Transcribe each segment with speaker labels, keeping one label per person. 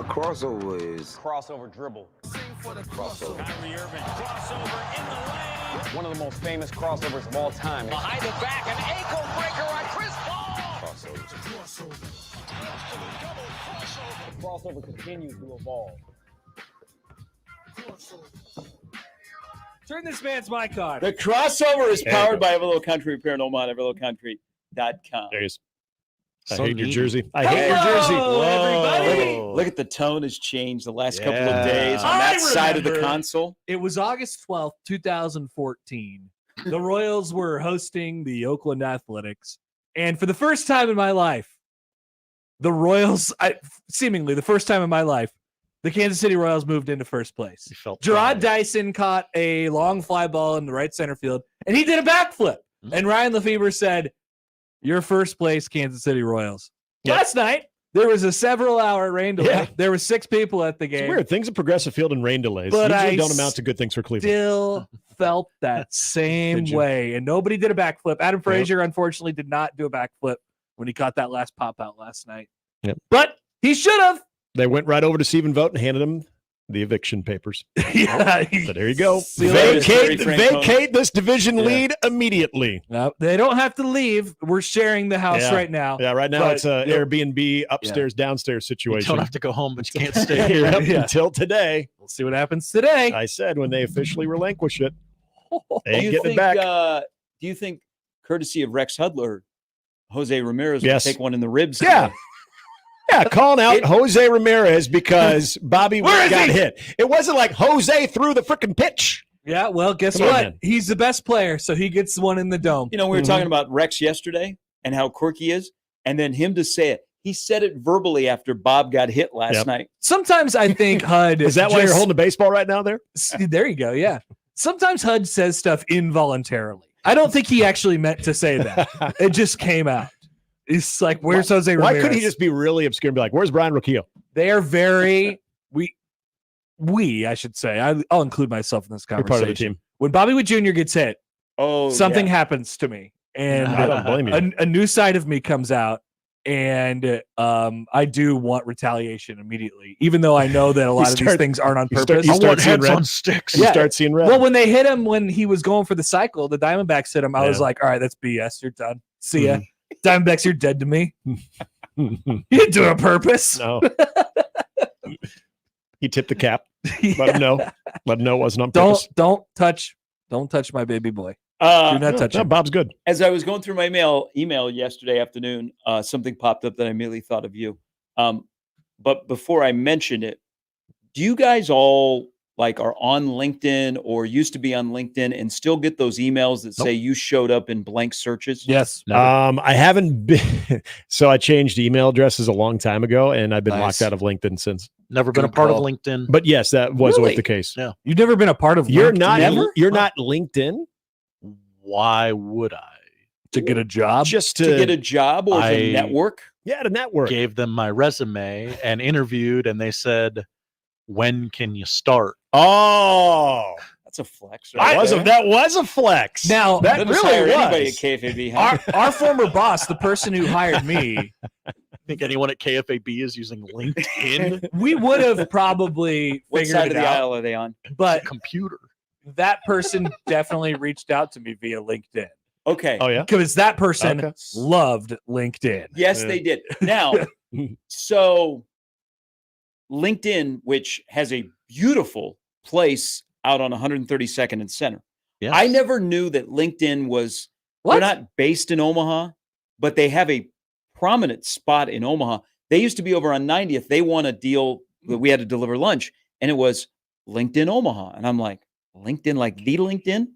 Speaker 1: crossover is
Speaker 2: crossover dribble.
Speaker 1: crossover.
Speaker 3: Kyrie Irving, crossover in the lane.
Speaker 2: One of the most famous crossovers of all time.
Speaker 3: Behind the back, an ankle breaker on Chris Paul.
Speaker 1: Crossovers.
Speaker 2: The crossover continues to evolve.
Speaker 4: Turn this man's mic on.
Speaker 5: The crossover is powered by Everlow Country Repair in Omaha, everlowcountry.com.
Speaker 6: There he is. I
Speaker 7: So
Speaker 6: hate your
Speaker 7: needy.
Speaker 6: jersey. I
Speaker 4: Hello,
Speaker 6: hate your jersey.
Speaker 4: everybody.
Speaker 5: Look at the tone has changed the last couple
Speaker 6: Yeah.
Speaker 5: of days on
Speaker 4: I
Speaker 5: that side of the
Speaker 4: remember.
Speaker 5: console.
Speaker 4: It was August 12th, 2014. The Royals were hosting the Oakland Athletics. And for the first time in my life, the Royals, seemingly the first time in my life, the Kansas City Royals moved into first place.
Speaker 7: You felt
Speaker 4: Gerard
Speaker 7: proud.
Speaker 4: Dyson caught a long fly ball in the right center field, and he did a backflip.
Speaker 7: Mhm.
Speaker 4: And Ryan Lefebvre said, "You're first place, Kansas City Royals."
Speaker 6: Yeah.
Speaker 4: Last night, there was a several-hour rain delay.
Speaker 6: Yeah.
Speaker 4: There were 6 people at the
Speaker 6: It's
Speaker 4: game.
Speaker 6: weird. Things at Progressive Field and rain delays
Speaker 4: But
Speaker 6: usually
Speaker 4: I
Speaker 6: don't amount to good things for Cleveland.
Speaker 4: Still felt that same
Speaker 6: Did you?
Speaker 4: way, and nobody did a backflip. Adam Frazier, unfortunately, did not do a backflip when he caught that last pop out last night.
Speaker 6: Yep.
Speaker 4: But he should have.
Speaker 6: They went right over to Stephen Vogt and handed him the eviction papers.
Speaker 4: Yeah.
Speaker 6: So there you go.
Speaker 4: See you later.
Speaker 6: Vacate this division
Speaker 5: Yeah.
Speaker 6: lead immediately.
Speaker 4: No, they don't have to leave. We're sharing the house
Speaker 6: Yeah.
Speaker 4: right now.
Speaker 6: Yeah, right now
Speaker 4: But,
Speaker 6: it's a
Speaker 4: yep.
Speaker 6: Airbnb upstairs, downstairs
Speaker 7: You
Speaker 6: situation.
Speaker 7: don't have to go home, but you can't stay here.
Speaker 6: Yep,
Speaker 4: Yeah.
Speaker 6: until today.
Speaker 4: We'll see what happens today.
Speaker 6: I said when they officially relinquish it, they
Speaker 5: Do
Speaker 6: ain't
Speaker 5: you
Speaker 6: getting
Speaker 5: think,
Speaker 6: it back.
Speaker 5: do you think, courtesy of Rex Hudler, Jose Ramirez
Speaker 6: Yes.
Speaker 5: will take one in the ribs?
Speaker 6: Yeah.
Speaker 5: today?
Speaker 6: Yeah, calling out
Speaker 5: It-
Speaker 6: Jose Ramirez because Bobby
Speaker 4: Where is
Speaker 6: got
Speaker 4: he?
Speaker 6: hit. It wasn't like Jose threw the freaking pitch.
Speaker 4: Yeah, well, guess
Speaker 6: Come on,
Speaker 4: what?
Speaker 6: man.
Speaker 4: He's the best player, so he gets one in the dome.
Speaker 5: You know, we were
Speaker 6: Mhm.
Speaker 5: talking about Rex yesterday and how quirky he is, and then him to say it. He said it verbally after Bob got hit last
Speaker 6: Yep.
Speaker 5: night.
Speaker 4: Sometimes I think HUD
Speaker 6: Is that why you're
Speaker 4: just-
Speaker 6: holding a baseball right now there?
Speaker 4: There you go. Yeah. Sometimes HUD says stuff involuntarily. I don't think he actually meant to say that. It just came out. It's like, where's Jose Ramirez?
Speaker 6: Why couldn't he just be really obscure and be like, where's Brian Roquillo?
Speaker 4: They are very I should say. I'll include myself in this
Speaker 6: You're
Speaker 4: conversation.
Speaker 6: part of the team.
Speaker 4: When Bobby Wood Jr. gets hit,
Speaker 5: Oh,
Speaker 4: something
Speaker 5: yeah.
Speaker 4: happens to me, and
Speaker 6: I don't blame you.
Speaker 4: a new side of me comes out, and I do want retaliation immediately, even though I know that a lot of these
Speaker 6: start-
Speaker 4: things aren't on
Speaker 6: you start-
Speaker 4: purpose.
Speaker 6: you
Speaker 7: I
Speaker 6: start
Speaker 7: want
Speaker 6: seeing
Speaker 7: heads
Speaker 6: red.
Speaker 7: on sticks.
Speaker 6: You
Speaker 4: Yeah.
Speaker 6: start seeing red.
Speaker 4: Well, when they hit him when he was going for the cycle, the Diamondbacks hit him. I was
Speaker 6: Yeah.
Speaker 4: like, all right, that's BS. You're done. See ya. Diamondbacks, you're dead to me. You didn't do it on purpose.
Speaker 6: No. He tipped the cap. Let him know. Let him know it wasn't on purpose.
Speaker 4: Don't touch my baby boy. Do not
Speaker 6: No,
Speaker 4: touch
Speaker 6: no,
Speaker 4: him.
Speaker 6: Bob's good.
Speaker 5: As I was going through my email yesterday afternoon, something popped up that I immediately thought of you. But before I mention it, do you guys all are on LinkedIn or used to be on LinkedIn and still get those emails that say you showed up in blank searches?
Speaker 4: Yes.
Speaker 6: I haven't been. So I changed email addresses a long time ago, and I've been
Speaker 4: Nice.
Speaker 6: locked out of LinkedIn since.
Speaker 7: Never been a
Speaker 5: Good
Speaker 7: part
Speaker 5: call.
Speaker 7: of LinkedIn.
Speaker 6: But yes, that was
Speaker 5: Really?
Speaker 6: always the case.
Speaker 7: Yeah.
Speaker 4: You've never been a part of
Speaker 6: You're
Speaker 4: LinkedIn?
Speaker 6: not.
Speaker 4: Never?
Speaker 6: You're not LinkedIn
Speaker 7: Why would I?
Speaker 4: To get a job?
Speaker 6: just
Speaker 5: To get a job or to
Speaker 7: I-
Speaker 5: network?
Speaker 6: yeah to network.
Speaker 7: Gave them my resume and interviewed, and they said, "When can you start?"
Speaker 6: Oh,
Speaker 5: That's a flex.
Speaker 6: that was a
Speaker 5: there.
Speaker 6: that was a flex.
Speaker 4: Now,
Speaker 6: that
Speaker 5: Doesn't
Speaker 6: really
Speaker 5: hire
Speaker 6: was.
Speaker 5: anybody at KFAB. Huh?
Speaker 4: our former boss, the person who hired me,
Speaker 7: Think anyone at KFAB is using LinkedIn?
Speaker 4: we would have probably
Speaker 5: What
Speaker 4: figured
Speaker 5: side
Speaker 4: it
Speaker 5: of the
Speaker 4: out.
Speaker 5: aisle are they on?
Speaker 4: But
Speaker 7: Computer.
Speaker 4: that person definitely reached out to me via LinkedIn
Speaker 5: Okay.
Speaker 6: Oh yeah.
Speaker 4: because that person
Speaker 6: Okay.
Speaker 4: loved LinkedIn.
Speaker 5: Yes,
Speaker 6: Yeah.
Speaker 5: they did. Now, so LinkedIn, which has a beautiful place out on 132nd and Center.
Speaker 7: Yes.
Speaker 5: I never knew that LinkedIn was,
Speaker 4: What?
Speaker 5: they're not based in Omaha, but they have a prominent spot in Omaha. They used to be over on 90th. They won a deal that we had to deliver lunch, and it was LinkedIn Omaha. And I'm like, LinkedIn, like the LinkedIn?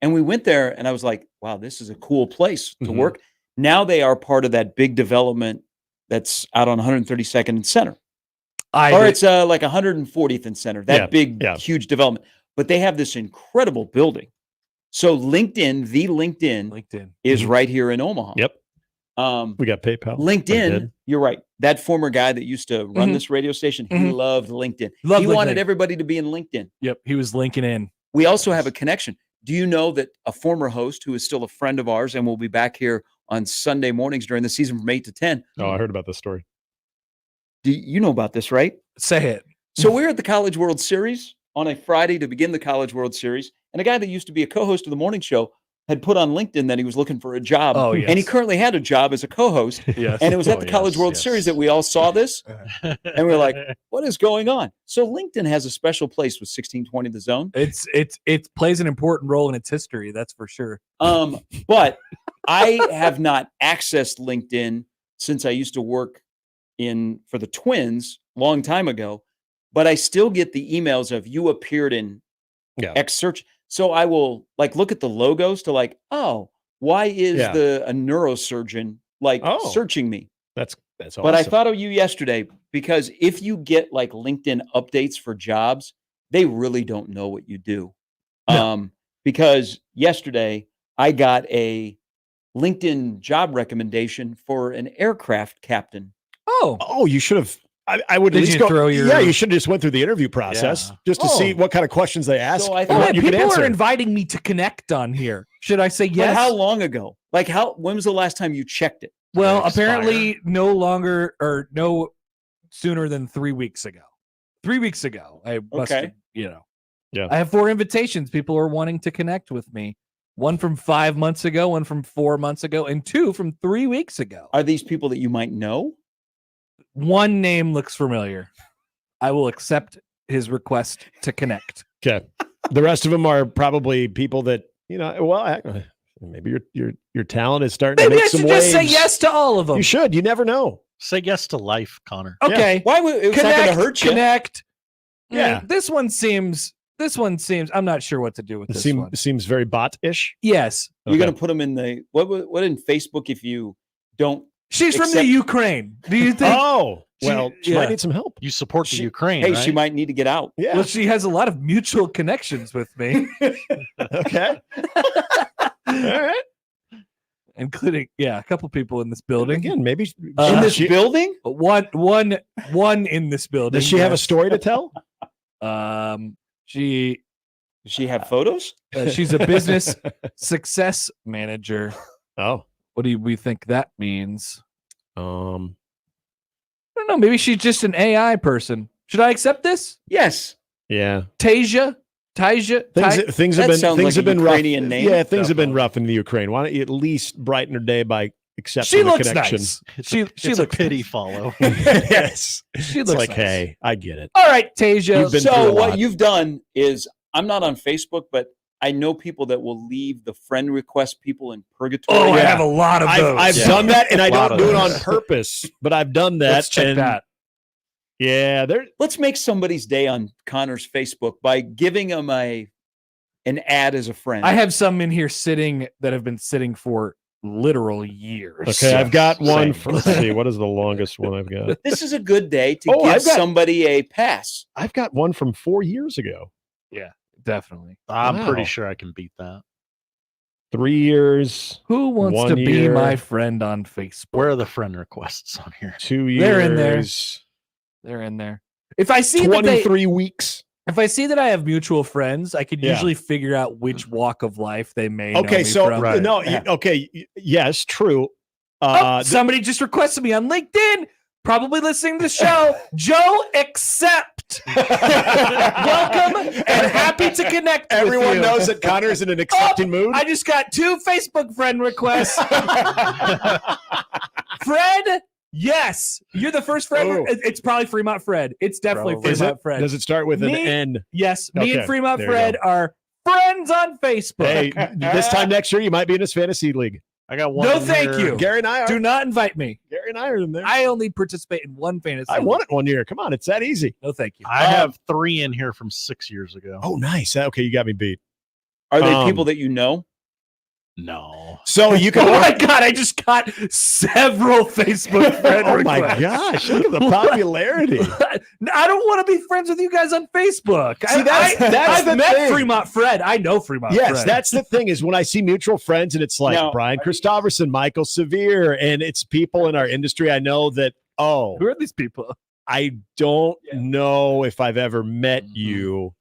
Speaker 5: And we went there, and I was like, wow, this is a cool place to
Speaker 6: Mhm.
Speaker 5: work. Now they are part of that big development that's out on 132nd and Center. Or it's like 140th and Center, that
Speaker 6: Yeah,
Speaker 5: big,
Speaker 6: yeah.
Speaker 5: huge development. But they have this incredible building. So LinkedIn, the LinkedIn,
Speaker 4: LinkedIn.
Speaker 5: is right here in Omaha.
Speaker 6: Yep.
Speaker 5: Um,
Speaker 6: We got PayPal.
Speaker 5: LinkedIn, you're right. That former guy that used to run
Speaker 4: Mhm.
Speaker 5: this radio station, he
Speaker 4: Mhm.
Speaker 5: loved LinkedIn.
Speaker 4: Loved
Speaker 5: He wanted
Speaker 4: LinkedIn.
Speaker 5: everybody to be in LinkedIn.
Speaker 4: Yep, he was linking in.
Speaker 5: We also have a connection. Do you know that a former host who is still a friend of ours and will be back here on Sunday mornings during the season from 8 to 10?
Speaker 6: Oh, I heard about this story.
Speaker 5: Do you know about this, right?
Speaker 4: Say it.
Speaker 5: So we're at the College World Series on a Friday to begin the College World Series, and a guy that used to be a co-host of the morning show had put on LinkedIn that he was looking for a job.
Speaker 4: Oh, yes.
Speaker 5: And he currently had a job as a co-host.
Speaker 4: Yes.
Speaker 5: And it was at the College World Series that we all saw this. And we're like, what is going on? So LinkedIn has a special place with 1620 The Zone.
Speaker 4: It plays an important role in its history, that's for sure.
Speaker 5: But I have not accessed LinkedIn since I used to work for the Twins a long time ago. But I still get the emails of you appeared in X search. So I will look at the logos to why is a neurosurgeon searching me?
Speaker 6: That's awesome.
Speaker 5: But I thought of you yesterday because if you get LinkedIn updates for jobs, they really don't know what you do.
Speaker 6: No.
Speaker 5: Because yesterday I got a LinkedIn job recommendation for an aircraft captain.
Speaker 6: Oh, you should have. I would at
Speaker 4: Did
Speaker 6: least
Speaker 4: you
Speaker 6: go.
Speaker 4: throw your-
Speaker 6: Yeah, you should have just went through the interview process just to see what kind of questions they ask.
Speaker 5: So I
Speaker 6: and
Speaker 5: thought-
Speaker 6: what you can
Speaker 4: People
Speaker 6: answer.
Speaker 4: are inviting me to connect on here. Should I say
Speaker 5: But
Speaker 4: yes?
Speaker 5: how long ago? When was the last time you checked it?
Speaker 4: Well,
Speaker 7: Expire?
Speaker 4: apparently no longer or no sooner than 3 weeks ago. 3 weeks ago, I must
Speaker 5: Okay.
Speaker 4: have,
Speaker 6: Yeah.
Speaker 4: I have 4 invitations. People are wanting to connect with me. One from 5 months ago, one from 4 months ago, and 2 from 3 weeks ago.
Speaker 5: Are these people that you might know?
Speaker 4: One name looks familiar. I will accept his request to connect.
Speaker 6: Okay. The rest of them are probably people that maybe your talent is starting to
Speaker 4: Maybe
Speaker 6: make
Speaker 4: I
Speaker 6: some
Speaker 4: should
Speaker 6: waves.
Speaker 4: just say yes to all of them.
Speaker 6: You should. You never know.
Speaker 7: Say yes to life, Connor.
Speaker 4: Okay.
Speaker 5: Why would it's not going to hurt you?
Speaker 4: Connect.
Speaker 6: Yeah.
Speaker 4: This one seems. I'm not sure what to do with
Speaker 6: It
Speaker 4: this one.
Speaker 6: seems very bot-ish.
Speaker 4: Yes.
Speaker 5: You're going to put them in the what in Facebook if you don't?
Speaker 4: She's from the
Speaker 5: Except-
Speaker 4: Ukraine. Do you think?
Speaker 6: She might need some help.
Speaker 7: You support the
Speaker 5: She-
Speaker 7: Ukraine,
Speaker 5: Hey,
Speaker 7: right?
Speaker 5: she might need to get out.
Speaker 6: Yeah.
Speaker 4: Well, she has a lot of mutual connections with me,
Speaker 6: Okay. All right.
Speaker 4: including a couple people in this building.
Speaker 6: Again, maybe
Speaker 5: In this building?
Speaker 4: One in this building.
Speaker 6: does she have a
Speaker 4: yes.
Speaker 6: story to tell?
Speaker 4: She
Speaker 5: Does she have photos?
Speaker 4: she's a business success manager.
Speaker 6: Oh.
Speaker 4: What do we think that means?
Speaker 6: Um.
Speaker 4: I don't know. Maybe she's just an AI person. Should I accept this?
Speaker 5: Yes.
Speaker 6: Yeah.
Speaker 4: Tasia.
Speaker 6: Things have
Speaker 5: That
Speaker 6: been
Speaker 5: sounds
Speaker 6: things
Speaker 5: like
Speaker 6: have
Speaker 5: a
Speaker 6: been rough.
Speaker 5: Ukrainian name.
Speaker 6: Yeah, things have been
Speaker 7: Definitely.
Speaker 6: rough in the Ukraine. Why don't you at least brighten her day by accepting
Speaker 4: She
Speaker 6: the
Speaker 4: looks
Speaker 6: connection?
Speaker 4: nice.
Speaker 7: It's
Speaker 4: She
Speaker 7: a
Speaker 4: looks
Speaker 7: pity
Speaker 4: nice.
Speaker 7: follow.
Speaker 6: Yes.
Speaker 4: She
Speaker 6: It's
Speaker 4: looks
Speaker 6: like,
Speaker 4: nice.
Speaker 6: hey, I get it.
Speaker 4: All right, Tasia.
Speaker 6: You've been through a
Speaker 5: So
Speaker 6: lot.
Speaker 5: what you've done is I'm not on Facebook, but I know people that will leave the friend request people in purgatory.
Speaker 4: I
Speaker 6: Yeah.
Speaker 4: have a lot of those.
Speaker 6: I've
Speaker 7: Yeah.
Speaker 6: done that, and I
Speaker 7: A lot
Speaker 6: don't
Speaker 7: of
Speaker 6: do it on
Speaker 7: those.
Speaker 6: purpose, but I've done that.
Speaker 4: Let's check
Speaker 6: and
Speaker 4: that.
Speaker 6: Yeah, there.
Speaker 5: Let's make somebody's day on Connor's Facebook by giving them an ad as a friend.
Speaker 4: I have some in here that have been sitting for literal years.
Speaker 6: Okay, I've got one.
Speaker 7: Same.
Speaker 6: Let's see, what is the longest one I've got?
Speaker 5: This is a good day to
Speaker 6: Oh,
Speaker 5: give
Speaker 6: I've got-
Speaker 5: somebody a pass.
Speaker 6: I've got one from 4 years ago.
Speaker 4: Definitely.
Speaker 7: I'm
Speaker 6: Wow.
Speaker 7: pretty sure I can beat that.
Speaker 6: 3 years,
Speaker 4: Who wants
Speaker 6: 1
Speaker 4: to be
Speaker 6: year.
Speaker 4: my friend on Facebook?
Speaker 7: Where are the friend requests on here?
Speaker 6: 2 years.
Speaker 4: They're in there. They're in there. If I see that
Speaker 6: 23 weeks.
Speaker 4: if I see that I have mutual friends, I can
Speaker 6: Yeah.
Speaker 4: usually figure out which walk of life they may know
Speaker 6: Okay,
Speaker 4: me
Speaker 6: so
Speaker 4: from.
Speaker 7: Right.
Speaker 6: no,
Speaker 5: Yeah.
Speaker 6: yes, true.
Speaker 4: Oh, somebody just requested me on LinkedIn. Probably listening to the show. Joe, accept. Welcome and happy to connect with
Speaker 6: everyone
Speaker 4: you.
Speaker 6: knows that Connor's in an accepting mood.
Speaker 4: I just got 2 Facebook friend requests. Fred, yes. You're the first friend.
Speaker 6: Oh.
Speaker 4: It's probably Fremont Fred. It's definitely
Speaker 7: Probably.
Speaker 6: Is
Speaker 4: Fremont
Speaker 6: it?
Speaker 4: Fred.
Speaker 6: Does it start with an
Speaker 4: Me?
Speaker 6: N?
Speaker 4: Yes, me
Speaker 6: Okay,
Speaker 4: and Fremont
Speaker 6: there you
Speaker 4: Fred are friends on Facebook.
Speaker 6: Hey, this time next year, you might be in his fantasy league.
Speaker 7: I got one.
Speaker 4: No,
Speaker 7: in
Speaker 4: thank
Speaker 7: here.
Speaker 4: you.
Speaker 6: Gary and I are.
Speaker 4: Do not invite me.
Speaker 6: Gary and I are in there.
Speaker 4: I only participate in one fantasy.
Speaker 6: I won it 1 year. Come on, it's that easy.
Speaker 4: No, thank you.
Speaker 7: I have 3 in here from 6 years ago.
Speaker 6: Oh, nice. Okay, you got me beat.
Speaker 5: Are they
Speaker 6: Um,
Speaker 5: people that you know?
Speaker 7: No.
Speaker 6: So you
Speaker 4: Oh
Speaker 6: can.
Speaker 4: my god! I just got several Facebook friend
Speaker 6: Oh my
Speaker 4: requests.
Speaker 6: gosh! Look at the popularity.
Speaker 4: I don't want to be friends with you guys on Facebook.
Speaker 6: See, that's
Speaker 4: I've
Speaker 6: the
Speaker 4: met
Speaker 6: thing.
Speaker 4: Fremont Fred. I know Fremont
Speaker 6: Yes,
Speaker 4: Fred.
Speaker 6: that's the thing is when I see mutual friends and it's like
Speaker 5: Now,
Speaker 6: Brian Christopherson, Michael Severe, and it's people in our industry. I know that. Oh,
Speaker 4: Who are these people?
Speaker 6: I don't know if I've ever met
Speaker 4: Mm-hmm.
Speaker 6: you.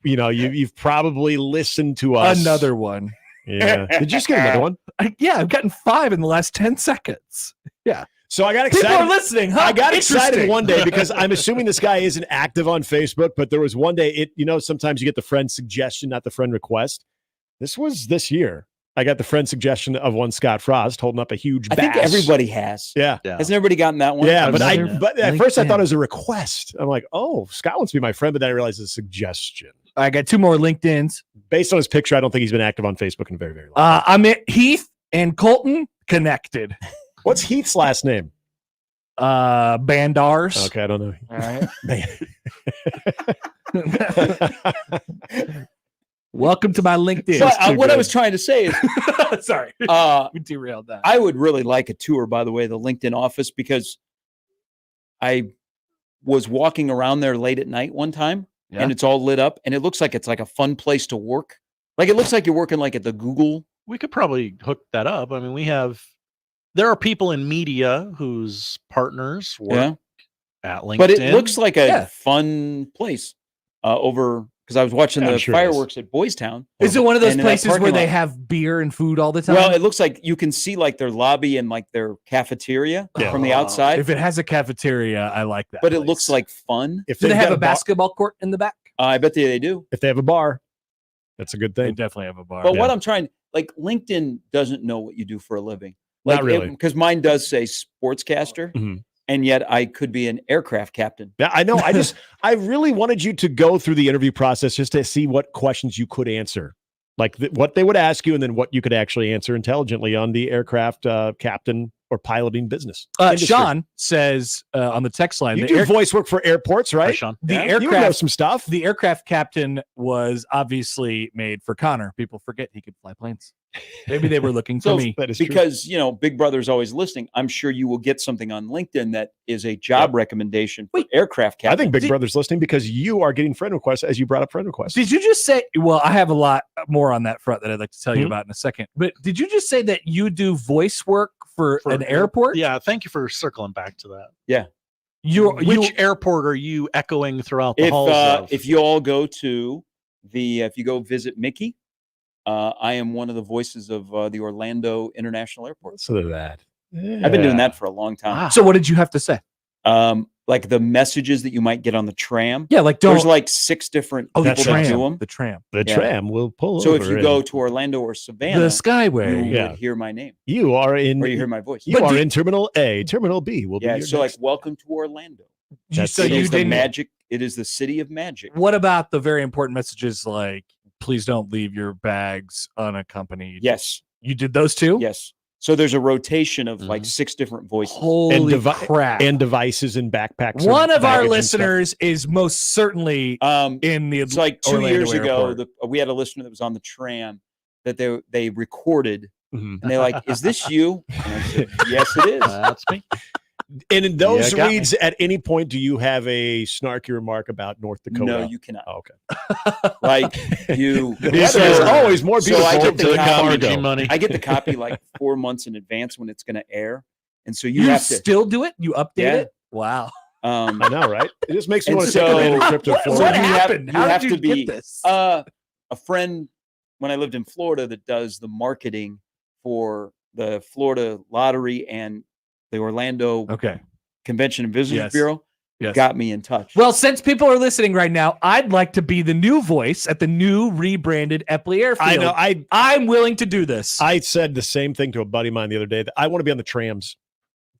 Speaker 6: You've probably listened to us.
Speaker 4: Another one.
Speaker 6: Yeah. Did you just get another one?
Speaker 4: Yeah, I've gotten 5 in the last 10 seconds.
Speaker 6: So I got
Speaker 4: People
Speaker 6: excited.
Speaker 4: are listening, huh?
Speaker 6: I got excited
Speaker 4: Interesting.
Speaker 6: one day because I'm assuming this guy isn't active on Facebook, but there was one day, sometimes you get the friend suggestion, not the friend request. This was this year. I got the friend suggestion of one Scott Frost holding up a huge
Speaker 5: I
Speaker 6: bass.
Speaker 5: think everybody has.
Speaker 6: Yeah.
Speaker 5: Hasn't everybody gotten that one?
Speaker 6: Yeah,
Speaker 7: I've
Speaker 6: but
Speaker 7: seen
Speaker 6: but
Speaker 7: it.
Speaker 6: at first I
Speaker 4: LinkedIn.
Speaker 6: thought it was a request. I'm like, oh, Scott wants to be my friend, but then I realized it's a suggestion.
Speaker 4: I got 2 more LinkedIns.
Speaker 6: Based on his picture, I don't think he's been active on Facebook in a very, very long time.
Speaker 4: I'm at Heath and Colton connected.
Speaker 6: What's Heath's last name?
Speaker 4: Bandars.
Speaker 6: Okay, I don't know.
Speaker 4: All right.
Speaker 6: Man.
Speaker 4: Welcome to my LinkedIn.
Speaker 5: So,
Speaker 6: too
Speaker 5: what I
Speaker 6: good.
Speaker 5: was trying to say is,
Speaker 4: Sorry.
Speaker 5: uh,
Speaker 4: We derailed that.
Speaker 5: I would really like a tour, by the way, the LinkedIn office, because I was walking around there late at night one time,
Speaker 4: Yeah.
Speaker 5: and it's all lit up, and it looks like it's like a fun place to work. Like it looks like you're working like at the Google.
Speaker 7: We could probably hook that up. I mean, there are people in media whose partners work at LinkedIn.
Speaker 5: But it looks like a
Speaker 4: Yeah.
Speaker 5: fun place over, because I was watching
Speaker 6: Yeah, I'm
Speaker 5: the
Speaker 6: sure it is.
Speaker 5: fireworks at Boys Town.
Speaker 4: Is it one of those
Speaker 5: And in that
Speaker 4: places where
Speaker 5: parking
Speaker 4: they
Speaker 5: lot.
Speaker 4: have beer and food all the time?
Speaker 5: Well, it looks like you can see like their lobby and like their cafeteria
Speaker 6: Yeah.
Speaker 5: from the outside,
Speaker 4: If it has a cafeteria, I like that.
Speaker 5: but it
Speaker 4: place.
Speaker 5: looks like fun.
Speaker 6: If
Speaker 4: Do they
Speaker 6: they've
Speaker 4: have
Speaker 6: got
Speaker 4: a basketball court in the back?
Speaker 5: I bet they do.
Speaker 6: If they have a bar, that's a good
Speaker 4: They
Speaker 6: thing.
Speaker 4: definitely have a bar.
Speaker 5: But what I'm trying, like LinkedIn doesn't know what you do for a living. Like,
Speaker 6: Not really.
Speaker 5: Because mine does say sportscaster,
Speaker 6: Mhm.
Speaker 5: and yet I could be an aircraft captain.
Speaker 6: Yeah, I know. I really wanted you to go through the interview process just to see what questions you could answer, like what they would ask you, and then what you could actually answer intelligently on the aircraft captain or piloting business. industry.
Speaker 4: Sean says on the text line,
Speaker 6: You
Speaker 4: the,
Speaker 6: do voice work for airports,
Speaker 7: Hi,
Speaker 6: right?
Speaker 7: Sean.
Speaker 4: the
Speaker 6: You would know
Speaker 4: aircraft
Speaker 6: some stuff.
Speaker 4: the aircraft captain was obviously made for Connor. People forget he could fly planes. Maybe they were looking for
Speaker 5: So,
Speaker 4: me.
Speaker 6: That is true.
Speaker 5: Because, Big Brother's always listening. I'm sure you will get something on LinkedIn that is a job recommendation for
Speaker 4: Wait,
Speaker 5: aircraft
Speaker 6: I
Speaker 5: captain.
Speaker 6: think Big
Speaker 4: Did-
Speaker 6: Brother's listening because you are getting friend requests as you brought up friend requests.
Speaker 4: Did you just say? Well, I have a lot more on that front that I'd like to tell you
Speaker 6: Mhm.
Speaker 4: about in a second. But did you just say that you do voice work for an airport?
Speaker 7: Yeah, thank you for circling back to that.
Speaker 4: Which
Speaker 7: Airport are you echoing throughout the halls of?
Speaker 5: If you all go to if you go visit Mickey, I am one of the voices of the Orlando International Airport.
Speaker 6: So that.
Speaker 5: I've been doing that for a long time.
Speaker 7: Wow.
Speaker 4: So what did you have to say?
Speaker 5: Like the messages that you might get on the tram.
Speaker 4: Yeah, like don't.
Speaker 5: There's like 6 different
Speaker 4: the
Speaker 5: people that do
Speaker 4: tram.
Speaker 5: them.
Speaker 4: The tram.
Speaker 6: The
Speaker 5: Yeah.
Speaker 6: tram will pull
Speaker 5: So
Speaker 6: over.
Speaker 5: if you go to Orlando or Savannah,
Speaker 4: The
Speaker 5: you
Speaker 4: Skyway.
Speaker 6: Yeah.
Speaker 5: would hear my name
Speaker 6: you are in.
Speaker 5: or you hear my voice.
Speaker 6: You
Speaker 4: But
Speaker 6: are
Speaker 4: do-
Speaker 6: in Terminal A. Terminal B will be
Speaker 5: Yeah,
Speaker 6: your
Speaker 5: so
Speaker 6: next.
Speaker 5: like welcome to Orlando.
Speaker 4: So
Speaker 5: It
Speaker 4: you
Speaker 5: is the
Speaker 4: didn't.
Speaker 5: magic. It is the city of magic.
Speaker 4: What about the very important messages like, please don't leave your bags unaccompanied?
Speaker 5: Yes,
Speaker 4: You did those too?
Speaker 5: yes. So there's a rotation of like
Speaker 7: Mhm.
Speaker 5: 6 different voices.
Speaker 4: Holy crap.
Speaker 6: and devices and backpacks.
Speaker 4: One
Speaker 6: and
Speaker 4: of our
Speaker 6: baggage and
Speaker 4: listeners is most certainly in the
Speaker 5: It's like 2
Speaker 4: Orlando
Speaker 5: years ago,
Speaker 4: airport.
Speaker 5: we had a listener that was on the tram that they recorded,
Speaker 6: stuff. Mhm.
Speaker 5: and they're like, "Is this you?" And I said, "Yes, it is."
Speaker 7: That's me.
Speaker 6: And in those
Speaker 7: Yeah, got me.
Speaker 6: reads, at any point, do you have a snarky remark about North Dakota?
Speaker 5: No, you cannot.
Speaker 6: Oh, okay.
Speaker 5: Like you.
Speaker 6: The weather is always more
Speaker 5: So
Speaker 6: beautiful
Speaker 5: I get
Speaker 6: to
Speaker 5: the
Speaker 6: the
Speaker 5: copy.
Speaker 6: Colorado.
Speaker 7: Energy money.
Speaker 5: I get the copy like 4 months in advance when it's going to air, and so
Speaker 4: You
Speaker 5: you have to.
Speaker 4: still do it? You update
Speaker 5: Yeah.
Speaker 4: it? Wow.
Speaker 6: I know, right? It just makes me
Speaker 5: And
Speaker 6: want to take a
Speaker 5: so-
Speaker 6: random trip to
Speaker 4: What,
Speaker 6: Florida.
Speaker 4: what
Speaker 5: you have-
Speaker 4: happened?
Speaker 5: you
Speaker 4: How
Speaker 5: have
Speaker 4: did you
Speaker 5: to be,
Speaker 4: get this?
Speaker 5: a friend when I lived in Florida that does the marketing for the Florida Lottery and the Orlando
Speaker 4: Okay.
Speaker 5: Convention and Visitors
Speaker 4: Yes.
Speaker 5: Bureau
Speaker 4: Yes.
Speaker 5: got me in touch.
Speaker 4: Well, since people are listening right now, I'd like to be the new voice at the new rebranded Epley Airfield.
Speaker 6: I know.
Speaker 4: I'm willing to do this.
Speaker 6: I said the same thing to a buddy of mine the other day. That I want to be on the trams.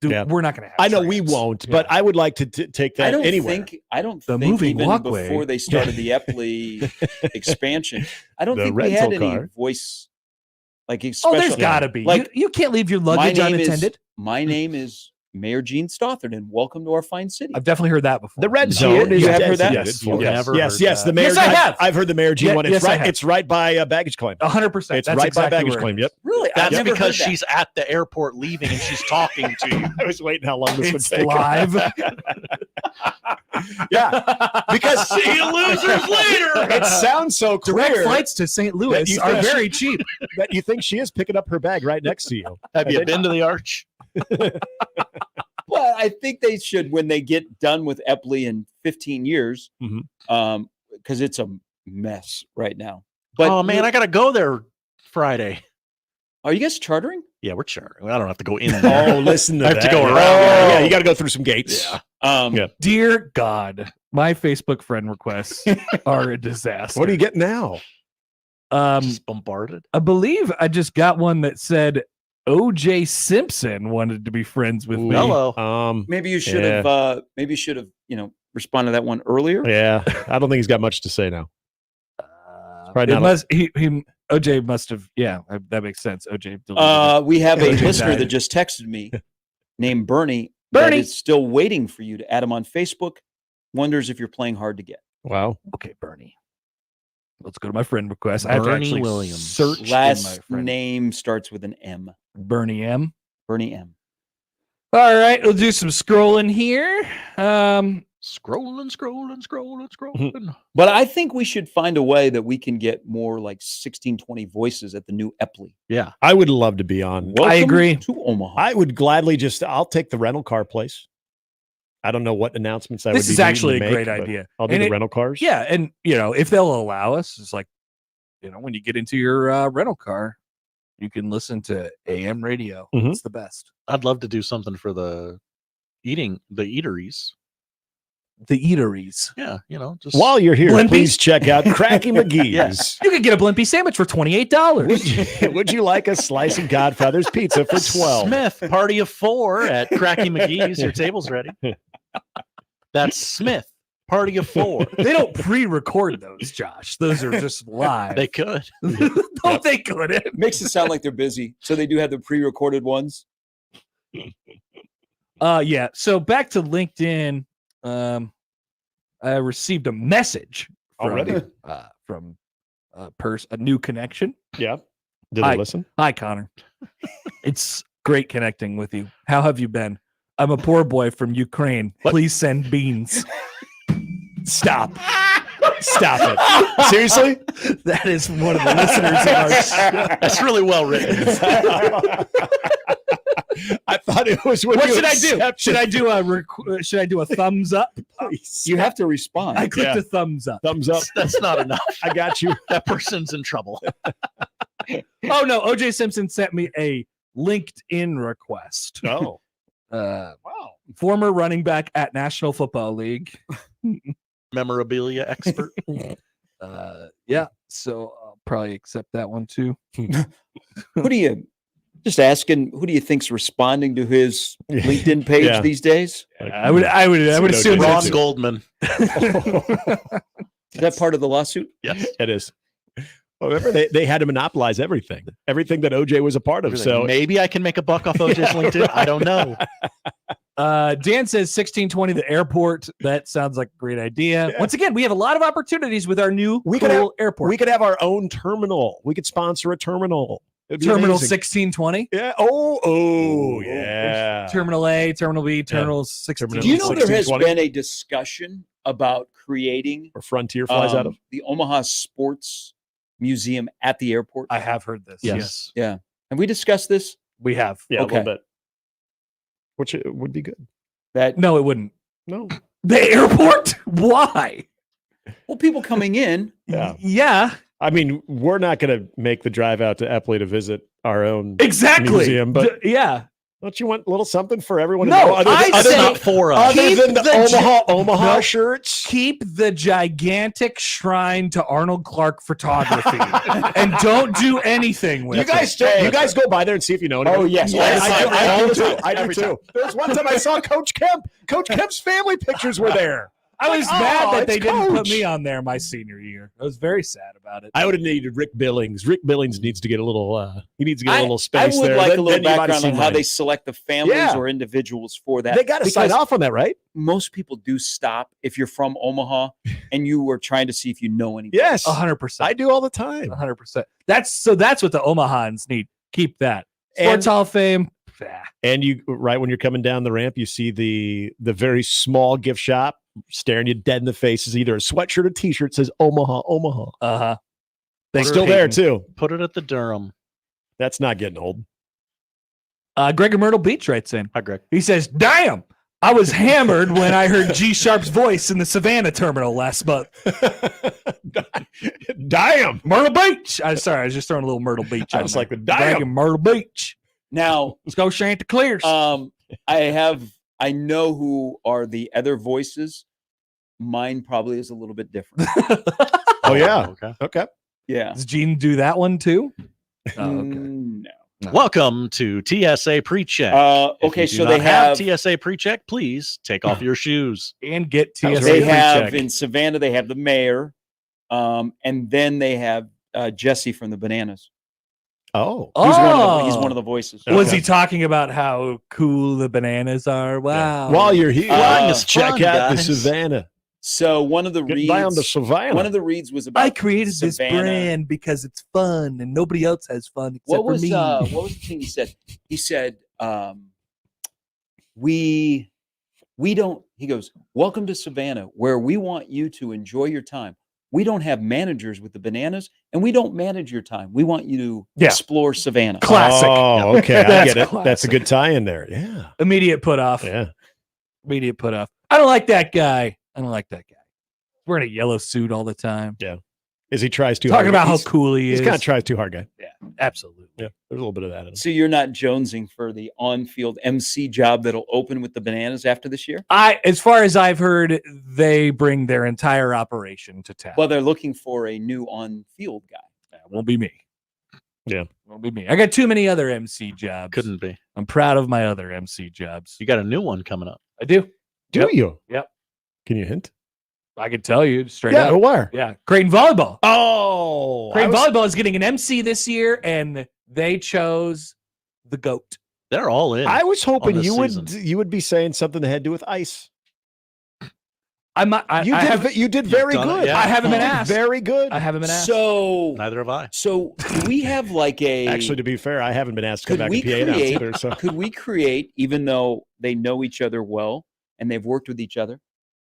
Speaker 4: Dude,
Speaker 6: yeah.
Speaker 4: we're not going to have
Speaker 6: I know we
Speaker 4: trams.
Speaker 6: won't, but I would like to take that
Speaker 5: I don't
Speaker 6: anywhere.
Speaker 5: think
Speaker 4: The
Speaker 5: think
Speaker 4: moving
Speaker 5: even
Speaker 4: walkway.
Speaker 5: before they started the Epley expansion, I don't
Speaker 6: The
Speaker 5: think we had
Speaker 6: rental
Speaker 5: any
Speaker 6: car.
Speaker 5: voice like
Speaker 4: Oh,
Speaker 5: special.
Speaker 4: there's got to be.
Speaker 5: Like,
Speaker 4: you can't leave your
Speaker 5: my
Speaker 4: luggage
Speaker 5: name
Speaker 4: unattended.
Speaker 5: my name is Mayor Gene Stothard, and welcome to our fine city.
Speaker 4: I've definitely heard that before.
Speaker 6: The red
Speaker 5: You
Speaker 6: zone is
Speaker 5: have heard that?
Speaker 6: designated
Speaker 7: Yes,
Speaker 6: for
Speaker 7: you've
Speaker 6: yes,
Speaker 7: never
Speaker 6: yes,
Speaker 7: heard
Speaker 6: yes.
Speaker 7: that.
Speaker 6: The mayor.
Speaker 4: Yes, I have.
Speaker 6: I've heard the Mayor Gene
Speaker 4: Yeah,
Speaker 6: one. It's
Speaker 4: yes, I
Speaker 6: right.
Speaker 4: have.
Speaker 6: It's right by baggage claim.
Speaker 4: 100%.
Speaker 6: It's
Speaker 4: That's
Speaker 6: right
Speaker 4: exactly
Speaker 6: by baggage
Speaker 4: where it
Speaker 6: claim.
Speaker 4: is.
Speaker 6: Yep.
Speaker 5: Really? I've
Speaker 7: That's
Speaker 5: never
Speaker 7: because
Speaker 5: heard that.
Speaker 7: she's at the airport leaving and she's talking to you.
Speaker 6: I was waiting how long this
Speaker 4: It's
Speaker 6: would take.
Speaker 4: live.
Speaker 6: Yeah, because
Speaker 7: See you losers later.
Speaker 6: it sounds so
Speaker 4: Direct
Speaker 6: clear
Speaker 4: flights to St.
Speaker 6: that
Speaker 4: Louis
Speaker 6: you
Speaker 4: are
Speaker 6: think-
Speaker 4: very cheap.
Speaker 6: that you think she is picking up her bag right next to you.
Speaker 7: Have you been to the Arch?
Speaker 5: Well, I think they should when they get done with Epley in 15 years,
Speaker 6: Mhm.
Speaker 5: Because it's a mess right now. But
Speaker 7: Oh man, I gotta go there Friday.
Speaker 5: are you guys chartering?
Speaker 7: Yeah, we're chartering. I don't have to go in
Speaker 6: Oh,
Speaker 7: there.
Speaker 6: listen to
Speaker 7: I
Speaker 6: that.
Speaker 7: have to go around.
Speaker 6: Yeah, you got to go through some gates.
Speaker 7: Yeah.
Speaker 6: Yeah.
Speaker 4: Dear God, my Facebook friend requests are a disaster.
Speaker 6: What do you get now?
Speaker 7: Just bombarded.
Speaker 4: I believe I just got one that said OJ Simpson wanted to be friends with me.
Speaker 7: Hello.
Speaker 5: Maybe you should have. Maybe you should have. Responded to that one earlier.
Speaker 6: Yeah, I don't think he's got much to say now. Right now,
Speaker 4: OJ must have. Yeah, that makes sense. OJ.
Speaker 5: We have a
Speaker 4: OJ
Speaker 5: listener
Speaker 4: died.
Speaker 5: that just texted me, named Bernie.
Speaker 4: Bernie!
Speaker 5: That is still waiting for you to add him on Facebook. Wonders if you're playing hard to get.
Speaker 6: wow.
Speaker 4: Okay, Bernie. Let's go to my friend request. I have to
Speaker 7: Bernie
Speaker 4: actually
Speaker 7: Williams.
Speaker 4: search in my
Speaker 5: Last
Speaker 4: friend.
Speaker 5: name starts with an M.
Speaker 4: Bernie M.
Speaker 5: Bernie M.
Speaker 4: All right, we'll do some scrolling here.
Speaker 7: Scrolling.
Speaker 5: But I think we should find a way that we can get more like 1620 voices at the new Epley.
Speaker 7: Yeah.
Speaker 6: I would love to be on.
Speaker 5: Welcome
Speaker 4: agree.
Speaker 5: to Omaha.
Speaker 6: I would gladly I'll take the rental car place. I don't know what announcements I would
Speaker 4: This
Speaker 6: be
Speaker 4: is
Speaker 6: needing
Speaker 4: actually
Speaker 6: to
Speaker 4: a
Speaker 6: make,
Speaker 4: great
Speaker 6: but
Speaker 4: idea.
Speaker 6: I'll do
Speaker 4: And
Speaker 6: the
Speaker 4: it-
Speaker 6: rental cars.
Speaker 4: Yeah, and if they'll allow us, it's like, when you get into your rental car, you can listen to AM radio.
Speaker 6: Mhm.
Speaker 4: It's the best.
Speaker 7: I'd love to do something for the eateries.
Speaker 4: The eateries.
Speaker 7: Yeah, just
Speaker 6: While you're here,
Speaker 4: Blimpie?
Speaker 6: please check out Cracky McGee's.
Speaker 4: You could get a Blimpie sandwich for $28.
Speaker 6: Would you like a slice of Godfather's pizza for 12?
Speaker 7: Smith, party of 4 at Cracky McGee's. Your table's ready. That's Smith, party of 4.
Speaker 4: They don't pre-record those, Josh. Those are just live.
Speaker 7: They could.
Speaker 4: No, they couldn't.
Speaker 5: Makes it sound like they're busy. So they do have the pre-recorded ones.
Speaker 4: Yeah. So back to LinkedIn. I received a message from,
Speaker 6: Already?
Speaker 4: from a new connection.
Speaker 6: Yeah. Did
Speaker 4: Hi.
Speaker 6: they listen?
Speaker 4: Hi, Connor. It's great connecting with you. How have you been? I'm a poor boy from Ukraine. Please send beans.
Speaker 6: Stop. Stop it. Seriously?
Speaker 4: That is one of the listeners of our show.
Speaker 7: That's really well written.
Speaker 6: I thought it was when
Speaker 4: What
Speaker 6: you
Speaker 4: should I do?
Speaker 6: accepted.
Speaker 4: Should I do a thumbs up?
Speaker 6: Please.
Speaker 5: You have to respond.
Speaker 4: I clicked
Speaker 6: Yeah.
Speaker 4: a thumbs up.
Speaker 6: Thumbs up.
Speaker 7: That's not enough.
Speaker 6: I got you.
Speaker 7: That person's in trouble.
Speaker 4: Oh no, OJ Simpson sent me a LinkedIn request.
Speaker 6: Oh.
Speaker 4: Wow.
Speaker 6: Wow.
Speaker 4: Former running back at National Football League.
Speaker 7: Memorabilia expert.
Speaker 4: Yeah. So I'll probably accept that one too.
Speaker 5: Who do you just asking? Who do you think's responding to his LinkedIn page
Speaker 6: Yeah.
Speaker 5: these days?
Speaker 4: I would assume
Speaker 7: Ron
Speaker 4: that's
Speaker 7: Goldman.
Speaker 5: Is that part of the lawsuit?
Speaker 7: Yes.
Speaker 6: It is. Well, remember, they had to monopolize everything that OJ was a part of. So
Speaker 7: Maybe I can make a buck off OJ's LinkedIn. I don't know.
Speaker 4: Dan says 1620 the airport. That sounds like a great idea.
Speaker 6: Yeah.
Speaker 4: Once again, we have a lot of opportunities with our new
Speaker 6: We could
Speaker 4: cool airport.
Speaker 6: we could have our own terminal. We could sponsor a terminal. It'd be
Speaker 4: Terminal
Speaker 6: amazing.
Speaker 4: 1620.
Speaker 6: Yeah. Oh, yeah.
Speaker 4: Terminal A, Terminal B, Terminal 16.
Speaker 5: Do you know there has
Speaker 6: 1620?
Speaker 5: been a discussion about creating
Speaker 6: Or Frontier flies out of.
Speaker 5: the Omaha Sports Museum at the airport?
Speaker 4: I have heard this.
Speaker 7: Yes.
Speaker 5: Yeah. Have we discussed this?
Speaker 4: We have.
Speaker 6: Yeah,
Speaker 5: okay.
Speaker 6: a little bit. Which would be good.
Speaker 5: That
Speaker 4: No, it wouldn't.
Speaker 6: No.
Speaker 4: The airport? Why?
Speaker 5: well, people coming in.
Speaker 6: Yeah.
Speaker 4: Yeah,
Speaker 6: I mean, we're not going to make the drive out to Epley to visit our own
Speaker 4: exactly.
Speaker 6: museum, but
Speaker 4: yeah.
Speaker 6: don't you want a little something for everyone?
Speaker 4: No,
Speaker 6: to know other than,
Speaker 4: I
Speaker 6: other
Speaker 4: say-
Speaker 6: than,
Speaker 7: Not for us.
Speaker 6: other
Speaker 4: Keep
Speaker 6: than the
Speaker 4: the
Speaker 6: Omaha
Speaker 4: No.
Speaker 6: shirts?
Speaker 4: Keep the gigantic shrine to Arnold Clark photography and don't do anything with
Speaker 6: You guys, you guys go by there and see if you know anyone.
Speaker 5: Oh, yes.
Speaker 6: Yes,
Speaker 5: All the time.
Speaker 6: I
Speaker 5: All
Speaker 6: do
Speaker 5: the
Speaker 6: too.
Speaker 5: time.
Speaker 6: I do
Speaker 5: Every
Speaker 6: too.
Speaker 5: time.
Speaker 6: There was one time I saw Coach Kemp. Coach Kemp's family pictures were there.
Speaker 4: I was
Speaker 6: Like,
Speaker 4: mad
Speaker 6: oh,
Speaker 4: that they
Speaker 6: it's
Speaker 4: didn't put
Speaker 6: Coach.
Speaker 4: me on there my senior year. I was very sad about it.
Speaker 6: I would have needed Rick Billings. Rick Billings needs to get a little. He needs to get a little
Speaker 5: I
Speaker 6: space
Speaker 5: would
Speaker 6: there.
Speaker 5: like
Speaker 6: Then-
Speaker 5: a little
Speaker 6: then you might have
Speaker 5: background on
Speaker 6: seen
Speaker 5: how
Speaker 6: mine.
Speaker 5: they select the families
Speaker 6: Yeah.
Speaker 5: or individuals for that.
Speaker 6: They got to sign
Speaker 5: Because
Speaker 6: off on that, right?
Speaker 5: most people do stop if you're from Omaha and you were trying to see if you know anybody.
Speaker 6: Yes,
Speaker 4: 100%.
Speaker 6: I do all the time.
Speaker 4: 100%. That's what the Omahans need. Keep that.
Speaker 6: And-
Speaker 4: Sports Hall of Fame.
Speaker 6: And you, right when you're coming down the ramp, you see the very small gift shop staring you dead in the face. Is either a sweatshirt or T-shirt says Omaha, Omaha.
Speaker 4: Uh-huh.
Speaker 6: It's still there too.
Speaker 7: Put it at the Durham.
Speaker 6: That's not getting old.
Speaker 4: Gregor Myrtle Beach writes in.
Speaker 7: Hi, Greg.
Speaker 4: He says, damn, I was hammered when I heard G Sharp's voice in the Savannah terminal last month.
Speaker 6: Damn.
Speaker 4: Myrtle Beach. I'm sorry, I was just throwing a little Myrtle Beach.
Speaker 6: I
Speaker 4: on
Speaker 6: just
Speaker 4: there.
Speaker 6: like the damn.
Speaker 4: Gregor Myrtle Beach.
Speaker 5: Now,
Speaker 4: Let's go Chanticleers.
Speaker 5: I know who are the other voices. Mine probably is a little bit different.
Speaker 6: Oh, yeah.
Speaker 7: Okay.
Speaker 5: Yeah.
Speaker 4: Does Gene do that one too? Oh, okay.
Speaker 5: No.
Speaker 7: Welcome to TSA Pre-Check.
Speaker 5: Okay,
Speaker 7: If you
Speaker 5: so
Speaker 7: do
Speaker 5: they
Speaker 7: not
Speaker 5: have
Speaker 7: TSA Pre-Check. Please take off your shoes.
Speaker 4: And get TSA
Speaker 5: they have
Speaker 4: pre-check.
Speaker 5: in Savannah. They have the mayor, and then they have Jesse from the Bananas.
Speaker 6: Oh.
Speaker 5: He's one of the voices.
Speaker 4: Was
Speaker 6: Okay.
Speaker 4: he talking about how cool the Bananas are? Wow.
Speaker 6: While you're here,
Speaker 5: Flying
Speaker 7: is
Speaker 6: check
Speaker 7: fun,
Speaker 6: out the
Speaker 7: guys.
Speaker 6: Savannah.
Speaker 5: So one of the
Speaker 6: Get down to
Speaker 5: reads,
Speaker 6: Savannah.
Speaker 5: one of the reads was about
Speaker 4: I created this
Speaker 5: Savannah.
Speaker 4: brand because it's fun and nobody else has fun except
Speaker 5: What was
Speaker 4: for me.
Speaker 5: what was the thing he said? He said, we don't. He goes, welcome to Savannah, where we want you to enjoy your time. We don't have managers with the Bananas, and we don't manage your time. We want you to explore Savannah.
Speaker 4: Classic.
Speaker 6: Oh, okay. I
Speaker 4: That's
Speaker 6: get it. That's a
Speaker 4: classic.
Speaker 6: good tie in there. Yeah.
Speaker 4: Immediate put off.
Speaker 6: Yeah.
Speaker 4: Immediate put off. I don't like that guy. Wearing a yellow suit all the time.
Speaker 6: As he tries too
Speaker 4: Talking
Speaker 6: hard.
Speaker 4: about how
Speaker 6: He's-
Speaker 4: cool he is.
Speaker 6: He's kind of tries too hard, guy.
Speaker 4: Absolutely.
Speaker 6: Yeah. There's a little bit of that in him.
Speaker 5: So you're not jonesing for the on-field MC job that'll open with the Bananas after this year?
Speaker 4: As far as I've heard, they bring their entire operation to town.
Speaker 5: Well, they're looking for a new on-field guy.
Speaker 4: That won't be me.
Speaker 6: Yeah.
Speaker 4: Won't be me. I got too many other MC jobs.
Speaker 7: Couldn't be.
Speaker 4: I'm proud of my other MC jobs.
Speaker 7: You got a new one coming up.
Speaker 4: I do.
Speaker 6: Do
Speaker 4: Yep.
Speaker 6: you?
Speaker 4: Yep.
Speaker 6: Can you hint?
Speaker 4: I can tell you straight
Speaker 6: Yeah.
Speaker 4: up.
Speaker 6: Where?
Speaker 4: Yeah. Creighton Volleyball.
Speaker 6: Oh.
Speaker 4: Creighton Volleyball is getting an MC this year, and they chose the GOAT.
Speaker 7: They're all in.
Speaker 6: I was hoping
Speaker 7: this
Speaker 6: you would be saying something that had to do with ice. You did very
Speaker 7: done it,
Speaker 6: good.
Speaker 7: yeah.
Speaker 4: I haven't been
Speaker 6: You did
Speaker 4: asked.
Speaker 6: Very good.
Speaker 4: I haven't been asked.
Speaker 5: So,
Speaker 7: Neither have I.
Speaker 5: do we have like a
Speaker 6: Actually, to be fair, I haven't been asked to come
Speaker 5: Could
Speaker 6: back
Speaker 5: we
Speaker 6: and PA announce
Speaker 5: create-
Speaker 6: either. So
Speaker 5: could we create, even though they know each other well and they've worked with each other,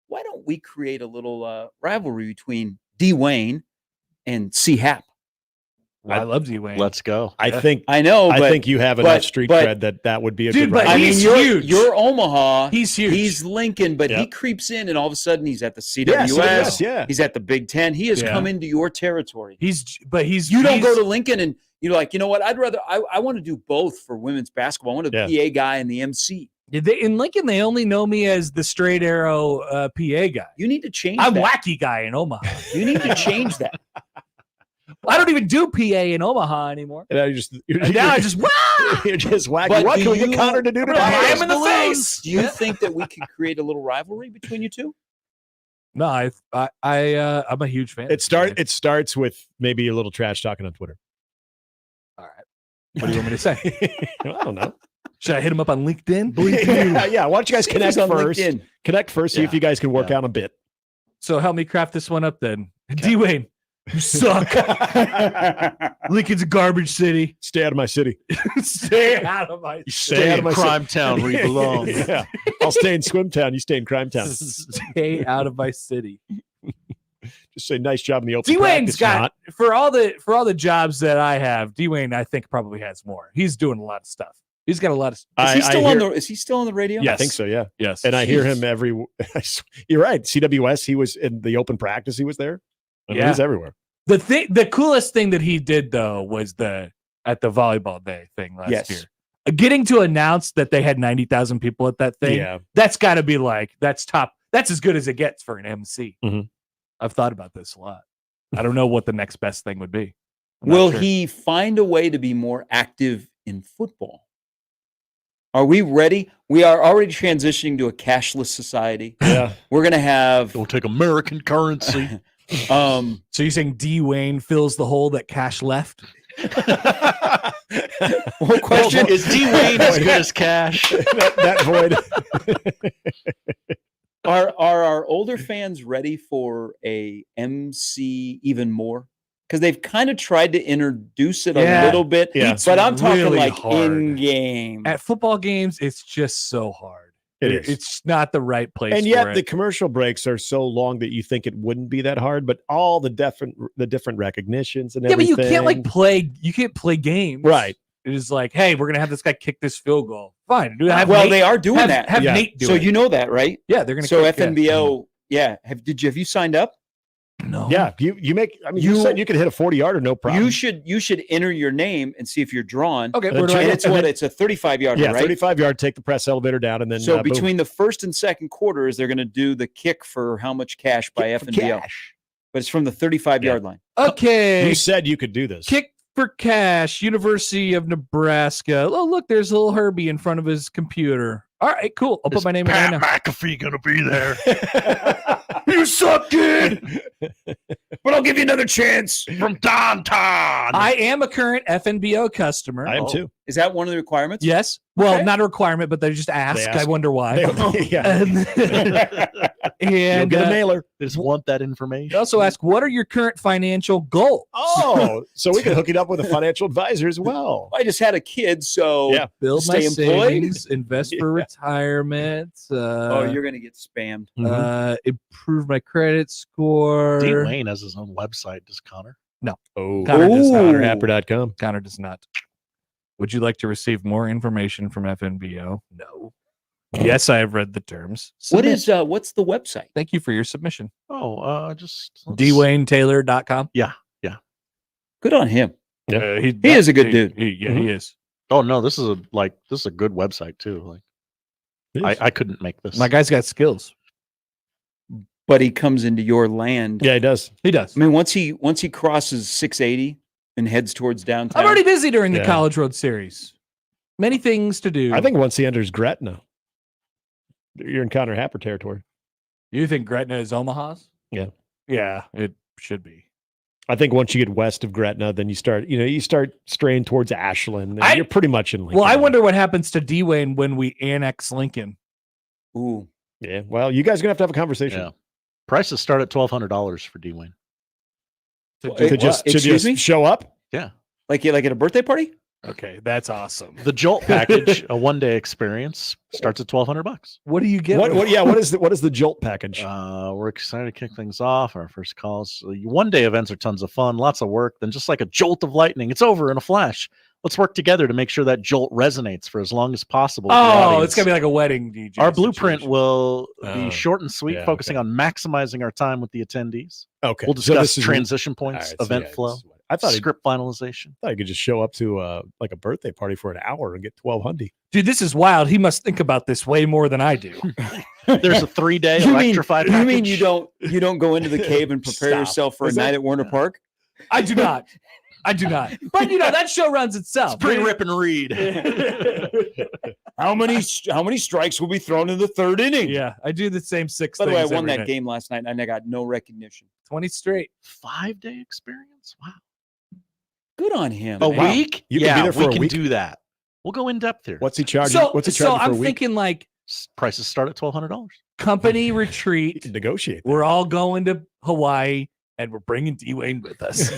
Speaker 5: why don't we create a little rivalry between D. Wayne and C. Hap?
Speaker 4: I love Dwayne.
Speaker 7: Let's go.
Speaker 6: I think
Speaker 5: I know,
Speaker 6: I
Speaker 5: but
Speaker 6: think you have enough street cred that would be a
Speaker 4: Dude,
Speaker 6: good
Speaker 4: but
Speaker 6: rival.
Speaker 5: I mean,
Speaker 4: he's
Speaker 5: you're
Speaker 4: huge.
Speaker 5: you're Omaha.
Speaker 4: He's huge.
Speaker 5: He's Lincoln, but he
Speaker 6: Yep.
Speaker 5: creeps in, and all of a sudden he's at the
Speaker 6: Yeah,
Speaker 5: CWS.
Speaker 6: yeah.
Speaker 5: He's at the Big Ten. He has
Speaker 4: Yeah.
Speaker 5: come into your territory.
Speaker 4: You
Speaker 5: You don't go to Lincoln and you're like, you know what? I want to do both for women's basketball. I want to be PA guy and the MC.
Speaker 4: in Lincoln, they only know me as the straight arrow PA guy.
Speaker 5: You need to change
Speaker 4: I'm
Speaker 5: that.
Speaker 4: wacky guy in Omaha.
Speaker 5: You need to change that.
Speaker 4: I don't even do PA in Omaha anymore.
Speaker 6: And now
Speaker 4: Now I just
Speaker 6: you're just wacky.
Speaker 5: But
Speaker 6: What
Speaker 5: do
Speaker 6: can we get
Speaker 5: you-
Speaker 6: Connor to do
Speaker 4: I'm
Speaker 6: today?
Speaker 4: gonna hit him in the face.
Speaker 5: Do you think that we could create a little rivalry between you two?
Speaker 4: No, I'm a huge fan.
Speaker 6: It starts with maybe a little trash talking on Twitter.
Speaker 4: All right. What do you want me to say?
Speaker 6: I don't know.
Speaker 4: Should I hit him up on LinkedIn?
Speaker 6: yeah. Why don't you guys connect
Speaker 5: He's on
Speaker 6: first?
Speaker 5: LinkedIn.
Speaker 6: Connect first. See if you guys can work out a bit.
Speaker 4: So help me craft this one up then. D. Wayne, you suck. Lincoln's a garbage city.
Speaker 6: Stay out of my city.
Speaker 4: Stay out of my
Speaker 7: You
Speaker 6: Stay
Speaker 7: stay
Speaker 6: out
Speaker 7: in
Speaker 6: of my
Speaker 7: Crime Town where you belong.
Speaker 6: yeah. I'll stay in Swim Town. You stay in Crime Town.
Speaker 4: Stay out of my city.
Speaker 6: Just say nice job in the open.
Speaker 4: D. Wayne's
Speaker 6: practice,
Speaker 4: got
Speaker 6: not.
Speaker 4: for all the jobs that I have. D. Wayne, I think probably has more. He's doing a lot of stuff. He's got a lot of.
Speaker 5: Is he still
Speaker 6: hear-
Speaker 5: is he still on the radio?
Speaker 6: I think so. Yeah.
Speaker 4: Yes,
Speaker 6: And I hear him every. You're right. CWS. He was in the open practice. He was there. I mean,
Speaker 4: Yeah.
Speaker 6: he's everywhere.
Speaker 4: The coolest thing that he did though was at the volleyball day thing last year. Getting to announce that they had 90,000 people at that thing.
Speaker 6: Yeah.
Speaker 4: That's got to be like that's top. That's as good as it gets for an MC.
Speaker 6: Mhm.
Speaker 4: I've thought about this a lot. I don't know what the next best thing would be. I'm not
Speaker 5: Will
Speaker 4: sure.
Speaker 5: he find a way to be more active in football? Are we ready? We are already transitioning to a cashless society.
Speaker 6: Yeah.
Speaker 5: We're going to have
Speaker 7: Don't take American currency.
Speaker 4: So you're saying D. Wayne fills the hole that Cash left?
Speaker 5: what question?
Speaker 7: Is D. Wayne as good as Cash?
Speaker 6: that void.
Speaker 5: Are our older fans ready for a MC even more? Because they've kind of tried to introduce it
Speaker 4: Yeah.
Speaker 5: a little bit,
Speaker 6: Yeah.
Speaker 5: but I'm talking
Speaker 4: really
Speaker 5: like
Speaker 4: hard.
Speaker 5: in game.
Speaker 4: At football games, it's just so hard.
Speaker 6: It is.
Speaker 4: It's not the right place.
Speaker 6: And
Speaker 4: for
Speaker 6: yet
Speaker 4: it.
Speaker 6: the commercial breaks are so long that you think it wouldn't be that hard, but all the different recognitions and
Speaker 4: yeah, but
Speaker 6: everything.
Speaker 4: you can't play. You can't play games,
Speaker 6: Right.
Speaker 4: It is like, hey, we're gonna have this guy kick this field goal. Fine, do have
Speaker 5: Well,
Speaker 4: Nate,
Speaker 5: they are doing
Speaker 4: have,
Speaker 5: that.
Speaker 4: Have
Speaker 6: Yeah.
Speaker 4: Nate do
Speaker 5: So
Speaker 4: it.
Speaker 5: you know that, right?
Speaker 4: Yeah, they're gonna.
Speaker 5: So
Speaker 4: kick,
Speaker 5: FNBO, yeah. Have you signed up?
Speaker 4: No.
Speaker 6: Yeah, you make. I mean, you said you could hit a 40-yarder, no problem.
Speaker 5: You should enter your name and see if you're drawn.
Speaker 4: Okay.
Speaker 6: And
Speaker 4: Where do
Speaker 6: then
Speaker 4: I
Speaker 5: And
Speaker 6: check
Speaker 4: get
Speaker 6: it.
Speaker 5: it's a 35-yarder,
Speaker 6: yeah,
Speaker 5: right?
Speaker 6: 35-yard. Take the press elevator down, and then
Speaker 5: So
Speaker 6: boom.
Speaker 5: between the first and second quarters, they're going to do the kick for how much cash by
Speaker 6: Kick for
Speaker 5: FNBO.
Speaker 6: cash.
Speaker 5: But it's from the 35-yard line.
Speaker 4: Okay.
Speaker 6: You said you could do this.
Speaker 4: Kick for cash, University of Nebraska. Oh, look, there's little Herbie in front of his computer. All right, cool. I'll put my name in right now.
Speaker 7: McAfee gonna be there.
Speaker 5: You suck, kid. But I'll give you another chance.
Speaker 7: From downtown.
Speaker 4: I am a current FNBO customer.
Speaker 6: I am too.
Speaker 5: Is that one of the requirements?
Speaker 4: Yes. Well,
Speaker 5: Okay.
Speaker 4: not a requirement, but they just ask.
Speaker 6: They ask.
Speaker 4: I wonder why.
Speaker 6: yeah. You'll
Speaker 4: And
Speaker 6: get a mailer.
Speaker 7: They just want that information.
Speaker 4: they also ask, what are your current financial goals?
Speaker 6: Oh, so we can hook it up with a financial advisor as well.
Speaker 5: I just had a kid, so
Speaker 6: Yeah.
Speaker 4: Build my
Speaker 5: stay employed?
Speaker 4: savings, invest for retirement.
Speaker 5: You're going to get spammed.
Speaker 4: Improve my credit score.
Speaker 7: D. Wayne has his own website. Does Connor?
Speaker 6: Oh,
Speaker 4: Connor does not.
Speaker 6: ConnorHapper.com.
Speaker 4: Connor does not. Would you like to receive more information from FNBO? No. Yes, I have read the terms. Submit.
Speaker 5: What's the website?
Speaker 4: Thank you for your submission.
Speaker 7: Oh, just
Speaker 4: DWayneTaylor.com.
Speaker 5: Good on him.
Speaker 4: He
Speaker 5: is a good dude.
Speaker 4: He is.
Speaker 7: Oh no, this is a good website too. Like I couldn't make this.
Speaker 4: My guy's got skills.
Speaker 5: But he comes into your land.
Speaker 6: Yeah, he does.
Speaker 4: He does.
Speaker 5: I mean, once he crosses 680 and heads towards downtown.
Speaker 4: I'm already busy during the
Speaker 6: Yeah.
Speaker 4: College Road Series. Many things to do.
Speaker 6: I think once he enters Gretna, you're in Connor Happer territory.
Speaker 4: You think Gretna is Omaha's?
Speaker 6: Yeah.
Speaker 4: Yeah, it should be.
Speaker 6: I think once you get west of Gretna, then you start straying towards Ashland. And you're pretty much in Lincoln.
Speaker 4: Well, I wonder what happens to D-Wayne when we annex Lincoln.
Speaker 5: Ooh.
Speaker 6: Yeah. Well, you guys are gonna have a conversation.
Speaker 7: Yeah. Prices start at $1,200 for D. Wayne.
Speaker 6: To just
Speaker 5: Excuse me?
Speaker 6: show up.
Speaker 7: Yeah.
Speaker 5: Like at a birthday party?
Speaker 4: Okay, that's awesome.
Speaker 7: The Jolt package, a one-day experience, starts at $1,200.
Speaker 4: What do you get?
Speaker 6: What is the Jolt package?
Speaker 7: We're excited to kick things off. Our first calls. One-day events are tons of fun, lots of work. Then just like a jolt of lightning, it's over in a flash. Let's work together to make sure that jolt resonates for as long as possible. with the
Speaker 4: Oh,
Speaker 7: audience.
Speaker 4: it's gonna be like a wedding DJ.
Speaker 7: Our blueprint
Speaker 4: situation.
Speaker 7: will
Speaker 6: Oh,
Speaker 7: be short and sweet,
Speaker 6: yeah,
Speaker 7: focusing on maximizing our time with the attendees.
Speaker 6: Okay.
Speaker 7: We'll
Speaker 6: So
Speaker 7: discuss
Speaker 6: this is-
Speaker 7: transition
Speaker 6: all
Speaker 7: points,
Speaker 6: right, so
Speaker 7: event
Speaker 6: yeah,
Speaker 7: flow,
Speaker 6: this is what- I thought
Speaker 7: script finalization.
Speaker 6: you could just show up to like a birthday party for an hour and get 1,200.
Speaker 4: Dude, this is wild. He must think about this way more than I do.
Speaker 7: There's a 3-day
Speaker 5: You mean,
Speaker 7: electrified
Speaker 5: you
Speaker 7: package.
Speaker 5: mean you don't go into the cave and prepare
Speaker 6: Stop.
Speaker 5: yourself for
Speaker 6: Is
Speaker 5: a night
Speaker 6: that-
Speaker 5: at Warner Park?
Speaker 4: I do not. I do not. But that show runs itself.
Speaker 7: It's pre-rip and read.
Speaker 5: How many strikes will be thrown in the third inning?
Speaker 4: Yeah, I do the same six.
Speaker 5: By the way, I
Speaker 4: things
Speaker 5: won
Speaker 4: every
Speaker 5: that
Speaker 4: night.
Speaker 5: game last night and I got no recognition.
Speaker 4: 20 straight.
Speaker 7: 5-day experience? Wow.
Speaker 5: Good on him.
Speaker 7: A
Speaker 5: man.
Speaker 7: week?
Speaker 6: You can be there for
Speaker 7: we
Speaker 6: a
Speaker 7: can
Speaker 6: week?
Speaker 7: do that. We'll go in depth here.
Speaker 6: What's he charging?
Speaker 4: So,
Speaker 6: What's he
Speaker 4: so
Speaker 6: charging for
Speaker 4: I'm
Speaker 6: a week?
Speaker 4: thinking like
Speaker 7: Prices start at $1,200.
Speaker 4: company
Speaker 6: You
Speaker 4: retreat.
Speaker 6: can negotiate.
Speaker 4: We're all going to Hawaii and we're bringing D-Wayne with us.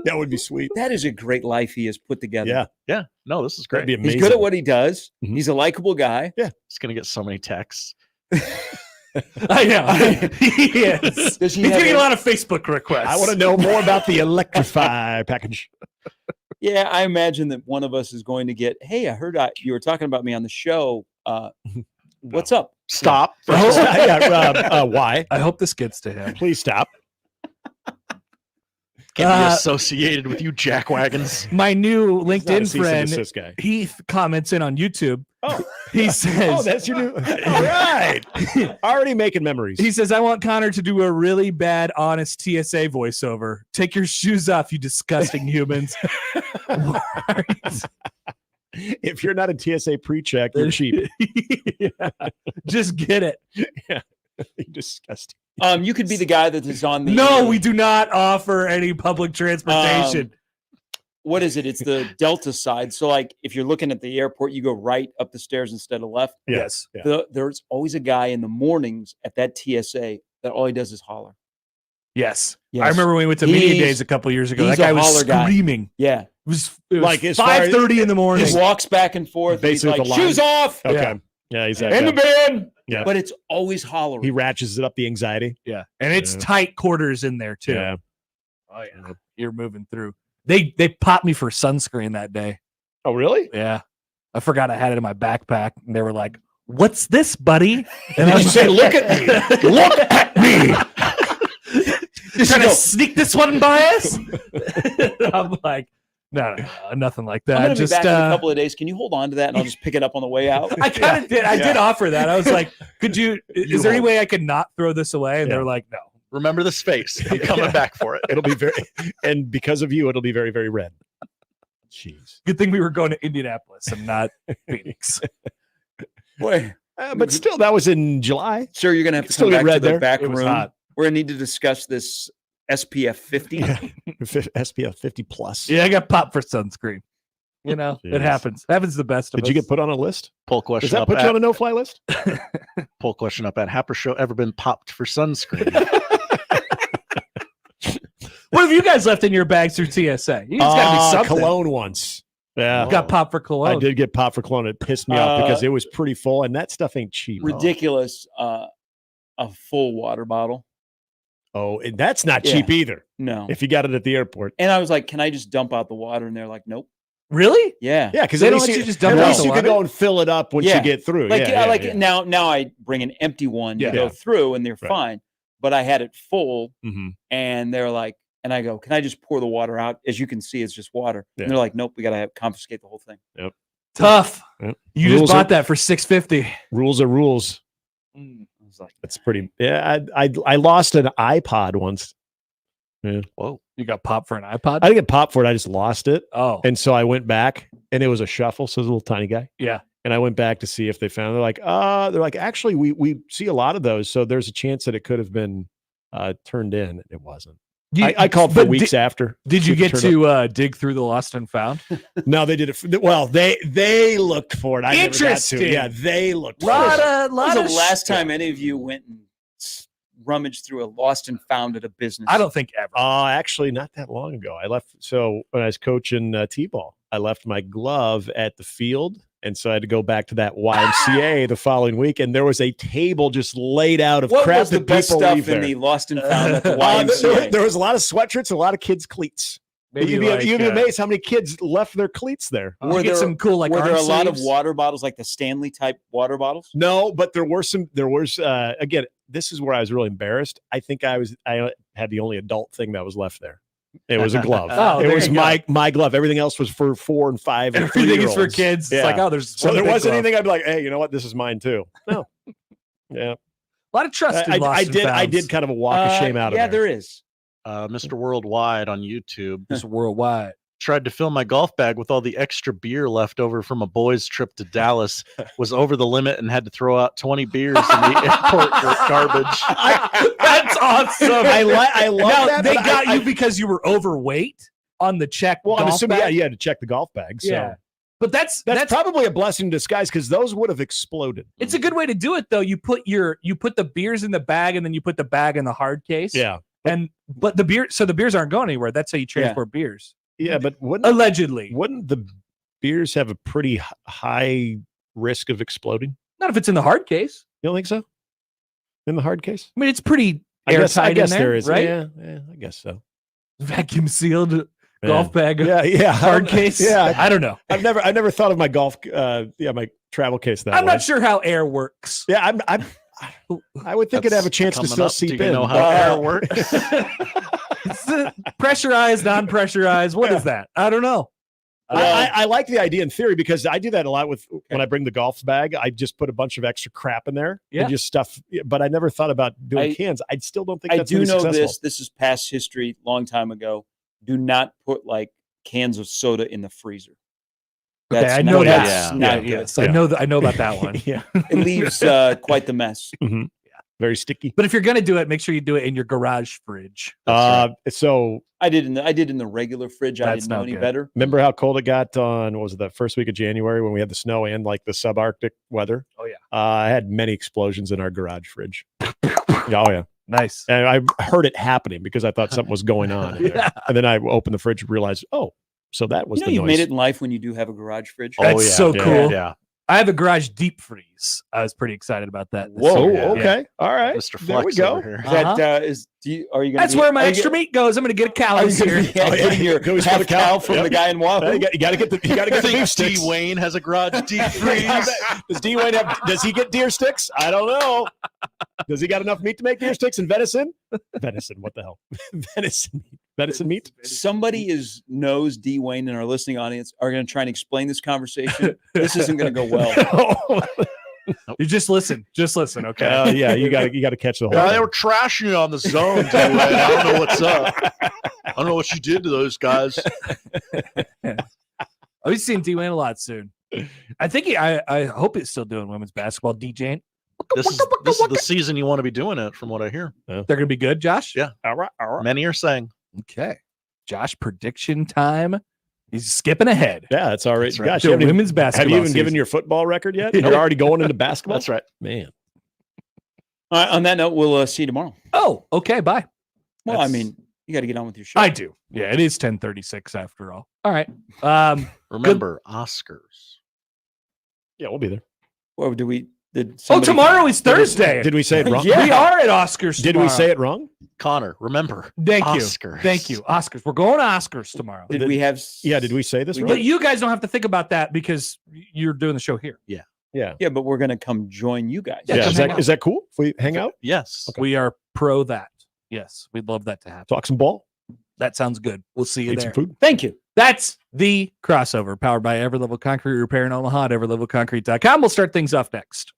Speaker 6: That would be sweet.
Speaker 5: That is a great life he has put together.
Speaker 6: Yeah,
Speaker 7: Yeah. No, this is
Speaker 6: that'd
Speaker 7: great.
Speaker 6: be amazing.
Speaker 5: He's good at what he does.
Speaker 6: Mhm.
Speaker 5: He's a likable guy.
Speaker 7: He's going to get so many texts.
Speaker 4: I know. He is.
Speaker 5: Does he
Speaker 4: He's
Speaker 5: have
Speaker 4: getting a
Speaker 5: a-
Speaker 4: lot of Facebook requests.
Speaker 6: I want to know more about the Electrify package.
Speaker 5: Yeah, I imagine that one of us is going to get, hey, I heard you were talking about me on the show. What's up?
Speaker 7: Stop.
Speaker 6: Why?
Speaker 4: I hope this gets to him.
Speaker 6: Please stop.
Speaker 7: Can't be associated with you jackwagons.
Speaker 4: My new
Speaker 6: He's not a
Speaker 4: LinkedIn
Speaker 6: cease and
Speaker 4: friend,
Speaker 6: desist guy.
Speaker 4: Heath, comments in on YouTube.
Speaker 6: Oh,
Speaker 4: He says,
Speaker 6: that's your new. All right. Already making memories.
Speaker 4: he says, I want Connor to do a really bad, honest TSA voiceover. Take your shoes off, you disgusting humans.
Speaker 6: If you're not a TSA pre-check, you're cheap.
Speaker 4: Yeah. Just get it.
Speaker 6: You're disgusting.
Speaker 5: You could be the guy that is on the.
Speaker 4: No, we do not offer any public transportation.
Speaker 5: What is it? It's the Delta side. So, like, if you're looking at the airport, you go right up the stairs instead of left.
Speaker 4: Yes.
Speaker 6: Yeah.
Speaker 5: There's always a guy in the mornings at that TSA that all he does is holler.
Speaker 4: Yes.
Speaker 5: Yes.
Speaker 4: I remember when we went to media
Speaker 5: He's-
Speaker 4: days a couple years ago.
Speaker 5: he's
Speaker 4: That guy
Speaker 5: a
Speaker 4: was
Speaker 5: holler guy.
Speaker 4: screaming.
Speaker 5: Yeah.
Speaker 4: It was
Speaker 6: Like, as far as-
Speaker 4: 5:30 in the morning.
Speaker 5: He walks back and forth.
Speaker 6: Basically
Speaker 5: He's
Speaker 6: the
Speaker 5: like,
Speaker 6: line.
Speaker 5: shoes off.
Speaker 6: Okay.
Speaker 4: Yeah.
Speaker 6: Yeah, he's that
Speaker 5: In the
Speaker 6: guy.
Speaker 5: band.
Speaker 6: Yeah.
Speaker 5: But it's always hollering.
Speaker 6: He ratchets it up the anxiety.
Speaker 4: Yeah. And it's
Speaker 6: Yeah.
Speaker 4: tight quarters in there too.
Speaker 6: Yeah.
Speaker 4: Oh yeah. You're moving through. They popped me for sunscreen that day.
Speaker 6: Oh, really?
Speaker 4: Yeah. I forgot I had it in my backpack and they were like, what's this, buddy? And I
Speaker 6: You
Speaker 4: was
Speaker 6: say, look at me. Look at me.
Speaker 4: trying to sneak this one by us. I'm like, no, nothing like that.
Speaker 5: I'm gonna
Speaker 4: Just
Speaker 5: be back in a couple of days. Can you hold on to that and I'll just pick it up on the way out?
Speaker 4: I kind of did. I did offer that. I was like, could you? Is there any
Speaker 6: hold.
Speaker 4: way I could not throw this away? And
Speaker 6: Yeah.
Speaker 4: they're like, no.
Speaker 7: Remember the space. I'm coming back for it.
Speaker 6: It'll be very, and because of you, it'll be very, very red. Jeez.
Speaker 4: Good thing we were going to Indianapolis and not Phoenix.
Speaker 5: Boy,
Speaker 6: But still, that was in July.
Speaker 5: sir, you're gonna have to
Speaker 6: Still
Speaker 5: come
Speaker 6: get
Speaker 5: back to
Speaker 6: red
Speaker 5: the
Speaker 6: there.
Speaker 5: back
Speaker 4: It was
Speaker 5: room.
Speaker 4: hot.
Speaker 5: We're gonna need to discuss this SPF 50.
Speaker 6: SPF 50 plus.
Speaker 4: Yeah, I got popped for sunscreen. You know,
Speaker 6: Jeez.
Speaker 4: it happens. Happens to the best of
Speaker 6: Did
Speaker 4: us.
Speaker 6: you get put on a list?
Speaker 7: Poll
Speaker 6: Does
Speaker 7: question
Speaker 6: that
Speaker 7: up
Speaker 6: put
Speaker 7: at,
Speaker 6: you on a no-fly list?
Speaker 7: poll question up at Happer Show. Ever been popped for sunscreen?
Speaker 4: What have you guys left in your bags through TSA? You guys got to be something.
Speaker 6: Cologne once. Yeah.
Speaker 4: You got popped for cologne.
Speaker 6: I did get popped for cologne. It pissed me off because it was pretty full, and that stuff ain't cheap.
Speaker 5: Ridiculous. A full water bottle.
Speaker 6: Oh, and that's not
Speaker 5: Yeah.
Speaker 6: cheap either.
Speaker 5: No.
Speaker 6: If you got it at the airport.
Speaker 5: And I was like, can I just dump out the water? And they're like, nope.
Speaker 4: Really?
Speaker 5: Yeah.
Speaker 6: Yeah, because
Speaker 4: They
Speaker 6: at
Speaker 4: don't
Speaker 6: least
Speaker 4: let
Speaker 6: you
Speaker 4: you just dump
Speaker 6: at
Speaker 4: it out
Speaker 6: least
Speaker 4: the
Speaker 6: you could
Speaker 4: water?
Speaker 6: go and fill it up once
Speaker 5: Yeah.
Speaker 6: you get through.
Speaker 5: Like,
Speaker 6: yeah,
Speaker 5: like
Speaker 6: yeah.
Speaker 5: now I bring an empty one
Speaker 6: Yeah.
Speaker 5: to go
Speaker 6: Yeah.
Speaker 5: through and they're
Speaker 6: Right.
Speaker 5: fine. But I had it full
Speaker 6: Mhm.
Speaker 5: and they're like, and I go, can I just pour the water out? As you can see, it's just water.
Speaker 6: Yeah.
Speaker 5: And they're like, nope, we got to confiscate the whole thing.
Speaker 4: Tough.
Speaker 6: Yep.
Speaker 4: You
Speaker 6: Rules
Speaker 4: just
Speaker 6: are-
Speaker 4: bought that for $6.50.
Speaker 6: Rules are rules.
Speaker 5: I was like,
Speaker 6: That's pretty. Yeah, I lost an iPod once.
Speaker 7: Whoa.
Speaker 4: You got popped for an iPod?
Speaker 6: I didn't get popped for it. I just lost it,
Speaker 4: Oh,
Speaker 6: and so I went back, and it was a shuffle. So it was a little tiny guy.
Speaker 4: yeah.
Speaker 6: And I went back to see if they found. They're like, actually, we see a lot of those. So there's a chance that it could have been turned in. It wasn't. I called for
Speaker 4: but
Speaker 6: weeks after.
Speaker 4: Did you
Speaker 6: See if
Speaker 4: get
Speaker 6: it turned
Speaker 4: to dig through the lost and found?
Speaker 6: up. No, they did it. Well, they looked for it. I never got to.
Speaker 4: Interesting.
Speaker 6: Yeah, they looked for
Speaker 4: Lot
Speaker 6: it.
Speaker 4: of,
Speaker 5: when was
Speaker 4: lot
Speaker 5: the
Speaker 4: of
Speaker 5: last time any of you went and rummaged through a lost and found at a business?
Speaker 4: I don't think ever.
Speaker 6: Actually, not that long ago. I left. So when I was coaching t-ball, I left my glove at the field. And so I had to go back to that YMCA the following week, and there was a table just laid out of
Speaker 5: What
Speaker 6: crap
Speaker 5: was the
Speaker 6: that
Speaker 5: best
Speaker 6: people
Speaker 5: stuff
Speaker 6: leave
Speaker 5: in
Speaker 6: there.
Speaker 5: the lost and found at the
Speaker 6: There,
Speaker 5: YMCA?
Speaker 6: there was a lot of sweatshirts, a lot of kids' cleats.
Speaker 4: Maybe
Speaker 6: you'd
Speaker 4: like,
Speaker 6: be amazed how many kids left their cleats there.
Speaker 4: Did you get some cool like
Speaker 5: were there
Speaker 4: arm
Speaker 5: a lot of
Speaker 4: sleeves?
Speaker 5: water bottles, like the Stanley type water bottles?
Speaker 6: No, but there was again, this is where I was really embarrassed. I think I had the only adult thing that was left there. It was a glove.
Speaker 4: Oh,
Speaker 6: it
Speaker 4: there
Speaker 6: was
Speaker 4: you go.
Speaker 6: my glove. Everything else was for 4 and 5 and
Speaker 4: Everything is for
Speaker 6: 3-year-olds.
Speaker 4: kids.
Speaker 6: Yeah.
Speaker 4: It's like, oh, there's
Speaker 6: So
Speaker 4: one
Speaker 6: there
Speaker 4: big
Speaker 6: wasn't
Speaker 4: glove.
Speaker 6: anything I'd be like, hey, you know what? This is mine too. No. Yeah.
Speaker 4: A lot of trust in
Speaker 6: I
Speaker 4: lost and
Speaker 6: did
Speaker 4: founds.
Speaker 6: kind of a walk of shame out of
Speaker 5: yeah,
Speaker 6: there.
Speaker 5: there is.
Speaker 7: Mr. Worldwide on YouTube
Speaker 4: It's worldwide.
Speaker 7: tried to fill my golf bag with all the extra beer left over from a boys' trip to Dallas, was over the limit and had to throw out 20 beers in the airport garbage.
Speaker 4: That's awesome.
Speaker 6: I love
Speaker 4: Now,
Speaker 6: that.
Speaker 4: they
Speaker 6: but
Speaker 4: got
Speaker 6: I-
Speaker 4: you because you were overweight on the check.
Speaker 6: Well, I'm
Speaker 4: golf
Speaker 6: assuming
Speaker 4: bag?
Speaker 6: you had to check the golf bag. So
Speaker 4: Yeah. But that's
Speaker 6: that's probably a blessing in disguise because those would have exploded.
Speaker 4: it's a good way to do it though. You put the beers in the bag and then you put the bag in the hard case.
Speaker 6: Yeah.
Speaker 4: But the beers aren't going anywhere. That's how you transport beers.
Speaker 6: Yeah, but wouldn't
Speaker 4: Allegedly.
Speaker 6: the beers have a pretty high risk of exploding?
Speaker 4: Not if it's in the hard case.
Speaker 6: You don't think so? In the hard case?
Speaker 4: I mean, it's pretty
Speaker 6: I guess
Speaker 4: airtight in
Speaker 6: there is.
Speaker 4: right?
Speaker 6: Yeah, I guess so.
Speaker 4: Vacuum sealed golf bag.
Speaker 6: Yeah.
Speaker 4: Hard case.
Speaker 6: Yeah.
Speaker 4: I don't know.
Speaker 6: I've never thought of my my travel case that
Speaker 4: I'm
Speaker 6: way.
Speaker 4: not sure how air works.
Speaker 6: Yeah, I would think it'd have a chance to
Speaker 7: Coming
Speaker 6: still
Speaker 7: up. Do
Speaker 6: seep
Speaker 7: you
Speaker 6: in.
Speaker 7: know how air works?
Speaker 4: It's pressurized, non-pressurized. What is that? I don't know.
Speaker 6: I like the idea in theory because I do that a lot with when I bring the golf bag. I just put a bunch of extra crap in there
Speaker 4: Yeah.
Speaker 6: and just stuff. But I never thought about doing
Speaker 5: I-
Speaker 6: cans. I still don't think
Speaker 5: I
Speaker 6: that's
Speaker 5: do
Speaker 6: really
Speaker 5: know
Speaker 6: successful.
Speaker 5: this. This is past history, long time ago. Do not put like cans of soda in the freezer.
Speaker 4: Okay,
Speaker 5: That's
Speaker 4: I know
Speaker 5: not-
Speaker 4: that.
Speaker 5: that's
Speaker 7: Yeah.
Speaker 5: not
Speaker 4: Yeah,
Speaker 5: good.
Speaker 4: yes, I know that. I know about that one.
Speaker 6: Yeah,
Speaker 5: It leaves quite the mess.
Speaker 6: very sticky.
Speaker 4: But if you're gonna do it, make sure you do it in your garage fridge.
Speaker 6: So
Speaker 5: I did in the regular fridge. I
Speaker 4: That's
Speaker 5: didn't know
Speaker 4: not
Speaker 5: any
Speaker 4: good.
Speaker 5: better.
Speaker 6: remember how cold it got on what was it, that first week of January when we had the snow and like the subarctic weather?
Speaker 4: Oh yeah,
Speaker 6: I had many explosions in our garage fridge. Oh yeah.
Speaker 4: nice.
Speaker 6: And I heard it happening because I thought something was going on. In there.
Speaker 4: Yeah.
Speaker 6: And then I opened the fridge and realized, oh, so that was
Speaker 5: You know,
Speaker 6: the
Speaker 5: you've
Speaker 6: noise.
Speaker 5: made it in life when you do have a garage fridge.
Speaker 4: That's so cool.
Speaker 7: Yeah.
Speaker 4: I have a garage deep freeze. I was pretty excited about that. this
Speaker 6: Whoa.
Speaker 4: year.
Speaker 6: Okay. All right.
Speaker 7: Mr.
Speaker 6: There we
Speaker 7: Flex
Speaker 6: go.
Speaker 7: over here.
Speaker 5: Is that are you gonna
Speaker 4: That's
Speaker 5: be-
Speaker 4: where my
Speaker 5: are you
Speaker 4: extra
Speaker 5: gonna-
Speaker 4: meat goes. I'm going to get a cow
Speaker 5: Are you
Speaker 4: this
Speaker 5: gonna
Speaker 4: year.
Speaker 5: be getting your
Speaker 6: Goes for
Speaker 5: half
Speaker 6: the cow.
Speaker 5: cow from
Speaker 6: Yep.
Speaker 5: the guy in Wahoo?
Speaker 6: You got to get the
Speaker 7: I
Speaker 6: beef
Speaker 7: think
Speaker 6: sticks.
Speaker 7: D. Wayne has a garage deep freeze.
Speaker 6: Does D. Wayne have? Does he get deer sticks? I don't know. Does he got enough meat to make deer sticks and venison? Venison. What the hell? Venison meat. Venison meat.
Speaker 5: Somebody knows D. Wayne in our listening audience are going to try and explain this conversation. This isn't going to go well.
Speaker 4: You just listen. Just listen. Okay.
Speaker 6: Yeah, you got to catch the whole.
Speaker 7: Yeah, they
Speaker 6: thing.
Speaker 7: were trashing you on the zone, D. Wayne. I don't know what's up. I don't know what you did to those guys.
Speaker 4: I'll be seeing D-Wayne a lot soon. I think I hope he's still doing women's basketball, DJing.
Speaker 7: This is the season you want to be doing it, from what I hear.
Speaker 4: They're going to be good, Josh?
Speaker 7: Yeah.
Speaker 6: All right.
Speaker 7: Many are saying.
Speaker 4: Okay. Josh, prediction time. He's skipping ahead.
Speaker 6: Yeah, it's all right.
Speaker 7: That's right.
Speaker 6: Gosh,
Speaker 4: To
Speaker 6: you haven't
Speaker 4: women's
Speaker 6: have
Speaker 4: basketball
Speaker 6: you even given
Speaker 4: season.
Speaker 6: your football record yet? You're already going into basketball.
Speaker 7: That's right.
Speaker 6: Man.
Speaker 5: All right, on that note, we'll see you tomorrow.
Speaker 4: Oh, okay. Bye.
Speaker 5: Well,
Speaker 4: That's-
Speaker 5: I mean, you got to get on with your show.
Speaker 4: I do. Yeah, it is 10:36 after all. All right.
Speaker 7: Remember, Oscars.
Speaker 6: Yeah, we'll be there.
Speaker 5: Or do we? Did
Speaker 4: Oh,
Speaker 5: somebody-
Speaker 4: tomorrow is Thursday.
Speaker 6: Did we say it wrong?
Speaker 5: Yeah.
Speaker 4: We are at Oscars
Speaker 6: Did
Speaker 4: tomorrow.
Speaker 6: we say it wrong?
Speaker 7: Connor, remember.
Speaker 4: Thank you.
Speaker 7: Oscars.
Speaker 4: Thank you. Oscars. We're going to Oscars tomorrow.
Speaker 5: Did we have?
Speaker 6: Yeah, did we say this
Speaker 5: We
Speaker 6: wrong?
Speaker 4: But you guys don't have to think about that because you're doing the show here.
Speaker 6: Yeah.
Speaker 5: Yeah, but we're going to come join you guys.
Speaker 4: Yeah,
Speaker 6: Yeah,
Speaker 4: come
Speaker 6: is
Speaker 4: hang
Speaker 6: that,
Speaker 4: out.
Speaker 6: is that cool if we hang out,
Speaker 7: Yes.
Speaker 4: We are pro that. Yes, we'd love that to happen.
Speaker 6: talk some ball,
Speaker 4: That sounds good. We'll see you
Speaker 6: eat
Speaker 4: there.
Speaker 6: some food?
Speaker 5: Thank you.
Speaker 4: That's the crossover powered by Everlevel Concrete Repair in Omaha at everlevelconcrete.com. We'll start things off next.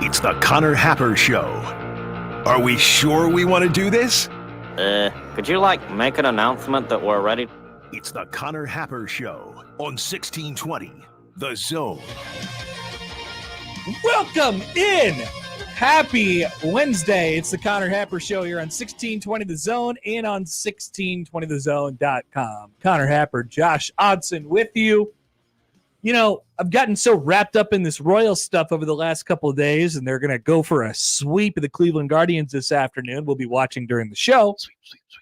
Speaker 8: It's the Connor Happer Show. Are we sure we want to do this?
Speaker 9: Could you, make an announcement that we're ready?
Speaker 8: It's the Connor Happer Show on 1620, The Zone.
Speaker 4: Welcome in. Happy Wednesday. It's the Connor Happer Show here on 1620 The Zone and on 1620thezone.com. Connor Happer, Josh Odson with you. You know, I've gotten so wrapped up in this Royals stuff over the last couple of days, and they're going to go for a sweep of the Cleveland Guardians this afternoon. We'll be watching during the show.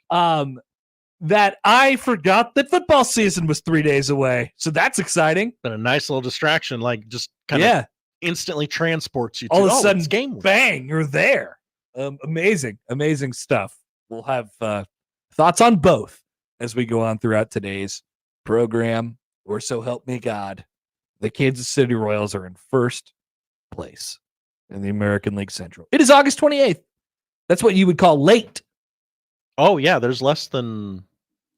Speaker 4: That I forgot that football season was 3 days away. So that's exciting.
Speaker 7: Been a nice little distraction, just kind of instantly transports you to
Speaker 4: all of a sudden,
Speaker 7: it's game week.
Speaker 4: Bang, you're there. Amazing stuff. We'll have thoughts on both as we go on throughout today's program. Or so help me God, the Kansas City Royals are in first place in the American League Central. It is August 28th. That's what you would call late.
Speaker 7: Oh, yeah, there's less than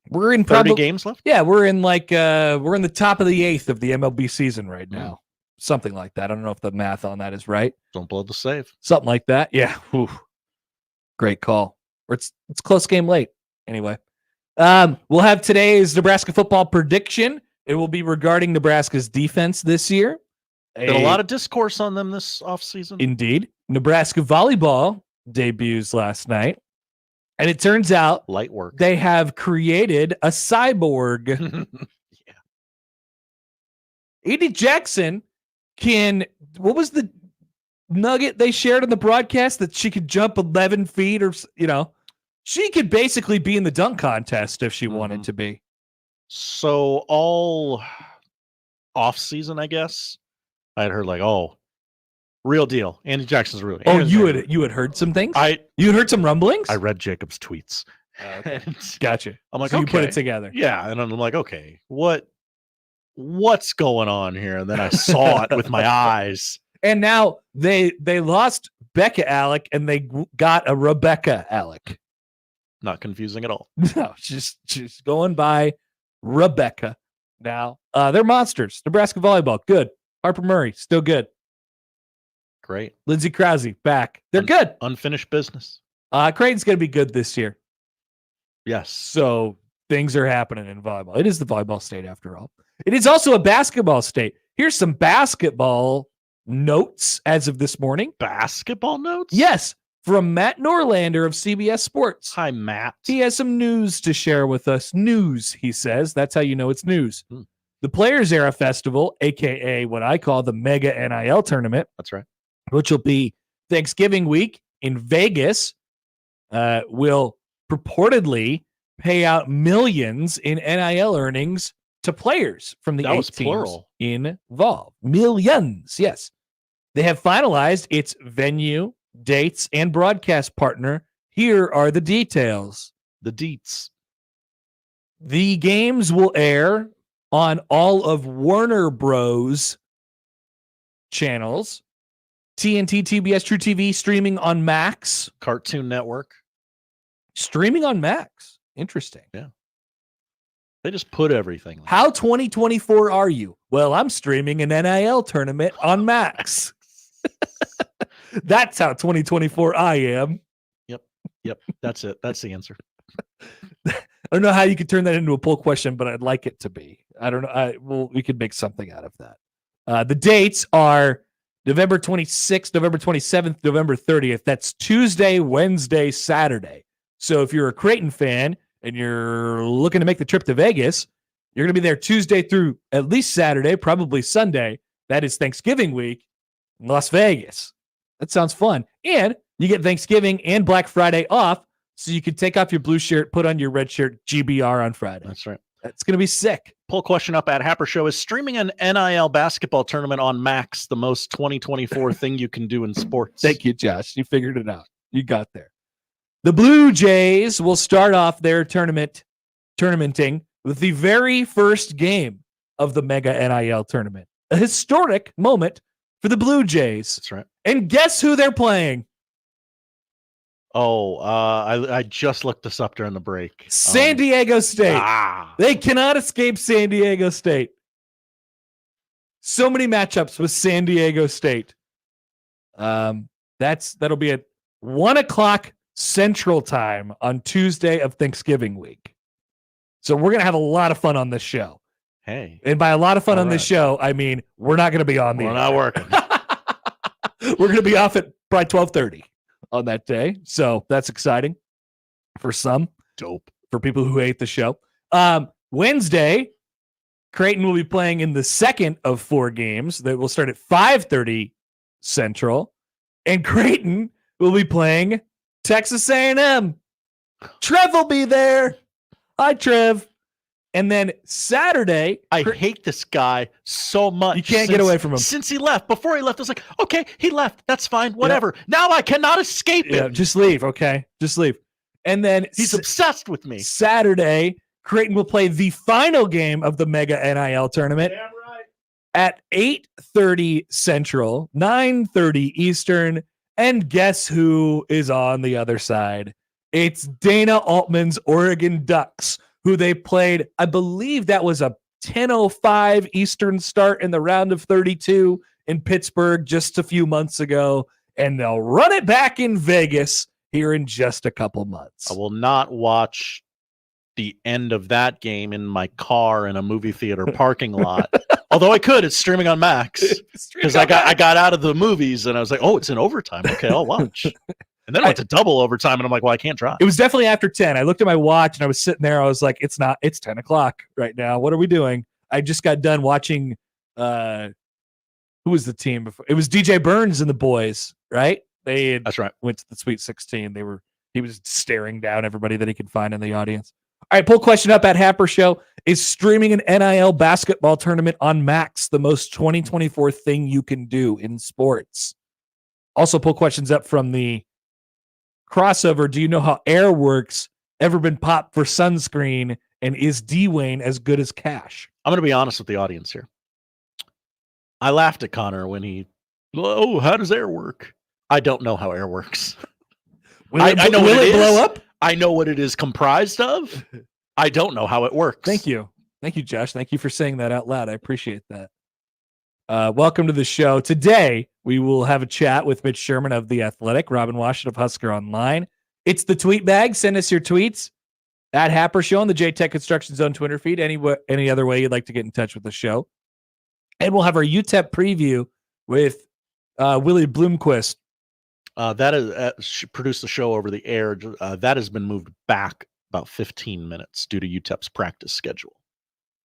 Speaker 4: we're in
Speaker 7: 30 games left.
Speaker 4: Yeah, we're in we're in the top of the eighth of the MLB season right now. Something like that. I don't know if the math on that is right.
Speaker 7: Don't blow the save.
Speaker 4: Something like that. Yeah. Whew. Great call. Or it's close game late. Anyway. We'll have today's Nebraska football prediction. It will be regarding Nebraska's defense this year.
Speaker 7: Been a lot of discourse on them this offseason.
Speaker 4: Indeed. Nebraska volleyball debuts last night. And it turns out
Speaker 7: light work.
Speaker 4: They have created a cyborg. Edie Jackson what was the nugget they shared on the broadcast that she could jump 11 feet or, she could basically be in the dunk contest if she wanted to be.
Speaker 7: So all off season, I guess, I had heard real deal. Andy Jackson's real.
Speaker 4: Oh, you had heard some things? You had heard some rumblings?
Speaker 7: I read Jacob's tweets.
Speaker 4: Okay. Gotcha.
Speaker 7: I'm like,
Speaker 4: so
Speaker 7: okay.
Speaker 4: You put it together.
Speaker 7: Yeah. And I'm like, okay, what's going on here? And then I saw it with my eyes.
Speaker 4: And now they lost Becca Alec and they got a Rebecca Alec.
Speaker 7: Not confusing at all.
Speaker 4: No, she's going by Rebecca now. They're monsters. Nebraska volleyball, good. Harper Murray, still good.
Speaker 7: Great.
Speaker 4: Lindsey Krause, back. They're good.
Speaker 7: Unfinished business.
Speaker 4: Creighton's going to be good this year.
Speaker 7: Yes.
Speaker 4: So things are happening in volleyball. It is the volleyball state after all. It is also a basketball state. Here's some basketball notes as of this morning.
Speaker 7: Basketball notes?
Speaker 4: Yes. From Matt Norlander of CBS Sports.
Speaker 7: Hi, Matt.
Speaker 4: He has some news to share with us. News, he says. That's how you know it's news. The Players Era Festival, a.k.a. what I call the Mega NIL Tournament.
Speaker 7: That's right.
Speaker 4: Which will be Thanksgiving week in Vegas, will purportedly pay out millions in NIL earnings to players from the 8 teams involved. Millions, yes. They have finalized its venue, dates, and broadcast partner. Here are the details.
Speaker 7: The deets.
Speaker 4: The games will air on all of Warner Bros. Channels, TNT, TBS, True TV, streaming on Max.
Speaker 7: Cartoon Network.
Speaker 4: Streaming on Max. Interesting.
Speaker 7: Yeah. They just put everything.
Speaker 4: How 2024 are you? Well, I'm streaming an NIL tournament on Max. That's how 2024 I am.
Speaker 7: Yep. That's it. That's the answer.
Speaker 4: I don't know how you could turn that into a poll question, but I'd like it to be. I don't know. We could make something out of that. The dates are November 26th, November 27th, November 30th. That's Tuesday, Wednesday, Saturday. So if you're a Creighton fan and you're looking to make the trip to Vegas, you're going to be there Tuesday through at least Saturday, probably Sunday. That is Thanksgiving week in Las Vegas. That sounds fun. And you get Thanksgiving and Black Friday off, so you can take off your blue shirt, put on your red shirt, GBR on Friday.
Speaker 7: That's right.
Speaker 4: That's going to be sick.
Speaker 7: Poll question up at Happer Show. Is streaming an NIL basketball tournament on Max the most 2024 thing you can do in sports?
Speaker 4: Thank you, Josh. You figured it out. You got there. The Blue Jays will start off their tournamenting with the very first game of the Mega NIL tournament. A historic moment for the Blue Jays.
Speaker 7: That's right.
Speaker 4: And guess who they're playing?
Speaker 7: Oh, I just looked this up during the break.
Speaker 4: San Diego State. They cannot escape San Diego State. So many matchups with San Diego State. That'll be at 1:00 Central Time on Tuesday of Thanksgiving week. So we're gonna have a lot of fun on this show.
Speaker 7: Hey,
Speaker 4: And by a lot of fun on this
Speaker 7: right.
Speaker 4: show, I mean we're not gonna be on the
Speaker 7: we're
Speaker 4: air.
Speaker 7: not working.
Speaker 4: We're gonna be off at probably 12:30 on that day. So that's exciting for some.
Speaker 7: Dope.
Speaker 4: For people who hate the show. Wednesday, Creighton will be playing in the second of 4 games that will start at 5:30 Central, and Creighton will be playing Texas A&M. Trev will be there. Hi, Trev. And then Saturday,
Speaker 7: I hate this guy so much.
Speaker 4: You can't get away from him.
Speaker 7: Since he left. Before he left, I was like, okay, he left. That's fine. Whatever. Now I cannot escape him.
Speaker 4: Just leave, okay? Just leave. And then
Speaker 7: He's obsessed with me.
Speaker 4: Saturday, Creighton will play the final game of the Mega NIL tournament at 8:30 Central, 9:30 Eastern. And guess who is on the other side? It's Dana Altman's Oregon Ducks, who they played, I believe that was a 10:05 Eastern start in the round of 32 in Pittsburgh just a few months ago. And they'll run it back in Vegas here in just a couple months.
Speaker 7: I will not watch the end of that game in my car in a movie theater parking lot. Although I could, it's streaming on Max because I got out of the movies and I was like, oh, it's in overtime. Okay, I'll watch. And then I went to double overtime and I'm like, well, I can't drive.
Speaker 4: It was definitely after 10. I looked at my watch and I was sitting there. I was like, it's 10 o'clock right now. What are we doing? I just got done watching, who was the team before? It was DJ Burns and the boys, right?
Speaker 7: That's right.
Speaker 4: Went to the Sweet 16. He was staring down everybody that he could find in the audience. All right, poll question up at Happer Show. Is streaming an NIL basketball tournament on Max the most 2024 thing you can do in sports? Also, poll questions up from the crossover. Do you know how air works? Ever been popped for sunscreen? And is Dwayne as good as Cash?
Speaker 7: I'm going to be honest with the audience here. I laughed at Connor when oh, how does air work? I don't know how air works. I know
Speaker 4: will it blow up?
Speaker 7: I know what it is comprised of. I don't know how it works.
Speaker 4: Thank you. Thank you, Josh. Thank you for saying that out loud. I appreciate that. Welcome to the show. Today, we will have a chat with Mitch Sherman of The Athletic, Robin Washut of Husker Online. It's the tweet bag. Send us your tweets at Happer Show on the JTech Construction Zone Twitter feed. Any other way you'd like to get in touch with the show. And we'll have our UTEP preview with Willie Bloomquist.
Speaker 7: That is produced the show over the air. That has been moved back about 15 minutes due to UTEP's practice schedule.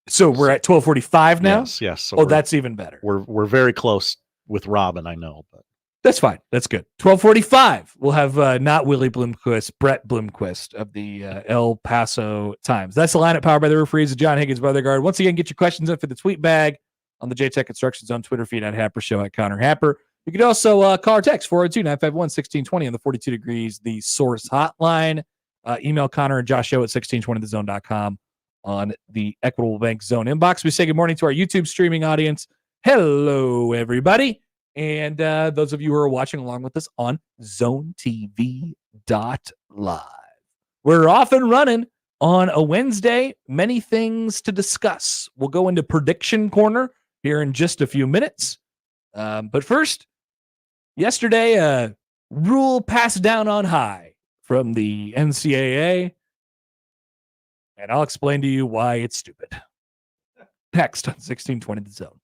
Speaker 4: So we're at 12:45 now?
Speaker 7: Yes. So
Speaker 4: that's even better.
Speaker 7: We're very close with Robin, I know, but
Speaker 4: that's fine. That's good. 12:45. We'll have not Willie Bloomquist, Brett Bloomquist of the El Paso Times. That's the lineup powered by the referees of John Higgins Weather Guard. Once again, get your questions in for the tweet bag on the JTech Construction Zone Twitter feed at Happer Show at Connor Happer. You can also call or text 402-951-1620 on the 42 Degrees The Source hotline. Email Connor and Josh Show at 1620thezone.com on the Equitable Bank Zone inbox. We say good morning to our YouTube streaming audience. Hello, everybody. And those of you who are watching along with us on ZoneTV.live. We're off and running on a Wednesday. Many things to discuss. We'll go into prediction corner here in just a few minutes. But first, yesterday, a rule passed down on high from the NCAA, and I'll explain to you why it's stupid. Next on 1620 The Zone.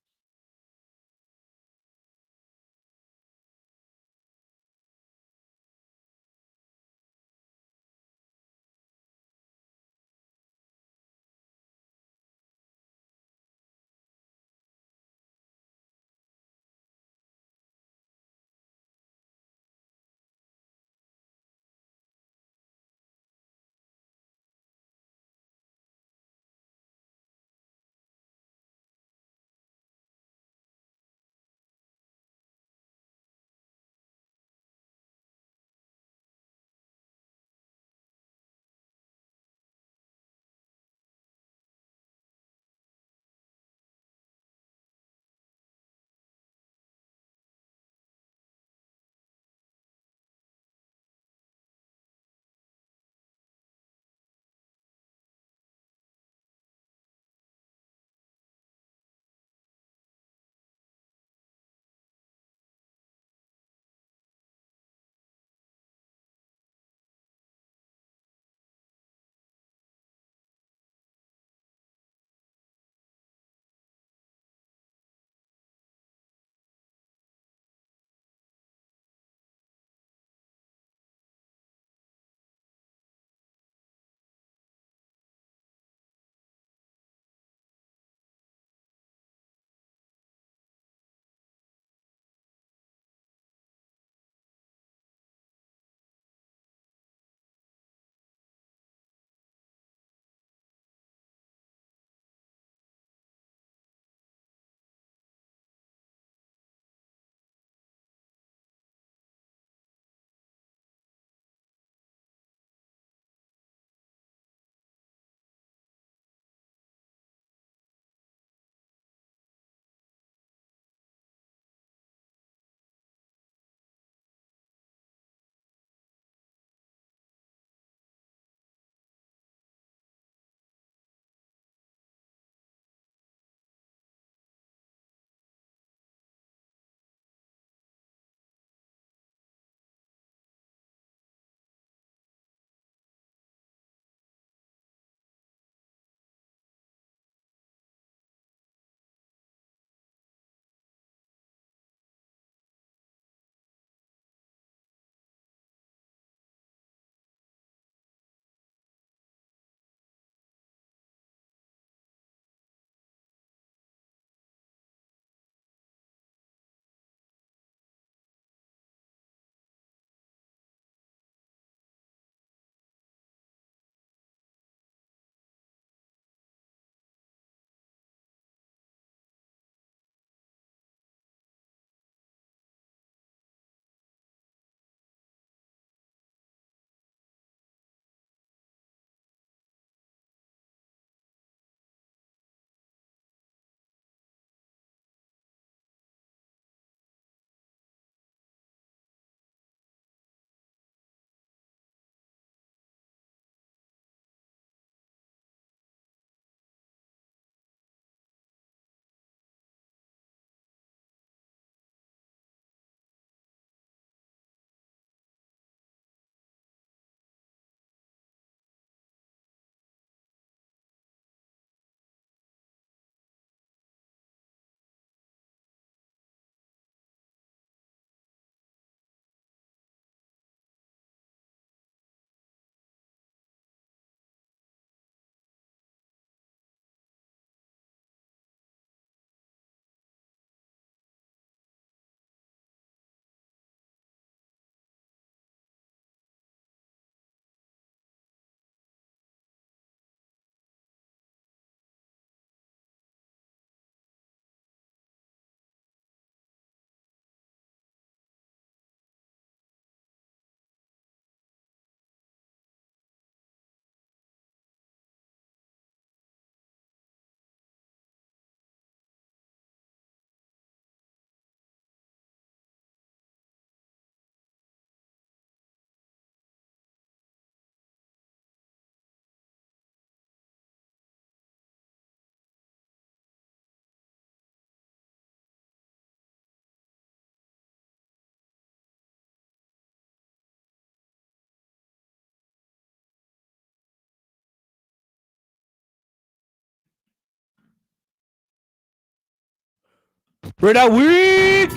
Speaker 4: Red Out Week,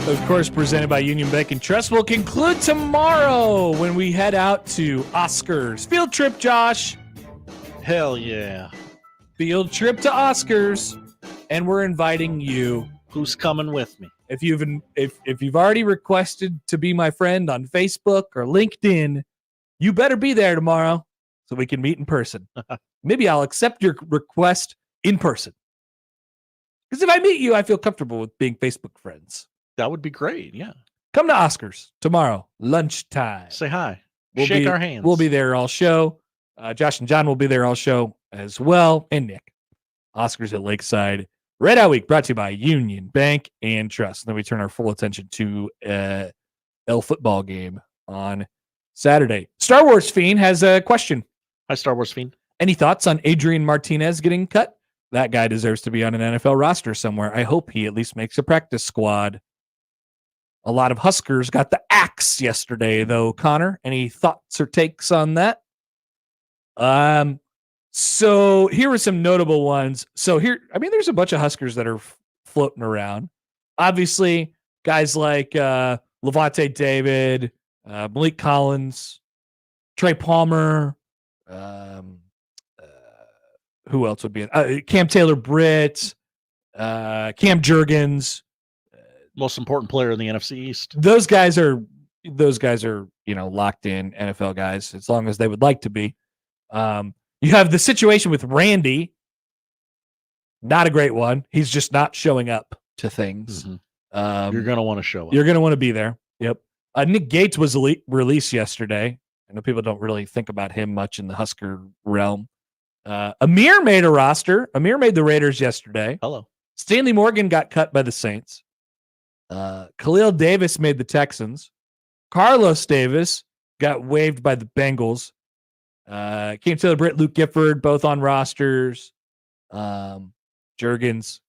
Speaker 4: of course, presented by Union Bank and Trust, will conclude tomorrow when we head out to Oscars. Field trip, Josh.
Speaker 7: Hell yeah.
Speaker 4: Field trip to Oscars. And we're inviting you.
Speaker 7: Who's coming with me?
Speaker 4: If you've already requested to be my friend on Facebook or LinkedIn, you better be there tomorrow so we can meet in person. Maybe I'll accept your request in person. Because if I meet you, I feel comfortable with being Facebook friends.
Speaker 7: That would be great. Yeah.
Speaker 4: Come to Oscars tomorrow, lunchtime.
Speaker 7: Say hi. Shake our hands.
Speaker 4: We'll be there all show. Josh and John will be there all show as well. And Nick. Oscars at Lakeside. Red Out Week brought to you by Union Bank and Trust. And then we turn our full attention to L football game on Saturday. Star Wars Fiend has a question.
Speaker 7: Hi, Star Wars Fiend.
Speaker 4: Any thoughts on Adrian Martinez getting cut? That guy deserves to be on an NFL roster somewhere. I hope he at least makes a practice squad. A lot of Huskers got the axe yesterday, though. Connor, any thoughts or takes on that? So here are some notable ones. So there's a bunch of Huskers that are floating around. Obviously, guys like Levante David, Malik Collins, Trey Palmer, who else would be in? Cam Taylor-Britt, Cam Jurgens.
Speaker 7: Most important player in the NFC East.
Speaker 4: Those guys are, locked in NFL guys, as long as they would like to be. You have the situation with Randy. Not a great one. He's just not showing up to things.
Speaker 7: Mm-hmm. You're going to want to show up.
Speaker 4: You're going to want to be there. Yep. Nick Gates was released yesterday. I know people don't really think about him much in the Husker realm. Amir made a roster. Amir made the Raiders yesterday.
Speaker 7: Hello.
Speaker 4: Stanley Morgan got cut by the Saints. Khalil Davis made the Texans. Carlos Davis got waived by the Bengals. Cam Taylor-Britt, Luke Gifford, both on rosters. Jurgens.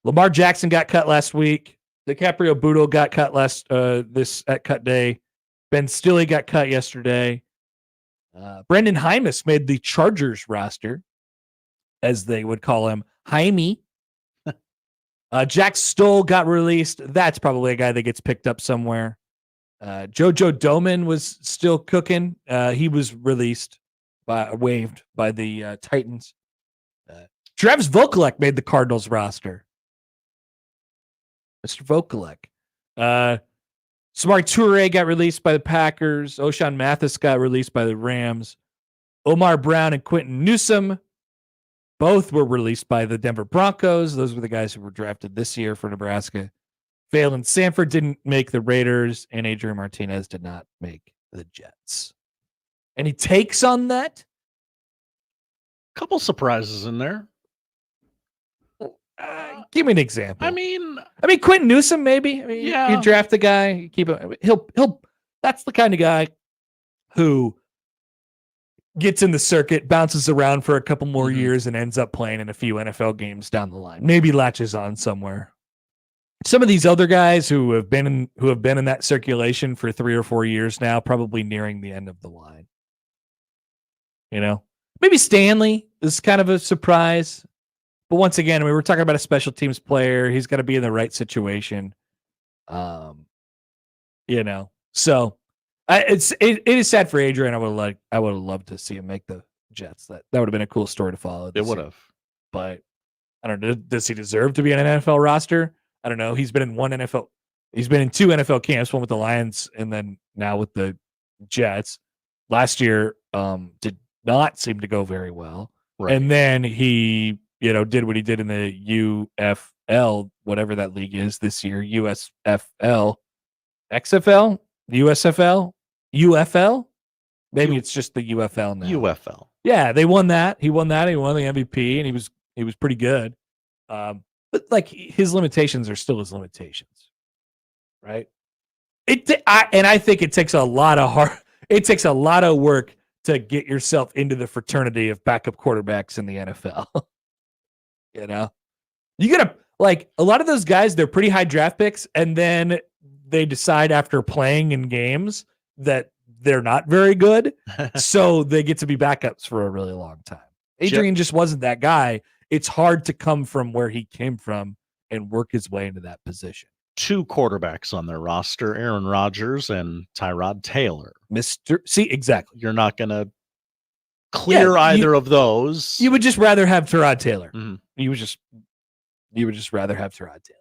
Speaker 4: Lamar Jackson got cut last week. DiCaprio Boodle got cut at cut day. Ben Stilley got cut yesterday. Brendan Hymus made the Chargers roster, as they would call him, Jaime. Jack Stoll got released. That's probably a guy that gets picked up somewhere. Jojo Doman was still cooking. He was waived by the Titans. Travis Vokalek made the Cardinals roster. Mr. Vokalek. Samari Toure got released by the Packers. O'Shawn Mathis got released by the Rams. Omar Brown and Quentin Newsome both were released by the Denver Broncos. Those were the guys who were drafted this year for Nebraska. Phelan Sanford didn't make the Raiders, and Adrian Martinez did not make the Jets. Any takes on that?
Speaker 7: Couple surprises in there.
Speaker 4: Give me an example.
Speaker 7: I mean,
Speaker 4: Quentin Newsome, maybe.
Speaker 7: Yeah.
Speaker 4: You draft the guy, you keep him. He'll. That's the kind of guy who gets in the circuit, bounces around for a couple more years, and ends up playing in a few NFL games down the line. Maybe latches on somewhere. Some of these other guys who have been in that circulation for 3 or 4 years now, probably nearing the end of the line. Maybe Stanley is kind of a surprise. But once again, we're talking about a special teams player. He's got to be in the right situation. So it is sad for Adrian. I would have loved to see him make the Jets. That would have been a cool story to follow.
Speaker 7: It would have.
Speaker 4: But I don't know. Does he deserve to be on an NFL roster? I don't know. He's been in 2 NFL camps, one with the Lions and then now with the Jets. Last year did not seem to go very well. Right. And then he did what he did in the UFL, whatever that league is this year, USFL, XFL, USFL, UFL. Maybe it's just the UFL now.
Speaker 7: UFL.
Speaker 4: Yeah, they won that. He won that. He won the MVP, and he was pretty good. But his limitations are still his limitations, right? I think it takes a lot of work to get yourself into the fraternity of backup quarterbacks in the NFL. You gotta a lot of those guys, they're pretty high draft picks, and then they decide after playing in games that they're not very good, so they get to be backups for a really long time. Adrian just wasn't that guy. It's hard to come from where he came from and work his way into that position.
Speaker 7: 2 quarterbacks on their roster, Aaron Rodgers and Tyrod Taylor.
Speaker 4: Exactly.
Speaker 7: You're not going to clear either of those.
Speaker 4: You would just rather have Tyrod Taylor.
Speaker 7: Mm-hmm.
Speaker 4: You would just rather have Tyrod Taylor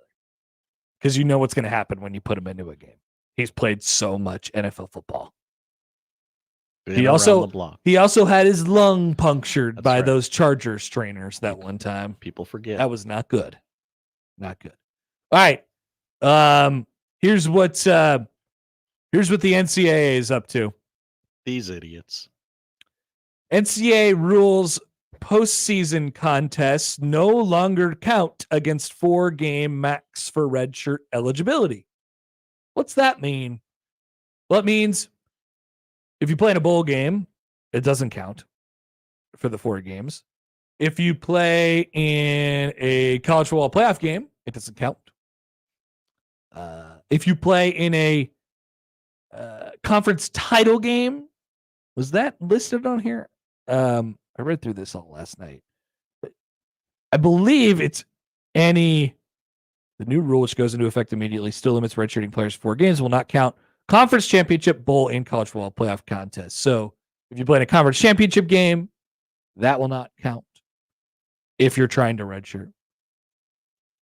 Speaker 4: because you know what's going to happen when you put him into a game. He's played so much NFL football. He also had his lung punctured by those Chargers trainers that one time.
Speaker 7: People forget.
Speaker 4: That was not good. Not good. All right. Here's what the NCAA is up to.
Speaker 7: These idiots.
Speaker 4: NCAA rules postseason contests no longer count against 4-game max for redshirt eligibility. What's that mean? Well, it means if you play in a bowl game, it doesn't count for the 4 games. If you play in a college football playoff game, it doesn't count. If you play in a conference title game, was that listed on here? I read through this all last night. I believe it's the new rule, which goes into effect immediately, still limits redshirting players to 4 games, will not count conference championship, bowl, and college football playoff contests. So if you play in a conference championship game, that will not count if you're trying to redshirt.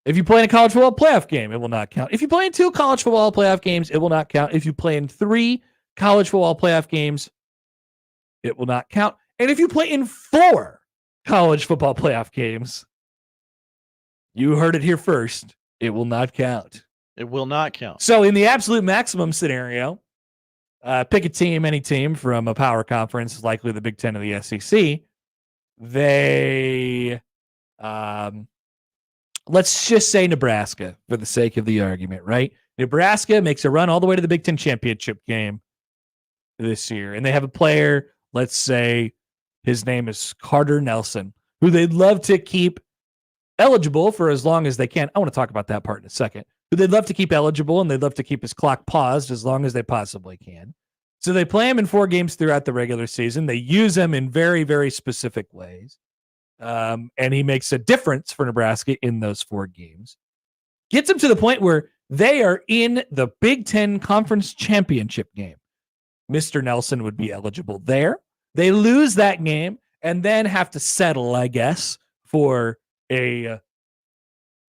Speaker 4: If you play in a college football playoff game, it will not count. If you play in 2 college football playoff games, it will not count. If you play in 3 college football playoff games, it will not count. And if you play in 4 college football playoff games, you heard it here first, it will not count.
Speaker 7: It will not count.
Speaker 4: So in the absolute maximum scenario, pick a team, any team from a power conference, likely the Big Ten or the SEC. They, let's just say Nebraska for the sake of the argument, right? Nebraska makes a run all the way to the Big Ten championship game this year. And they have a player, let's say his name is Carter Nelson, who they'd love to keep eligible for as long as they can. I want to talk about that part in a second. But they'd love to keep eligible and they'd love to keep his clock paused as long as they possibly can. So they play him in 4 games throughout the regular season. They use him in very, very specific ways. And he makes a difference for Nebraska in those 4 games. Gets them to the point where they are in the Big Ten Conference Championship game. Mr. Nelson would be eligible there. They lose that game and then have to settle, I guess, for a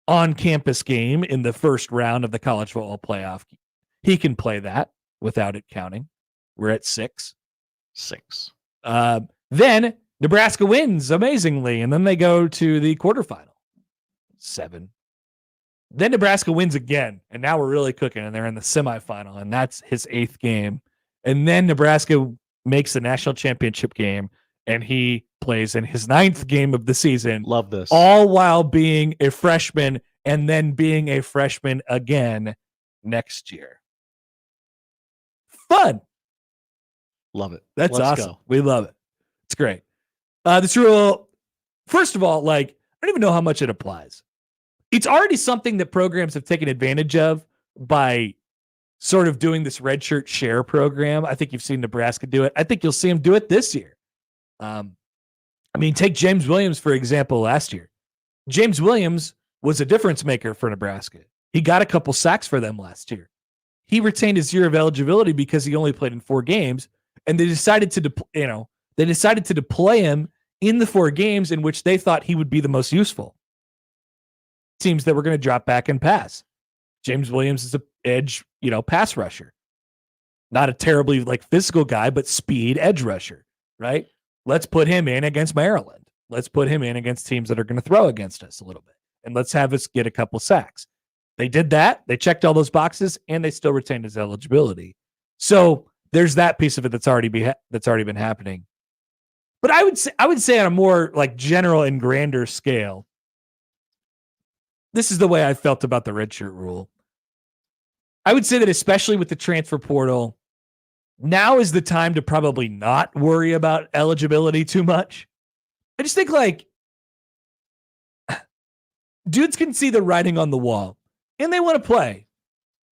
Speaker 4: on-campus game in the first round of the college football playoff. He can play that without it counting. We're at 6. Then Nebraska wins amazingly, and then they go to the quarterfinal. 7. Then Nebraska wins again, and now we're really cooking, and they're in the semifinal, and that's his 8th game. And then Nebraska makes the national championship game, and he plays in his 9th game of the season.
Speaker 7: Love this.
Speaker 4: All while being a freshman and then being a freshman again next year. Fun.
Speaker 7: Love it.
Speaker 4: That's
Speaker 7: Let's
Speaker 4: awesome.
Speaker 7: go.
Speaker 4: We love it. It's great. This rule, first of all, I don't even know how much it applies. It's already something that programs have taken advantage of by sort of doing this redshirt share program. I think you've seen Nebraska do it. I think you'll see them do it this year. Take James Williams, for example, last year. James Williams was a difference maker for Nebraska. He got a couple sacks for them last year. He retained his year of eligibility because he only played in 4 games, and they decided to deploy him in the 4 games in which they thought he would be the most useful. Teams that were going to drop back and pass. James Williams is an edge, pass rusher. Not a terribly physical guy, but speed edge rusher, right? Let's put him in against Maryland. Let's put him in against teams that are going to throw against us a little bit. And let's have us get a couple sacks. They did that. They checked all those boxes, and they still retained his eligibility. So there's that piece of it that's already been happening. But I would say on a more general and grander scale, this is the way I felt about the redshirt rule. I would say that especially with the transfer portal, now is the time to probably not worry about eligibility too much. I just think dudes can see the writing on the wall and they want to play.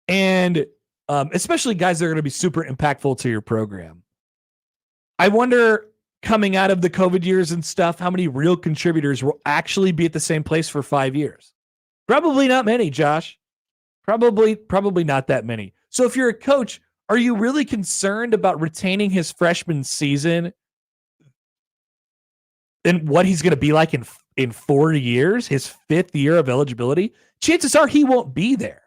Speaker 4: And especially guys that are going to be super impactful to your program. I wonder, coming out of the COVID years and stuff, how many real contributors will actually be at the same place for 5 years. Probably not many, Josh. Probably not that many. So if you're a coach, are you really concerned about retaining his freshman season and what he's going to be like in 4 years, his 5th year of eligibility? Chances are he won't be there.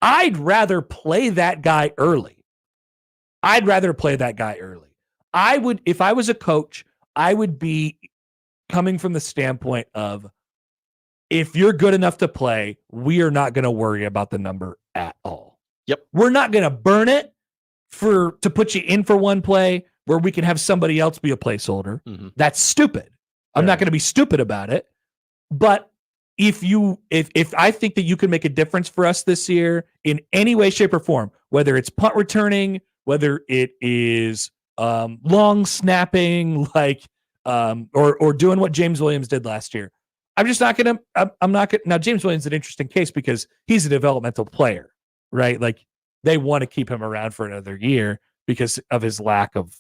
Speaker 4: I'd rather play that guy early. I would, if I was a coach, I would be coming from the standpoint of, if you're good enough to play, we are not going to worry about the number at all.
Speaker 7: Yep.
Speaker 4: We're not going to burn it to put you in for one play where we can have somebody else be a placeholder.
Speaker 7: Mm-hmm.
Speaker 4: That's stupid. I'm not going to be stupid about it. But if I think that you can make a difference for us this year in any way, shape, or form, whether it's punt returning, whether it is long snapping, or doing what James Williams did last year, I'm just not going to, I'm not going to. Now, James Williams is an interesting case because he's a developmental player, right? Like, they want to keep him around for another year because of his lack of,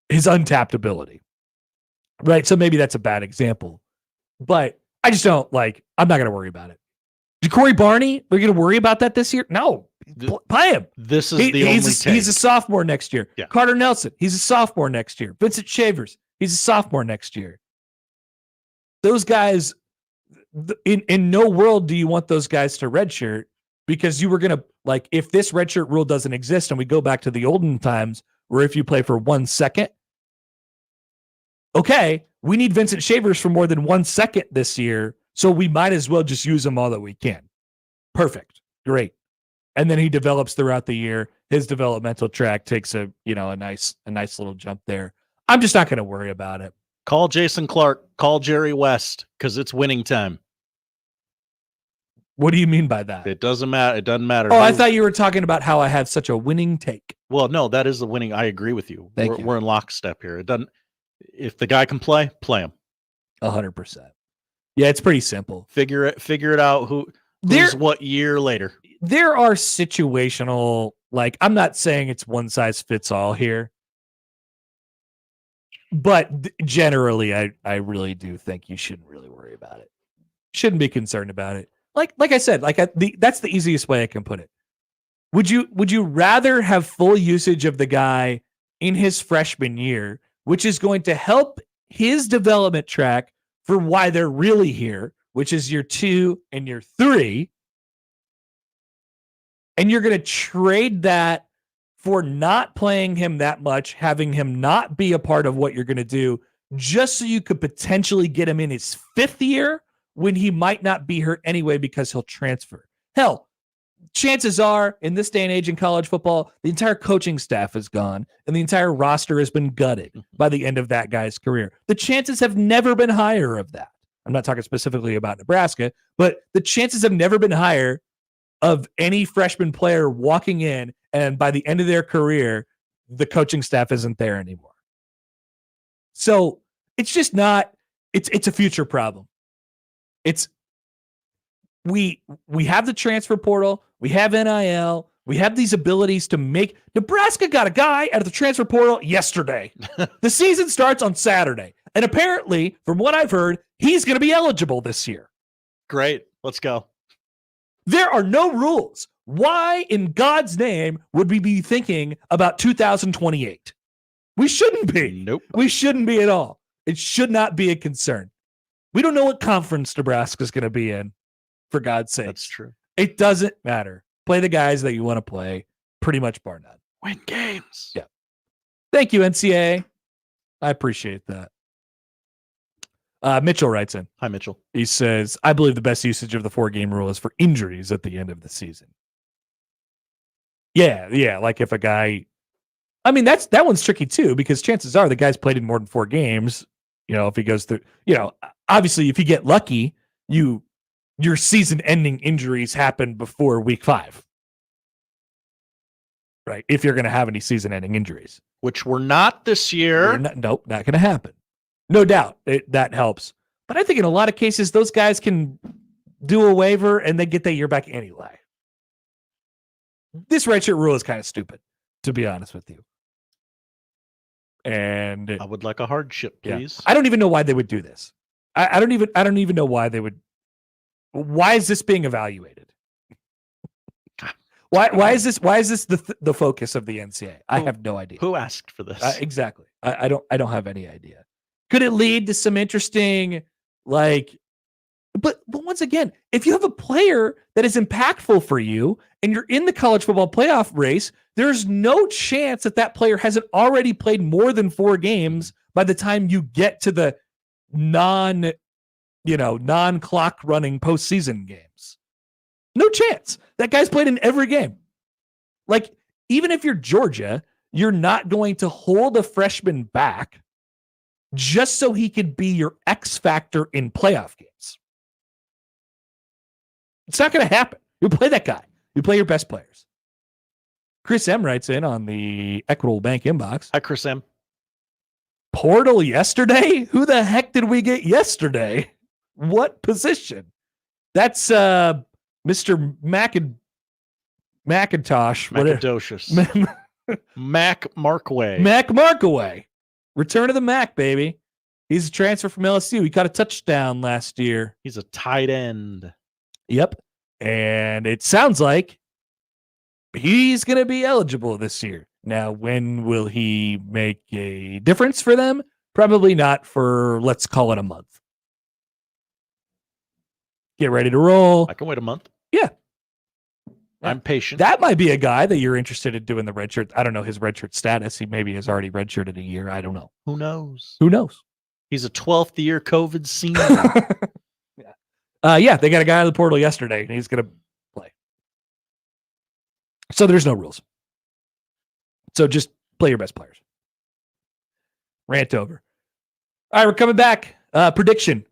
Speaker 4: his untapped ability, right? So maybe that's a bad example, but I just don't, I'm not going to worry about it. Corey Barney, we're going to worry about that this year? No, play him.
Speaker 7: This is the only take.
Speaker 4: He's a sophomore next year.
Speaker 7: Yeah.
Speaker 4: Carter Nelson, he's a sophomore next year. Vincent Shavers, he's a sophomore next year. Those guys, in no world do you want those guys to redshirt, because you were going to, if this redshirt rule doesn't exist and we go back to the olden times where if you play for 1 second, okay, we need Vincent Shavers for more than 1 second this year, so we might as well just use him all that we can. Perfect. Great. And then he develops throughout the year. His developmental track takes a nice little jump there. I'm just not going to worry about it.
Speaker 7: Call Jason Clark. Call Jerry West, because it's winning time.
Speaker 4: What do you mean by that?
Speaker 7: It doesn't matter. It doesn't matter.
Speaker 4: Oh, I thought you were talking about how I have such a winning take.
Speaker 7: Well, no, that is the winning. I agree with you.
Speaker 4: Thank you.
Speaker 7: We're in lockstep here. It doesn't. If the guy can play, play him.
Speaker 4: 100%. Yeah, it's pretty simple.
Speaker 7: Figure it out. Who's what year later?
Speaker 4: There are situational. I'm not saying it's one size fits all here, but generally, I really do think you shouldn't really worry about it. Shouldn't be concerned about it. Like I said, that's the easiest way I can put it. Would you rather have full usage of the guy in his freshman year, which is going to help his development track for why they're really here, which is year 2 and year 3, and you're going to trade that for not playing him that much, having him not be a part of what you're going to do, just so you could potentially get him in his 5th year when he might not be here anyway because he'll transfer. Hell, chances are, in this day and age in college football, the entire coaching staff is gone and the entire roster has been gutted by the end of that guy's career. The chances have never been higher of that. I'm not talking specifically about Nebraska, but the chances have never been higher of any freshman player walking in and by the end of their career, the coaching staff isn't there anymore. So it's just not, it's a future problem. We have the transfer portal, we have NIL, we have these abilities to make. Nebraska got a guy out of the transfer portal yesterday. The season starts on Saturday, and apparently, from what I've heard, he's going to be eligible this year.
Speaker 7: Great, let's go.
Speaker 4: There are no rules. Why in God's name would we be thinking about 2028? We shouldn't be.
Speaker 7: Nope.
Speaker 4: We shouldn't be at all. It should not be a concern. We don't know what conference Nebraska is going to be in, for God's sake.
Speaker 7: That's true.
Speaker 4: It doesn't matter. Play the guys that you want to play, pretty much bar none.
Speaker 7: Win games.
Speaker 4: Yeah. Thank you, NCAA. I appreciate that. Mitchell writes in.
Speaker 7: Hi, Mitchell.
Speaker 4: He says, I believe the best usage of the 4-game rule is for injuries at the end of the season. Yeah. Like if a guy, that one's tricky too, because chances are the guy's played in more than 4 games. If he goes through, obviously if you get lucky, your season-ending injuries happen before week 5, right? If you're going to have any season-ending injuries,
Speaker 7: which were not this year.
Speaker 4: Nope, not going to happen. No doubt that helps. But I think in a lot of cases, those guys can do a waiver and they get that year back anyway. This redshirt rule is kind of stupid, to be honest with you. And
Speaker 7: I would like a hardship, please.
Speaker 4: Yeah. I don't even know why they would do this. I don't even know why they would Why is this being evaluated? Why is this the focus of the NCAA? I have no idea.
Speaker 7: Who asked for this?
Speaker 4: Exactly. I don't have any idea. Could it lead to some interesting but once again, if you have a player that is impactful for you and you're in the college football playoff race, there's no chance that player hasn't already played more than 4 games by the time you get to the non-clock running postseason games. No chance. That guy's played in every game. Like, even if you're Georgia, you're not going to hold a freshman back just so he could be your X factor in playoff games. It's not going to happen. You play that guy. You play your best players. Chris M writes in on the Equitable Bank inbox.
Speaker 7: Hi, Chris M.
Speaker 4: Portal yesterday? Who the heck did we get yesterday? What position? That's Mr. Macintosh.
Speaker 7: Macadocious. Mac Markway.
Speaker 4: Mac Markaway. Return of the Mac, baby. He's a transfer from LSU. He caught a touchdown last year.
Speaker 7: He's a tight end.
Speaker 4: Yep. And it sounds like he's going to be eligible this year. Now, when will he make a difference for them? Probably not for, let's call it, a month. Get ready to roll.
Speaker 7: I can wait a month.
Speaker 4: Yeah.
Speaker 7: I'm patient.
Speaker 4: That might be a guy that you're interested in doing the redshirt. I don't know his redshirt status. He maybe has already redshirted a year. I don't know.
Speaker 7: Who knows?
Speaker 4: Who knows?
Speaker 7: He's a 12th year COVID senior.
Speaker 4: Yeah, they got a guy out of the portal yesterday, and he's going to play. So there's no rules. So just play your best players. Rant over. All right, we're coming back. Prediction.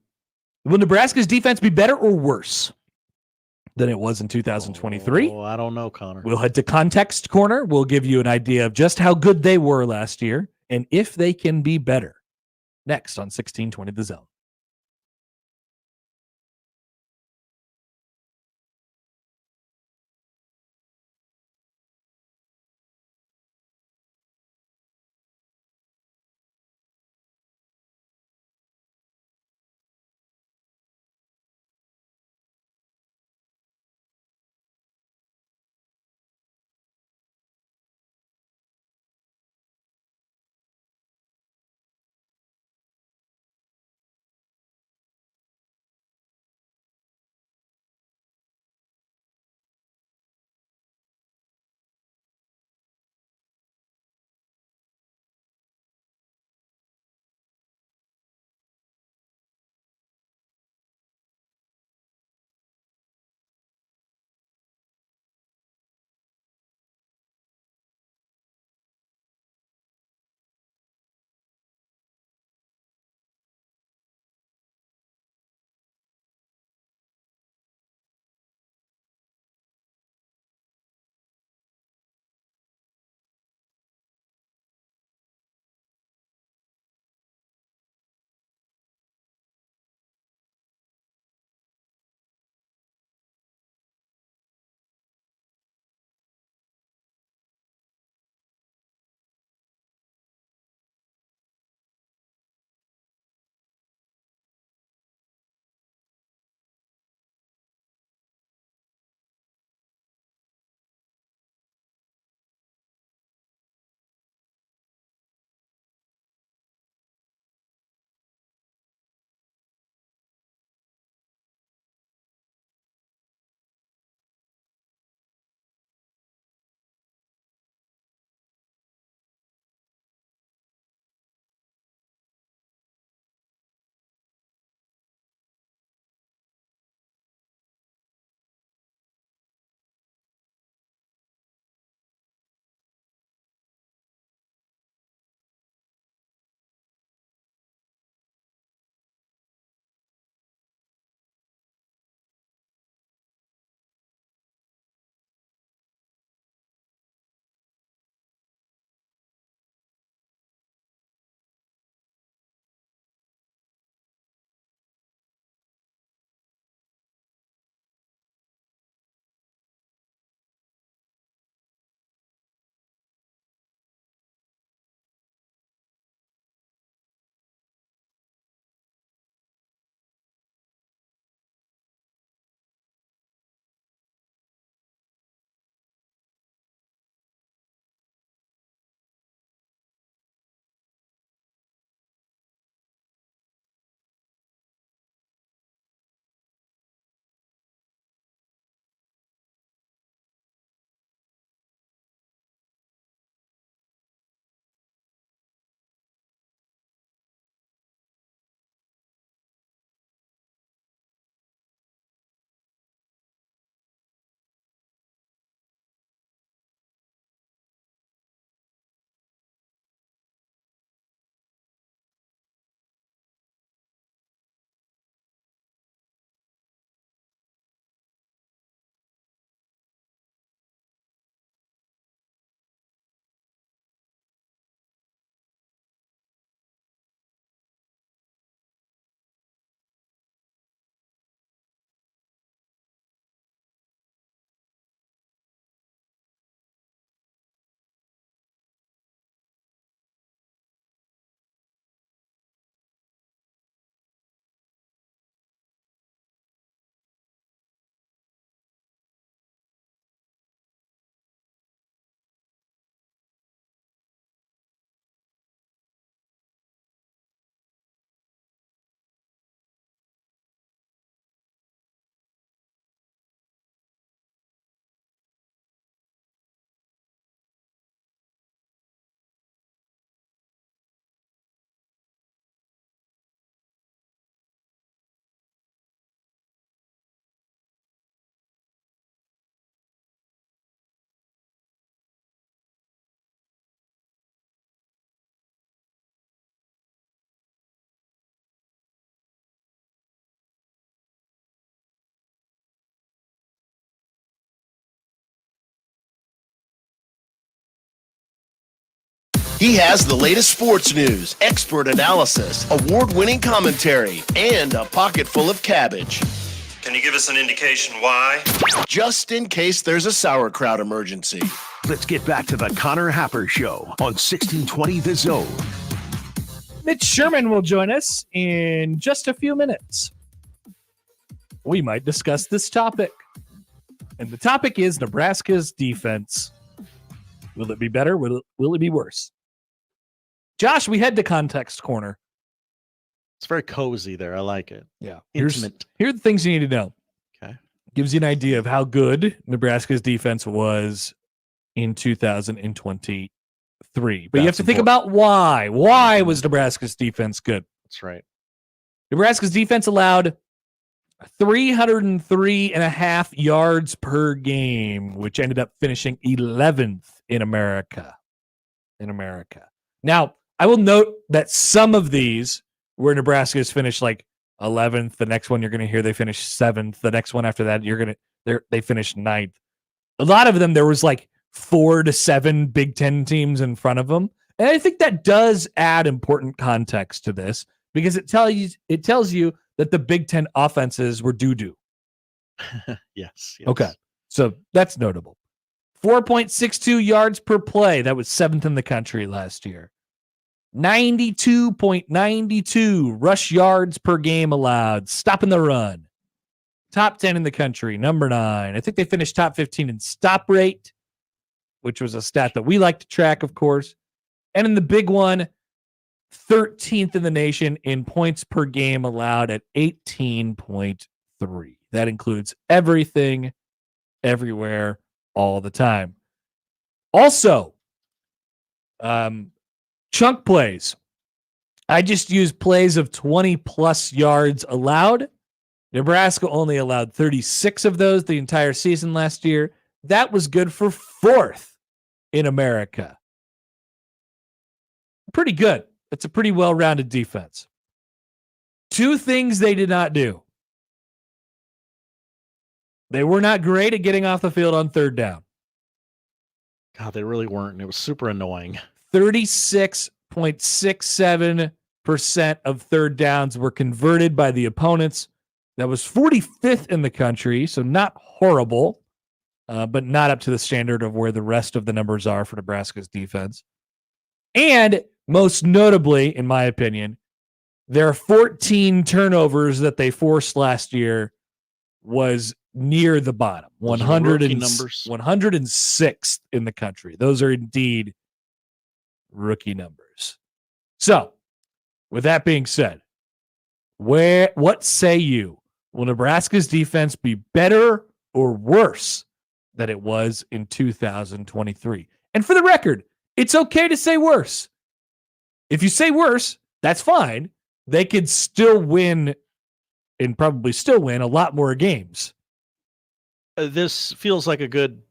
Speaker 4: Will Nebraska's defense be better or worse than it was in 2023?
Speaker 7: Oh, I don't know, Connor.
Speaker 4: We'll head to Context Corner. We'll give you an idea of just how good they were last year and if they can be better. Next on 1620 The Zone.
Speaker 10: He has the latest sports news, expert analysis, award-winning commentary, and a pocket full of cabbage.
Speaker 11: Can you give us an indication why?
Speaker 10: Just in case there's a sauerkraut emergency.
Speaker 8: Let's get back to the Connor Happer Show on 1620 The Zone.
Speaker 4: Mitch Sherman will join us in just a few minutes. We might discuss this topic. And the topic is Nebraska's defense. Will it be better? Will it be worse? Josh, we head to Context Corner.
Speaker 7: It's very cozy there. I like it.
Speaker 4: Yeah.
Speaker 7: Intimate.
Speaker 4: Here are the things you need to know.
Speaker 7: Okay.
Speaker 4: Gives you an idea of how good Nebraska's defense was in 2023. But you have to think about why. Why was Nebraska's defense good?
Speaker 7: That's right.
Speaker 4: Nebraska's defense allowed 303.5 yards per game, which ended up finishing 11th in America. Now, I will note that some of these where Nebraska has finished like 11th, the next one you're going to hear they finished 7th, the next one after that they finished 9th. A lot of them there was like 4 to 7 Big Ten teams in front of them, and I think that does add important context to this because it tells you that the Big Ten offenses were doo-doo.
Speaker 7: Yes.
Speaker 4: Okay, so that's notable. 4.62 yards per play. That was 7th in the country last year. 92.92 rush yards per game allowed. Stopping the run. Top 10 in the country. Number 9. I think they finished top 15 in stop rate, which was a stat that we like to track, of course. And in the big one, 13th in the nation in points per game allowed at 18.3. That includes everything, everywhere, all the time. Also, chunk plays. I just used plays of 20 plus yards allowed. Nebraska only allowed 36 of those the entire season last year. That was good for 4th in America. Pretty good. It's a pretty well-rounded defense. 2 things they did not do. They were not great at getting off the field on 3rd down.
Speaker 7: God, they really weren't. It was super annoying.
Speaker 4: 36.67% of 3rd downs were converted by the opponents. That was 45th in the country, so not horrible, but not up to the standard of where the rest of the numbers are for Nebraska's defense. And most notably, in my opinion, their 14 turnovers that they forced last year was near the bottom. 106th in the country. Those are indeed rookie numbers. So, with that being said, what say you? Will Nebraska's defense be better or worse than it was in 2023? And for the record, it's okay to say worse. If you say worse, that's fine. They could still win and probably still win a lot more games.
Speaker 7: This feels like a good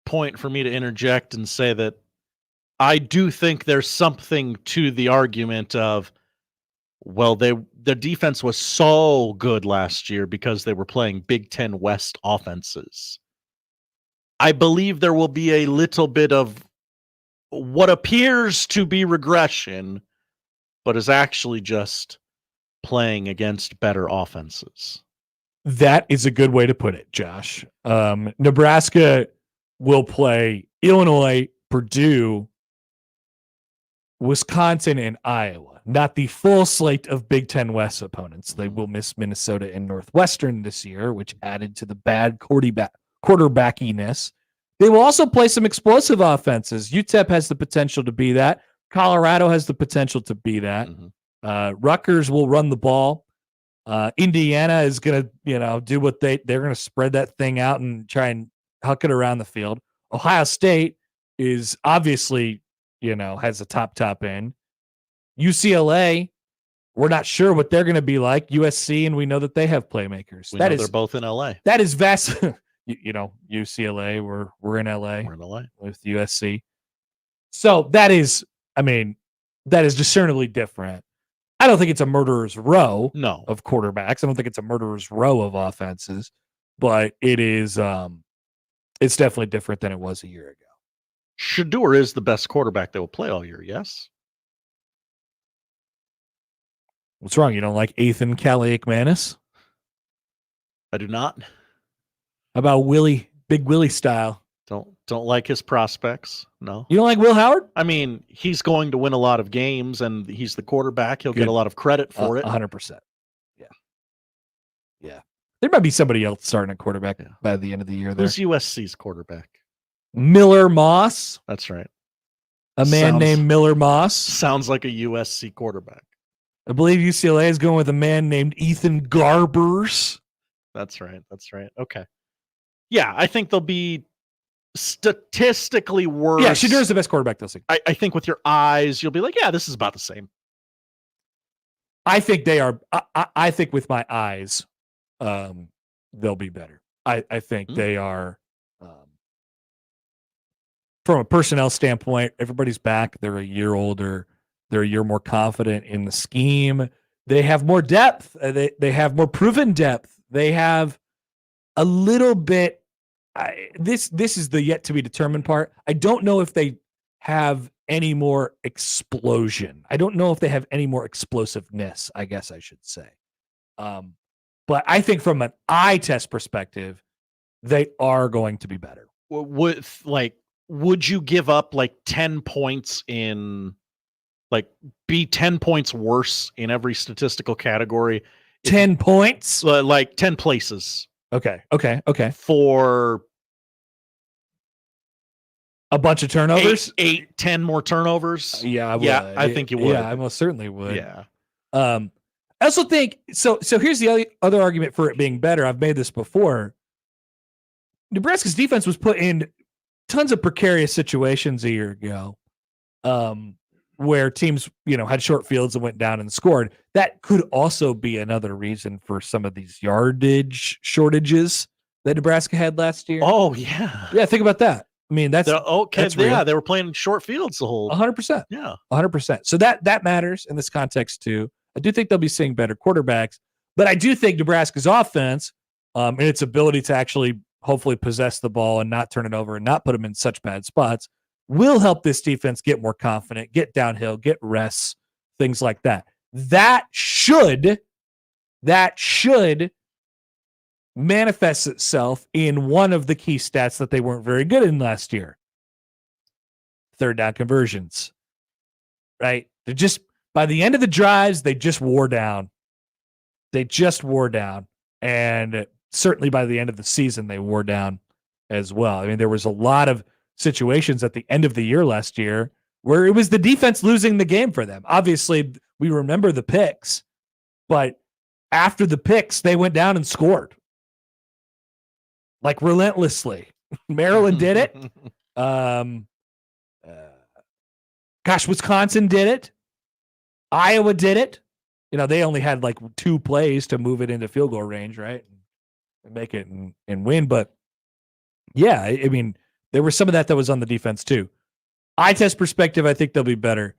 Speaker 7: point for me to interject and say that I do think there's something to the argument of, well, the defense was so good last year because they were playing Big Ten West offenses. I believe there will be a little bit of what appears to be regression, but is actually just playing against better offenses.
Speaker 4: That is a good way to put it, Josh. Nebraska will play Illinois, Purdue, Wisconsin, and Iowa. Not the full slate of Big Ten West opponents. They will miss Minnesota and Northwestern this year, which added to the bad quarterbackiness. They will also play some explosive offenses. UTEP has the potential to be that. Colorado has the potential to be that. Rutgers will run the ball. Indiana is going to, do what they're going to spread that thing out and try and huck it around the field. Ohio State is obviously, has a top end. UCLA, we're not sure what they're going to be like. USC, and we know that they have playmakers.
Speaker 7: They're both in LA.
Speaker 4: That is vast. UCLA, we're in LA.
Speaker 7: We're in LA
Speaker 4: with USC. So that is discernibly different. I don't think it's a murderer's row of quarterbacks. I don't think it's a murderer's row of offenses, but it is it's definitely different than it was a year ago.
Speaker 7: Shador is the best quarterback that will play all year. Yes.
Speaker 4: What's wrong? You don't like Ethan Kaliakmanis?
Speaker 7: I do not.
Speaker 4: How about Willie, Big Willie style?
Speaker 7: Don't like his prospects. No.
Speaker 4: You don't like Will Howard?
Speaker 7: I mean, he's going to win a lot of games, and he's the quarterback. He'll get a lot of credit for it.
Speaker 4: 100%. Yeah. There might be somebody else starting at quarterback by the end of the year.
Speaker 7: Who's USC's quarterback?
Speaker 4: Miller Moss.
Speaker 7: That's right.
Speaker 4: A man named Miller Moss.
Speaker 7: Sounds like a USC quarterback.
Speaker 4: I believe UCLA is going with a man named Ethan Garbers.
Speaker 7: That's right. Okay. Yeah, I think they'll be statistically worse.
Speaker 4: Yeah, Shador's the best quarterback this week.
Speaker 7: I think with your eyes, you'll be like, yeah, this is about the same.
Speaker 4: I think they are. I think with my eyes, they'll be better. I think they are. From a personnel standpoint, everybody's back. They're a year older. They're a year more confident in the scheme. They have more depth. They have more proven depth. They have a little bit. This is the yet to be determined part. I don't know if they have any more explosion. I don't know if they have any more explosiveness, I guess I should say. But I think from an eye test perspective, they are going to be better.
Speaker 7: Would you give up like 10 points in, like, be 10 points worse in every statistical category?
Speaker 4: 10 points?
Speaker 7: Like 10 places.
Speaker 4: Okay.
Speaker 7: For
Speaker 4: a bunch of turnovers?
Speaker 7: 10 more turnovers?
Speaker 4: Yeah, I would.
Speaker 7: Yeah, I think you would.
Speaker 4: Yeah, I most certainly would.
Speaker 7: Yeah.
Speaker 4: I also think, so here's the other argument for it being better. I've made this before. Nebraska's defense was put in tons of precarious situations a year ago, where teams, had short fields and went down and scored. That could also be another reason for some of these yardage shortages that Nebraska had last year.
Speaker 7: Oh yeah.
Speaker 4: Yeah. Think about that. I mean, that's
Speaker 7: okay.
Speaker 4: That's real.
Speaker 7: Yeah. They were playing short fields the whole
Speaker 4: 100%.
Speaker 7: Yeah.
Speaker 4: 100%. So that matters in this context too. I do think they'll be seeing better quarterbacks, but I do think Nebraska's offense, and its ability to actually hopefully possess the ball and not turn it over and not put them in such bad spots, will help this defense get more confident, get downhill, get rests, things like that. That should manifest itself in one of the key stats that they weren't very good in last year. Third down conversions, right? They're just, by the end of the drives, they just wore down. And certainly by the end of the season, they wore down as well. I mean, there was a lot of situations at the end of the year last year where it was the defense losing the game for them. Obviously, we remember the picks, but after the picks, they went down and scored. Like relentlessly. Maryland did it. Wisconsin did it. Iowa did it. They only had like 2 plays to move it into field goal range, right? And make it and win. But yeah, I mean, there was some of that was on the defense too. Eye test perspective, I think they'll be better.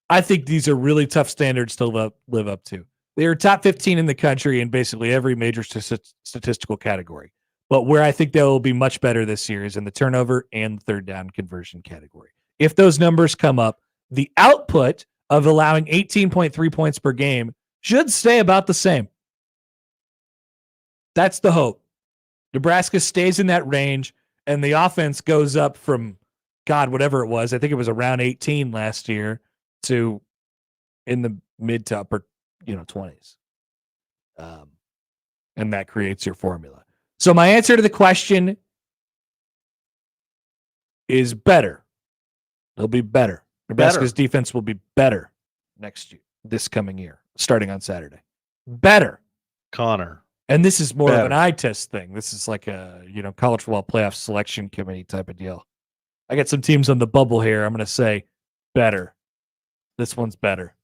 Speaker 4: I think these are really tough standards to live up to. They are top 15 in the country in basically every major statistical category. But where I think they'll be much better this year is in the turnover and third down conversion category. If those numbers come up, the output of allowing 18.3 points per game should stay about the same. That's the hope. Nebraska stays in that range, and the offense goes up from, whatever it was. I think it was around 18 last year to in the mid to upper, 20s. And that creates your formula. So my answer to the question is better. They'll be better. Nebraska's defense will be better this coming year, starting on Saturday. Better.
Speaker 7: Connor.
Speaker 4: And this is more of an eye test thing. This is like a, college football playoff selection committee type of deal. I got some teams on the bubble here. I'm going to say better. This one's better.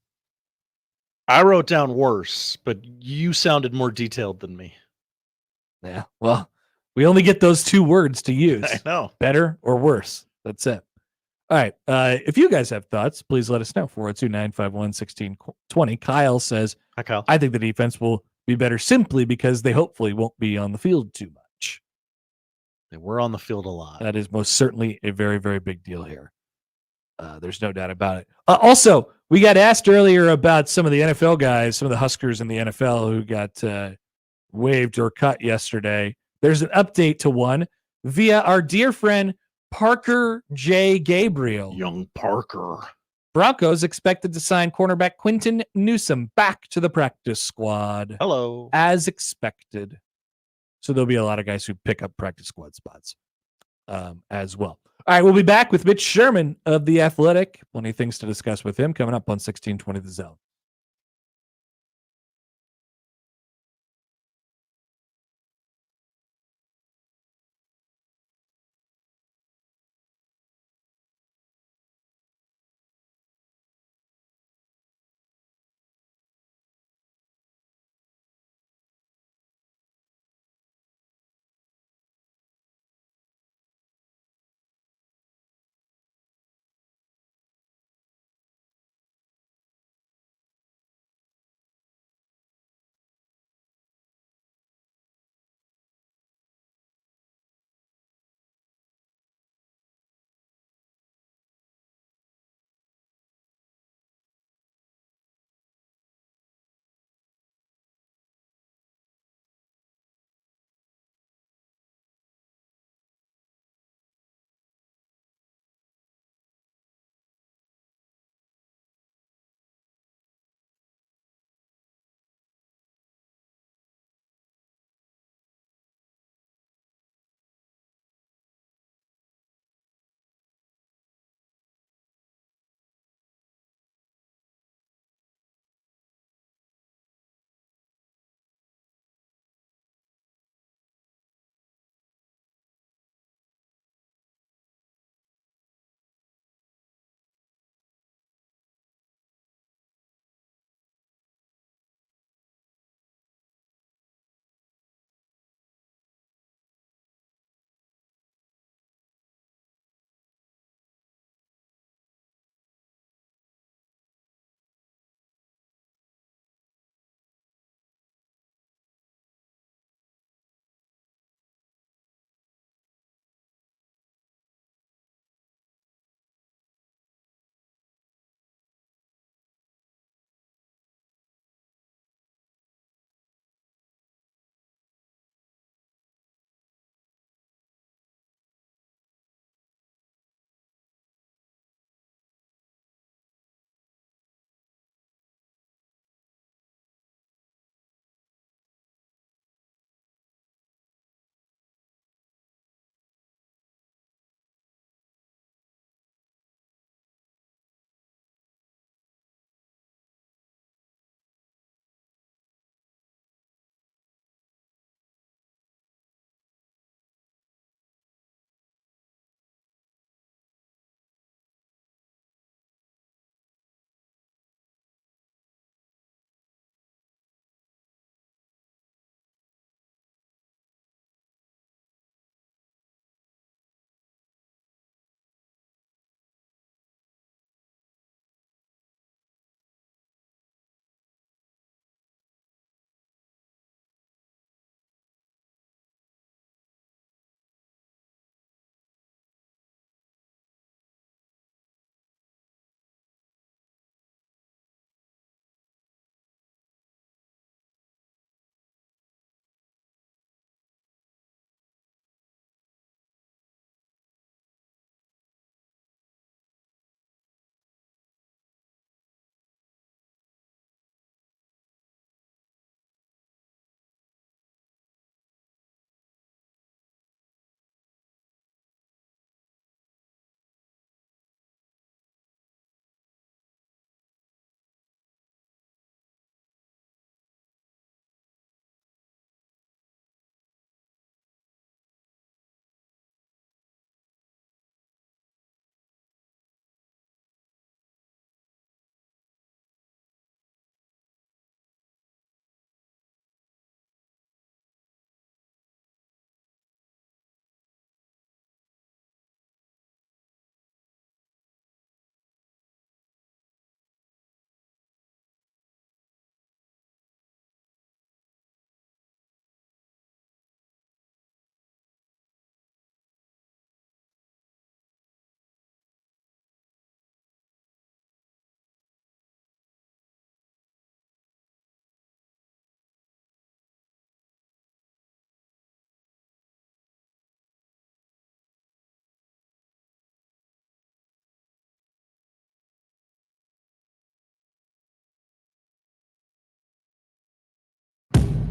Speaker 7: I wrote down worse, but you sounded more detailed than me.
Speaker 4: Yeah. Well, we only get those 2 words to use.
Speaker 7: I know.
Speaker 4: Better or worse. That's it. All right. If you guys have thoughts, please let us know. 402-951-1620. Kyle says,
Speaker 7: hi, Kyle.
Speaker 4: I think the defense will be better simply because they hopefully won't be on the field too much.
Speaker 7: They were on the field a lot.
Speaker 4: That is most certainly a very, very big deal here. There's no doubt about it. Also, we got asked earlier about some of the NFL guys, some of the Huskers in the NFL who got waived or cut yesterday. There's an update to one via our dear friend Parker J. Gabriel.
Speaker 7: Young Parker.
Speaker 4: Broncos expected to sign cornerback Quinton Newsome back to the practice squad.
Speaker 7: Hello.
Speaker 4: As expected. So there'll be a lot of guys who pick up practice squad spots as well. All right, we'll be back with Mitch Sherman of The Athletic. Plenty of things to discuss with him coming up on 1620 The Zone.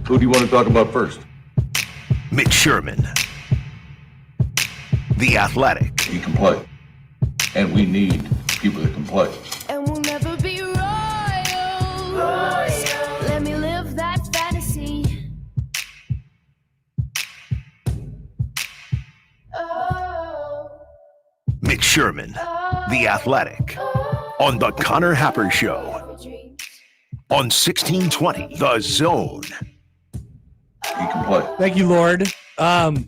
Speaker 1: Who do you want to talk about first?
Speaker 8: Mitch Sherman, The Athletic.
Speaker 1: He can play. And we need people that can play.
Speaker 12: And we'll never be royals. Let me live that fantasy. Oh.
Speaker 8: Mitch Sherman, The Athletic. On the Connor Happer Show. On 1620, The Zone.
Speaker 1: He can play.
Speaker 4: Thank you, Lord. That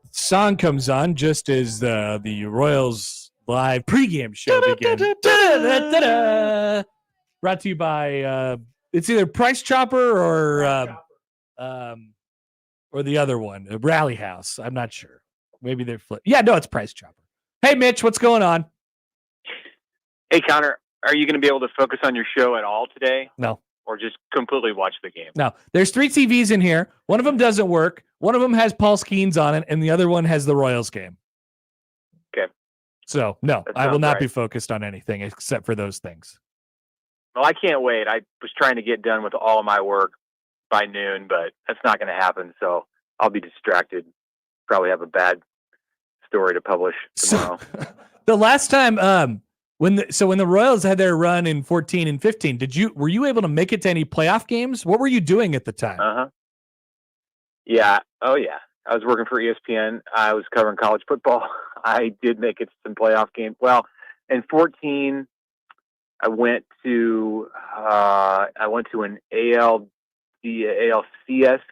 Speaker 4: song comes on just as the Royals live pregame show begins. Brought to you by it's either Price Chopper or the other one, Rally House. I'm not sure. Maybe they're flip. Yeah, no, it's Price Chopper. Hey, Mitch, what's going on?
Speaker 13: Hey, Connor, are you going to be able to focus on your show at all today?
Speaker 4: No.
Speaker 13: Or just completely watch the game?
Speaker 4: No. There's 3 TVs in here. One of them doesn't work. One of them has Paul Skeens on it, and the other one has the Royals game.
Speaker 13: Okay.
Speaker 4: So, no,
Speaker 13: That
Speaker 4: I will
Speaker 13: sounds
Speaker 4: not
Speaker 13: right.
Speaker 4: be focused on anything except for those things.
Speaker 13: Well, I can't wait. I was trying to get done with all of my work by noon, but that's not going to happen. So I'll be distracted. Probably have a bad story to publish tomorrow.
Speaker 4: The last time, when the Royals had their run in 14 and 15, were you able to make it to any playoff games? What were you doing at the time?
Speaker 13: Yeah. Oh, yeah. I was working for ESPN. I was covering college football. I did make it to some playoff games. Well, in 14, I went to an ALCS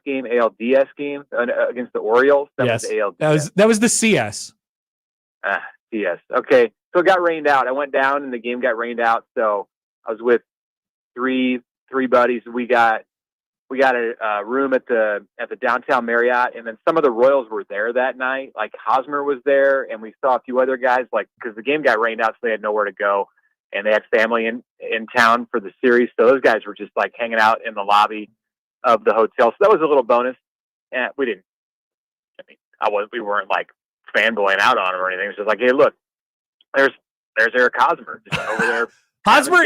Speaker 13: game, ALDS game against the Orioles. That
Speaker 4: Yes.
Speaker 13: was ALDS.
Speaker 4: That was the CS.
Speaker 13: CS. Okay. So it got rained out. I went down and the game got rained out. So I was with three buddies. We got a room at the downtown Marriott, and then some of the Royals were there that night. Like Hosmer was there, and we saw a few other guys. Like because the game got rained out, so they had nowhere to go, and they had family in town for the series. So those guys were just like hanging out in the lobby of the hotel. So that was a little bonus. And we we weren't like fanboying out on him or anything. It was just like, hey, look, there's Eric Hosmer just over there.
Speaker 4: Hosmer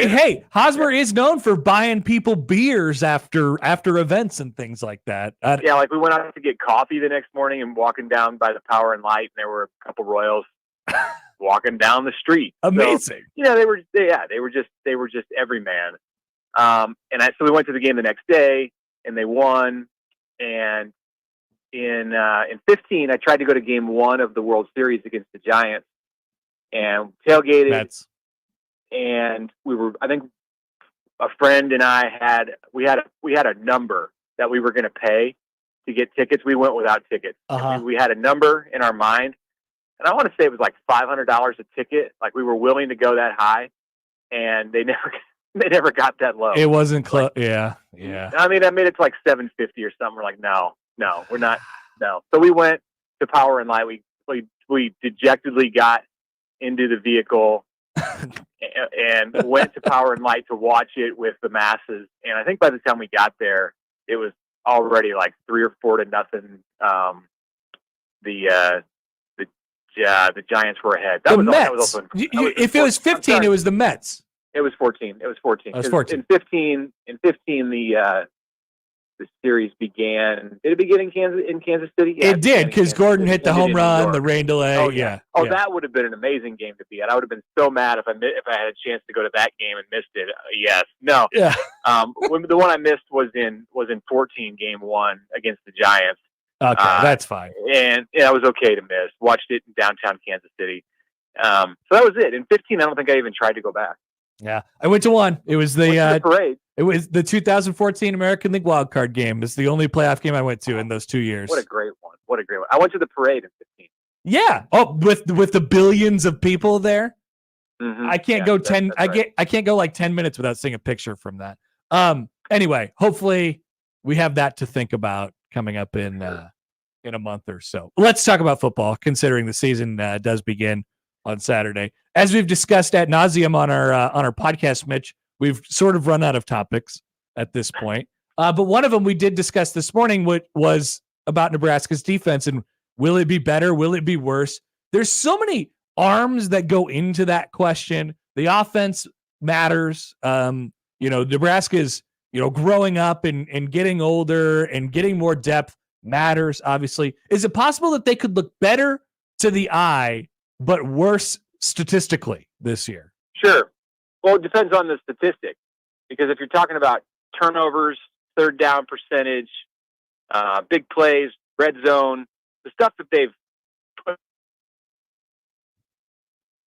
Speaker 4: is known for buying people beers after events and things like that.
Speaker 13: Yeah, like we went out to get coffee the next morning and walking down by the Power and Light, and there were a couple Royals walking down the street.
Speaker 4: Amazing.
Speaker 13: So, they were just every man. So we went to the game the next day and they won. And in 15, I tried to go to game 1 of the World Series against the Giants and tailgated. And I think a friend and I had a number that we were going to pay to get tickets. We went without tickets. We had a number in our mind, and I want to say it was like $500 a ticket. Like we were willing to go that high, and they never got that low.
Speaker 4: It wasn't close. Yeah.
Speaker 13: I mean, I made it to like $750 or something. We're like, no, we're not. No. So we went to Power and Light. We dejectedly got into the vehicle and went to Power and Light to watch it with the masses. And I think by the time we got there, it was already like 3 or 4 to nothing. The Giants were ahead. That was also
Speaker 4: if it was 15, it was the Mets.
Speaker 13: It was 14. It was 14.
Speaker 4: It was 14.
Speaker 13: In 15, the series began. Did it begin in Kansas City? Yeah,
Speaker 4: it did, because Gordon hit the home run, the rain delay.
Speaker 13: Oh, yeah. That would have been an amazing game to be at. I would have been so mad if I had a chance to go to that game and missed it. Yes. No.
Speaker 4: Yeah.
Speaker 13: The one I missed was in 14, game 1 against the Giants.
Speaker 4: Okay, that's fine.
Speaker 13: And it was okay to miss. Watched it in downtown Kansas City. So that was it. In 15, I don't think I even tried to go back.
Speaker 4: Yeah, I went to one. It was the
Speaker 13: parade.
Speaker 4: It was the 2014 American League Wild Card game. It's the only playoff game I went to in those 2 years.
Speaker 13: What a great one! I went to the parade in 15.
Speaker 4: Yeah. Oh, with the billions of people there.
Speaker 13: Mm-hmm.
Speaker 4: I can't go 10. I can't go like 10 minutes without seeing a picture from that. Anyway, hopefully we have that to think about coming up in a month or so. Let's talk about football, considering the season does begin on Saturday. As we've discussed ad nauseum on our podcast, Mitch, we've sort of run out of topics at this point. But one of them we did discuss this morning was about Nebraska's defense, and will it be better? Will it be worse? There's so many arms that go into that question. The offense matters. Nebraska's growing up and getting older and getting more depth matters, obviously. Is it possible that they could look better to the eye, but worse statistically this year?
Speaker 13: Sure. Well, it depends on the statistic, because if you're talking about turnovers, third down percentage, big plays, red zone, the stuff that they've put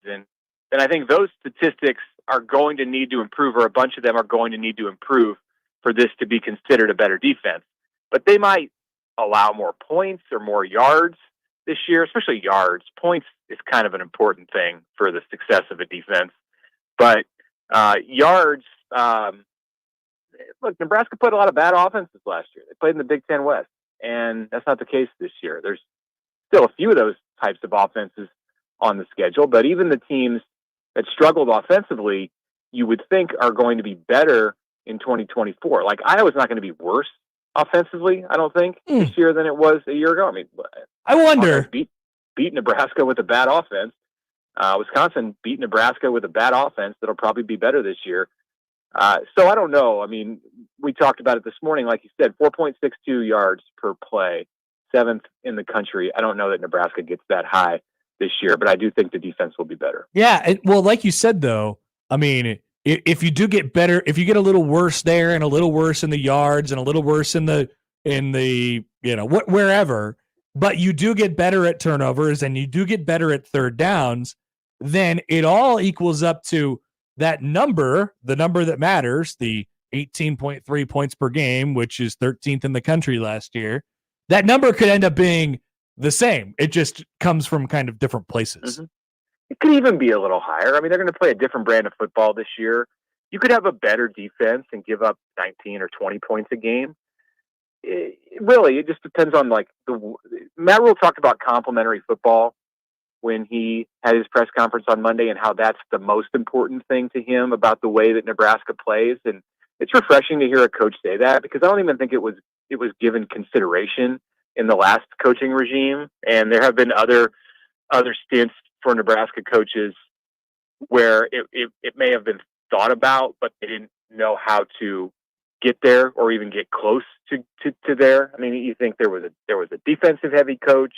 Speaker 13: in, then I think those statistics are going to need to improve, or a bunch of them are going to need to improve for this to be considered a better defense. But they might allow more points or more yards this year, especially yards. Points is kind of an important thing for the success of a defense. But yards, look, Nebraska played a lot of bad offenses last year. They played in the Big Ten West, and that's not the case this year. There's still a few of those types of offenses on the schedule, but even the teams that struggled offensively, you would think are going to be better in 2024. Like, Iowa's not going to be worse offensively, I don't think, this year than it was a year ago. I mean,
Speaker 4: I wonder.
Speaker 13: Beat Nebraska with a bad offense. Wisconsin beat Nebraska with a bad offense that'll probably be better this year. So I don't know. I mean, we talked about it this morning. Like you said, 4.62 yards per play, 7th in the country. I don't know that Nebraska gets that high this year, but I do think the defense will be better.
Speaker 4: Yeah. Well, like you said, though, I mean, if you do get better, if you get a little worse there and a little worse in the yards and a little worse in the wherever, but you do get better at turnovers and you do get better at third downs, then it all equals up to that number, the number that matters, the 18.3 points per game, which is 13th in the country last year. That number could end up being the same. It just comes from kind of different places.
Speaker 13: Mm-hmm. It could even be a little higher. I mean, they're going to play a different brand of football this year. You could have a better defense and give up 19 or 20 points a game. It just depends on, like, Matt Rule talked about complementary football when he had his press conference on Monday, and how that's the most important thing to him about the way that Nebraska plays. And it's refreshing to hear a coach say that, because I don't even think it was given consideration in the last coaching regime. And there have been other stints for Nebraska coaches where it may have been thought about, but they didn't know how to get there or even get close to there. I mean, you think there was a defensive heavy coach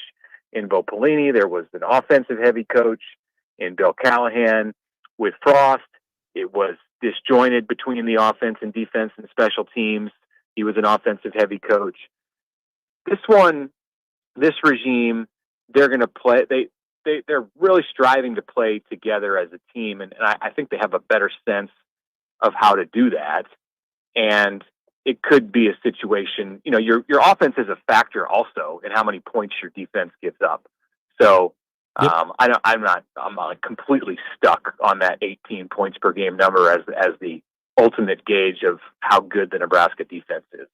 Speaker 13: in Bo Pelini. There was an offensive heavy coach in Bill Callahan. With Frost, it was disjointed between the offense and defense and special teams. He was an offensive heavy coach. This regime, they're going to play. They're really striving to play together as a team, and I think they have a better sense of how to do that. And it could be a situation, your offense is a factor also in how many points your defense gives up. So I'm not completely stuck on that 18 points per game number as the ultimate gauge of how good the Nebraska defense is.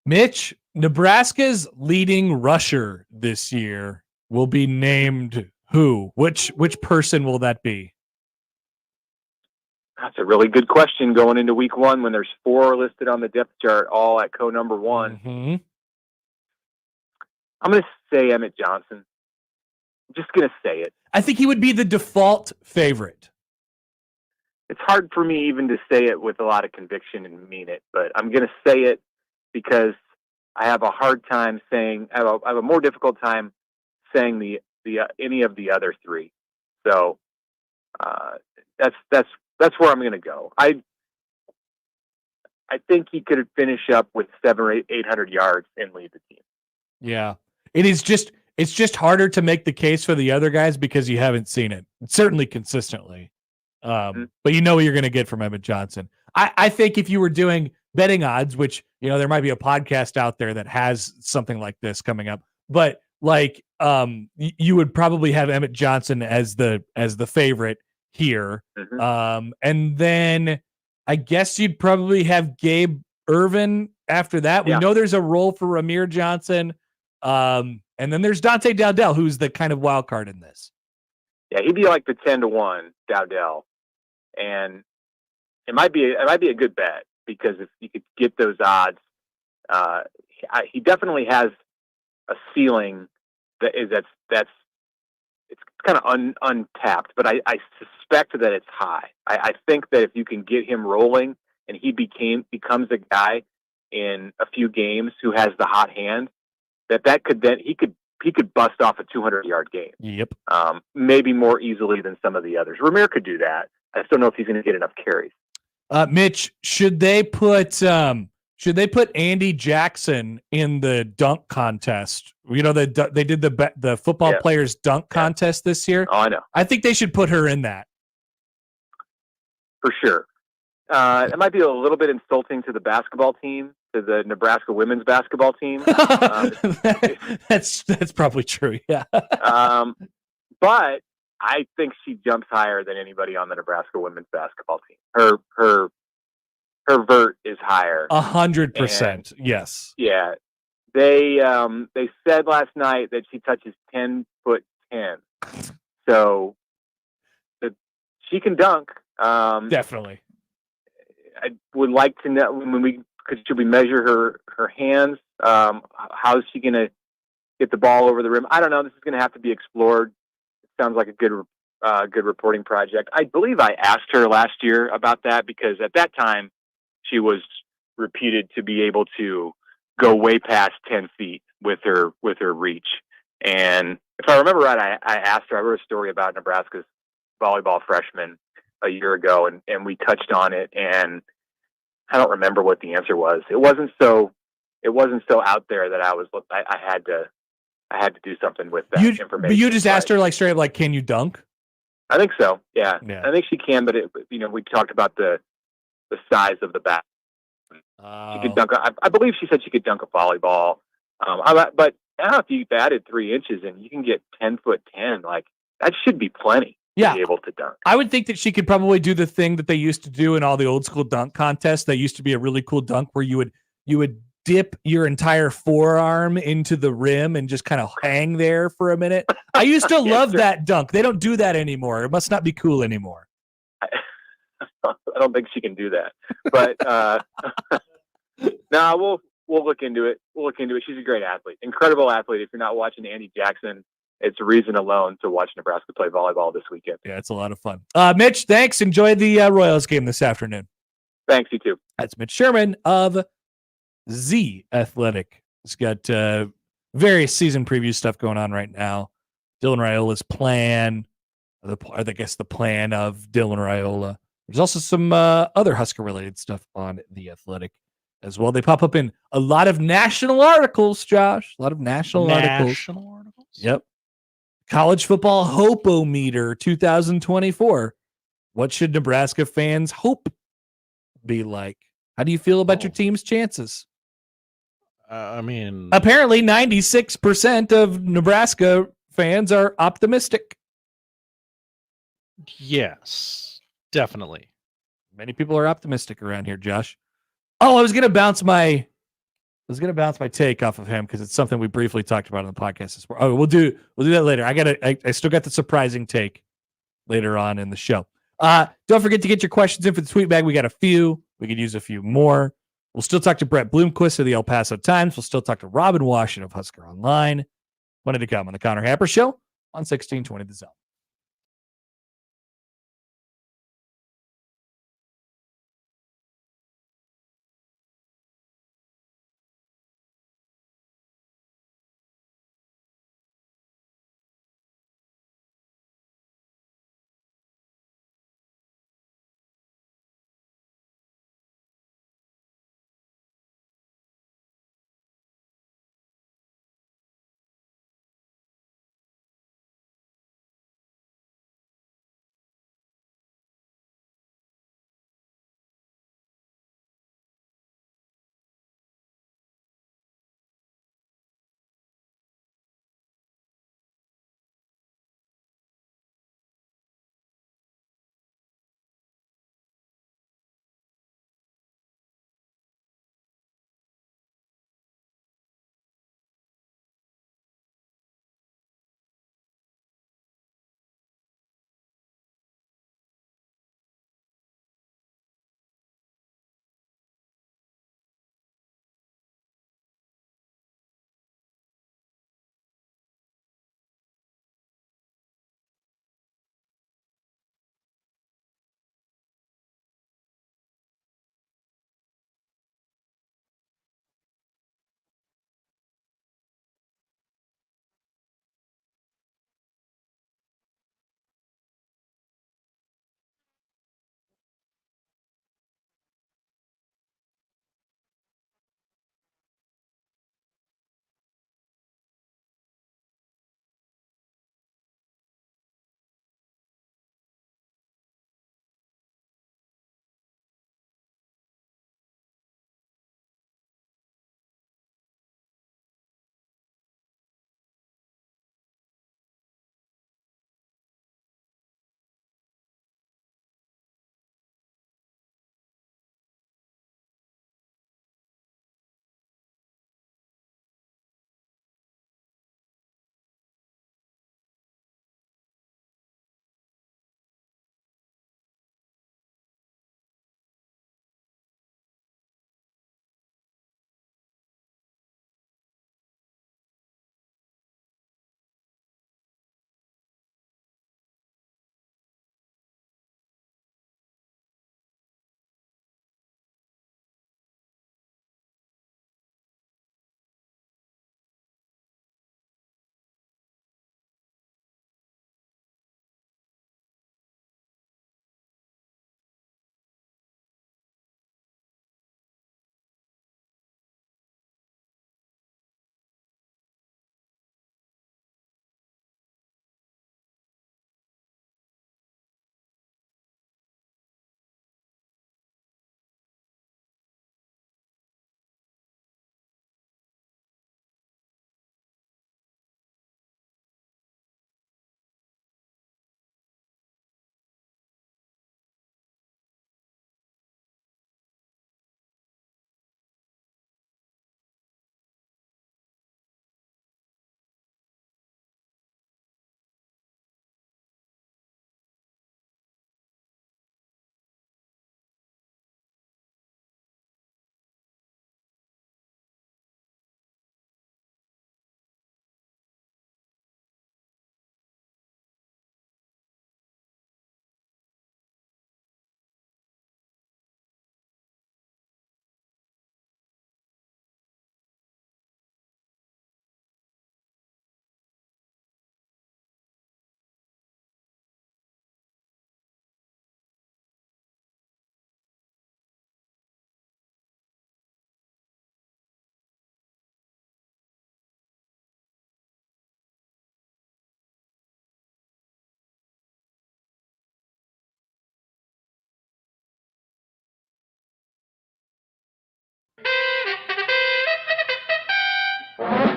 Speaker 4: Mitch, Nebraska's leading rusher this year will be named who? Which person will that be?
Speaker 13: That's a really good question going into week 1 when there's 4 listed on the depth chart, all at number 1.
Speaker 4: Mm-hmm.
Speaker 13: I'm going to say Emmett Johnson. I'm just going to say it.
Speaker 4: I think he would be the default favorite.
Speaker 13: It's hard for me even to say it with a lot of conviction and mean it, but I'm going to say it because I have a hard time saying, I have a more difficult time saying the any of the other 3. So that's where I'm going to go. I think he could finish up with 700 or 800 yards and lead the team.
Speaker 4: Yeah, it's just harder to make the case for the other guys because you haven't seen it, certainly consistently. But you know what you're going to get from Emmett Johnson. I think if you were doing betting odds, which, there might be a podcast out there that has something like this coming up, but like, you would probably have Emmett Johnson as the favorite here.
Speaker 13: Mm-hmm.
Speaker 4: And then I guess you'd probably have Gabe Ervin after that. We know there's a role for Ramir Johnson. And then there's Dante Dowdell, who's the kind of wild card in this.
Speaker 13: Yeah, he'd be like the 10-1 Dowdell. And it might be a good bet, because if you could get those odds, he definitely has a ceiling that's it's kind of untapped, but I suspect that it's high. I think that if you can get him rolling and he becomes a guy in a few games who has the hot hand, that could then he could bust off a 200-yard game.
Speaker 4: Yep.
Speaker 13: Maybe more easily than some of the others. Ramir could do that. I just don't know if he's going to get enough carries.
Speaker 4: Mitch, should they put Andy Jackson in the dunk contest? You know, they did the football players dunk contest this year.
Speaker 13: Oh, I know.
Speaker 4: I think they should put her in that.
Speaker 13: For sure. It might be a little bit insulting to the basketball team, to the Nebraska women's basketball team.
Speaker 4: That's probably true. Yeah.
Speaker 13: But I think she jumps higher than anybody on the Nebraska women's basketball team. Her vert is higher.
Speaker 4: 100%. Yes.
Speaker 13: Yeah. They said last night that she touches 10'10". So she can dunk.
Speaker 4: Definitely.
Speaker 13: I would like to know should we measure her hands? How is she going to get the ball over the rim? I don't know. This is going to have to be explored. It sounds like a good reporting project. I believe I asked her last year about that because at that time she was reputed to be able to go way past 10 feet with her reach. And if I remember right, I asked her. I wrote a story about Nebraska's volleyball freshman a year ago, and we touched on it, and I don't remember what the answer was. It wasn't so out there that I had to do something with that information.
Speaker 4: But you just asked her like straight up, like, can you dunk?
Speaker 13: I think so. Yeah. I think she can, but we talked about the size of the bat. She could dunk. I believe she said she could dunk a volleyball. But now if you added 3 inches and you can get 10'10", like that should be plenty.
Speaker 4: Yeah.
Speaker 13: To be able to dunk.
Speaker 4: I would think that she could probably do the thing that they used to do in all the old school dunk contests. That used to be a really cool dunk where you would dip your entire forearm into the rim and just kind of hang there for a minute. I used to love that dunk. They don't do that anymore. It must not be cool anymore.
Speaker 13: I don't think she can do that. But no, we'll look into it. She's a great athlete, incredible athlete. If you're not watching Andy Jackson, it's a reason alone to watch Nebraska play volleyball this weekend.
Speaker 4: Yeah, it's a lot of fun. Mitch, thanks. Enjoy the Royals game this afternoon.
Speaker 13: Thanks, you too.
Speaker 4: That's Mitch Sherman of Z Athletic. He's got various season preview stuff going on right now. Dylan Raiola's plan, I guess the plan of Dylan Raiola. There's also some other Husker-related stuff on The Athletic as well. They pop up in a lot of national articles, Josh. A lot of national articles. Yep. College Football Hope-O-Meter 2024. What should Nebraska fans' hope be like? How do you feel about your team's chances?
Speaker 7: I mean,
Speaker 4: apparently 96% of Nebraska fans are optimistic.
Speaker 7: Yes, definitely.
Speaker 4: Many people are optimistic around here, Josh. Oh, I was gonna bounce my take off of him because it's something we briefly talked about on the podcast. Oh, we'll do that later. I still got the surprising take later on in the show. Don't forget to get your questions in for the tweet bag. We got a few. We could use a few more. We'll still talk to Brett Bloomquist of the El Paso Times. We'll still talk to Robin Washut of Husker Online. Wanted to come on the Connor Happer Show on 1620 The Zone.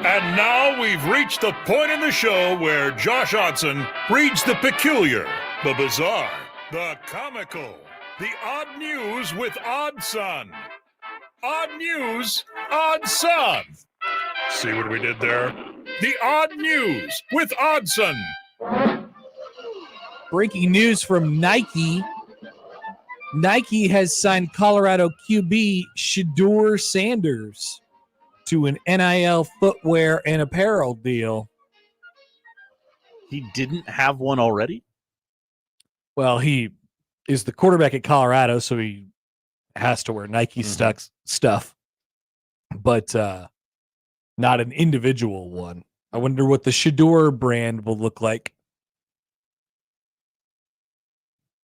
Speaker 8: And now we've reached the point in the show where Josh Odson reads the peculiar, the bizarre, the comical, the odd news with Odd Son. Odd news, Odd Son. See what we did there? The odd news with Oddson.
Speaker 4: Breaking news from Nike. Nike has signed Colorado QB Shedeur Sanders to an NIL footwear and apparel deal.
Speaker 7: He didn't have one already?
Speaker 4: Well, he is the quarterback at Colorado, so he has to wear Nike stuff, but not an individual one. I wonder what the Shedeur brand will look like.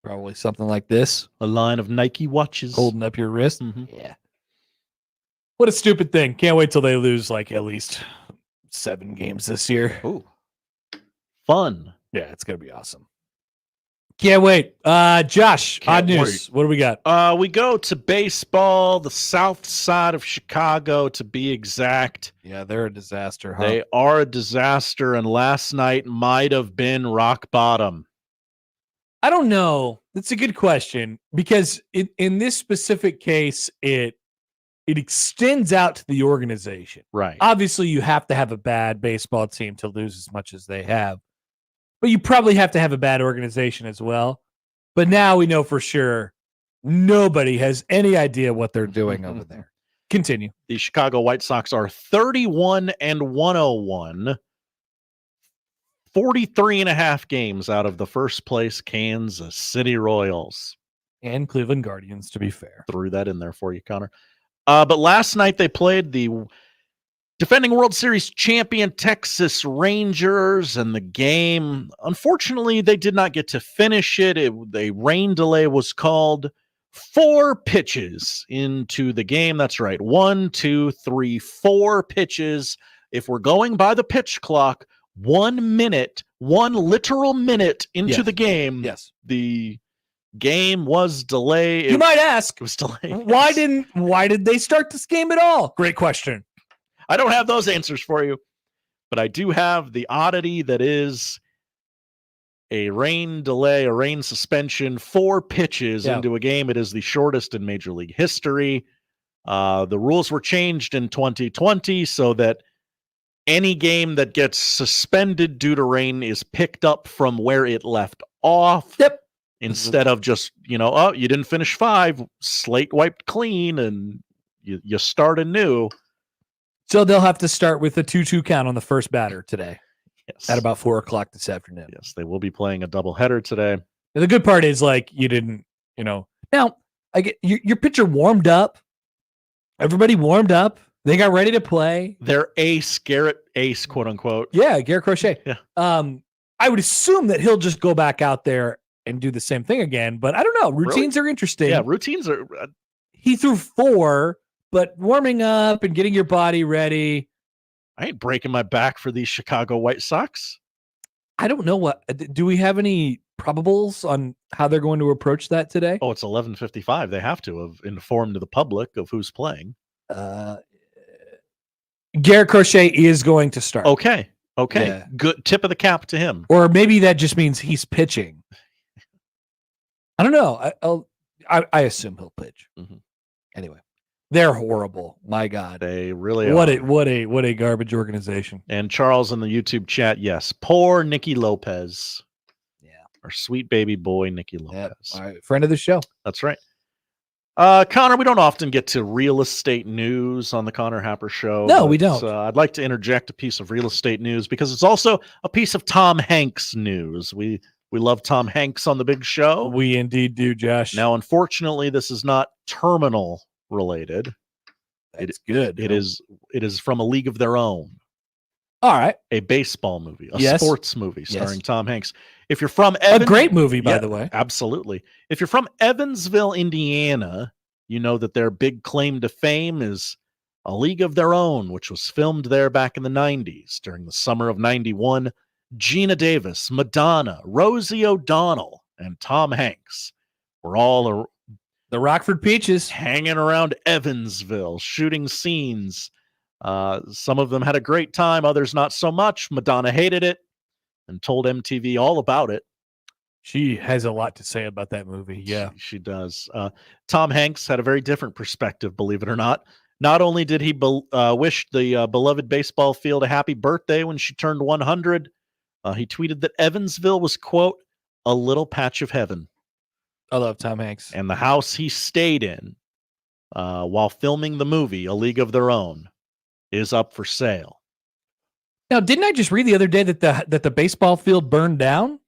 Speaker 4: Probably something like this.
Speaker 7: A line of Nike watches.
Speaker 4: Holding up your wrist. Yeah. What a stupid thing. Can't wait till they lose like at least 7 games this year.
Speaker 7: Ooh. Fun.
Speaker 4: Yeah, it's going to be awesome. Can't wait. Josh, odd news. What do we got?
Speaker 7: We go to baseball, the south side of Chicago to be exact.
Speaker 4: Yeah, they're a disaster, huh?
Speaker 7: They are a disaster, and last night might have been rock bottom.
Speaker 4: I don't know. That's a good question because in this specific case, it extends out to the organization.
Speaker 7: Right.
Speaker 4: Obviously, you have to have a bad baseball team to lose as much as they have, but you probably have to have a bad organization as well. But now we know for sure nobody has any idea what they're doing over there. Continue.
Speaker 7: The Chicago White Sox are 31-101. 43.5 games out of the first place Kansas City Royals.
Speaker 4: And Cleveland Guardians, to be fair.
Speaker 7: Threw that in there for you, Connor. But last night they played the defending World Series champion Texas Rangers, and the game, unfortunately, they did not get to finish it. A rain delay was called. 4 pitches into the game. That's right. 1, 2, 3, 4 pitches. If we're going by the pitch clock, 1 minute, 1 literal minute into the game.
Speaker 4: Yes.
Speaker 7: The game was delayed.
Speaker 4: You might ask,
Speaker 7: it was delayed.
Speaker 4: Why did they start this game at all? Great question.
Speaker 7: I don't have those answers for you, but I do have the oddity that is a rain delay, a rain suspension, 4 pitches into a game. It is the shortest in Major League history. The rules were changed in 2020 so that any game that gets suspended due to rain is picked up from where it left off.
Speaker 4: Yep.
Speaker 7: Instead of just, you didn't finish 5, slate wiped clean, and you start anew.
Speaker 4: So they'll have to start with a 2-2 count on the first batter today.
Speaker 7: Yes.
Speaker 4: At about 4:00 this afternoon.
Speaker 7: Yes, they will be playing a doubleheader today.
Speaker 4: And the good part is, like, you didn't, Now, I get your pitcher warmed up. Everybody warmed up. They got ready to play.
Speaker 7: Their ace, Garrett Ace, quote unquote.
Speaker 4: Yeah, Garrett Crochet.
Speaker 7: Yeah.
Speaker 4: I would assume that he'll just go back out there and do the same thing again, but I don't know. Routines are interesting.
Speaker 7: Yeah, routines are.
Speaker 4: He threw 4, but warming up and getting your body ready.
Speaker 7: I ain't breaking my back for these Chicago White Sox.
Speaker 4: I don't know do we have any probables on how they're going to approach that today?
Speaker 7: Oh, it's 11:55. They have to have informed the public of who's playing.
Speaker 4: Garrett Crochet is going to start.
Speaker 7: Okay.
Speaker 4: Yeah.
Speaker 7: Good tip of the cap to him.
Speaker 4: Or maybe that just means he's pitching. I don't know. I assume he'll pitch. Anyway, they're horrible. My God,
Speaker 7: they really
Speaker 4: are. What a garbage organization.
Speaker 7: And Charles in the YouTube chat, yes, poor Nicky Lopez.
Speaker 4: Yeah,
Speaker 7: our sweet baby boy Nicky Lopez.
Speaker 4: Yep. All right, friend of the show.
Speaker 7: That's right. Connor, we don't often get to real estate news on the Connor Happer Show.
Speaker 4: No, we don't.
Speaker 7: I'd like to interject a piece of real estate news because it's also a piece of Tom Hanks news. We love Tom Hanks on the big show.
Speaker 4: We indeed do, Josh.
Speaker 7: Now, unfortunately, this is not terminal related.
Speaker 4: It's good.
Speaker 7: It is from A League of Their Own.
Speaker 4: All right.
Speaker 7: A baseball movie,
Speaker 4: Yes.
Speaker 7: sports movie starring
Speaker 4: Yes.
Speaker 7: Tom Hanks. If you're from
Speaker 4: A great movie, by the way.
Speaker 7: Absolutely. If you're from Evansville, Indiana, you know that their big claim to fame is A League of Their Own, which was filmed there back in the 90s. During the summer of 91, Gina Davis, Madonna, Rosie O'Donnell, and Tom Hanks were all
Speaker 4: the Rockford Peaches
Speaker 7: hanging around Evansville, shooting scenes. Some of them had a great time, others not so much. Madonna hated it and told MTV all about it.
Speaker 4: She has a lot to say about that movie. Yeah,
Speaker 7: she does. Tom Hanks had a very different perspective, believe it or not. Not only did he wish the beloved baseball field a happy birthday when she turned 100, he tweeted that Evansville was, quote, a little patch of heaven.
Speaker 4: I love Tom Hanks.
Speaker 7: And the house he stayed in while filming the movie, A League of Their Own, is up for sale.
Speaker 4: Now, didn't I just read the other day that the baseball field burned down?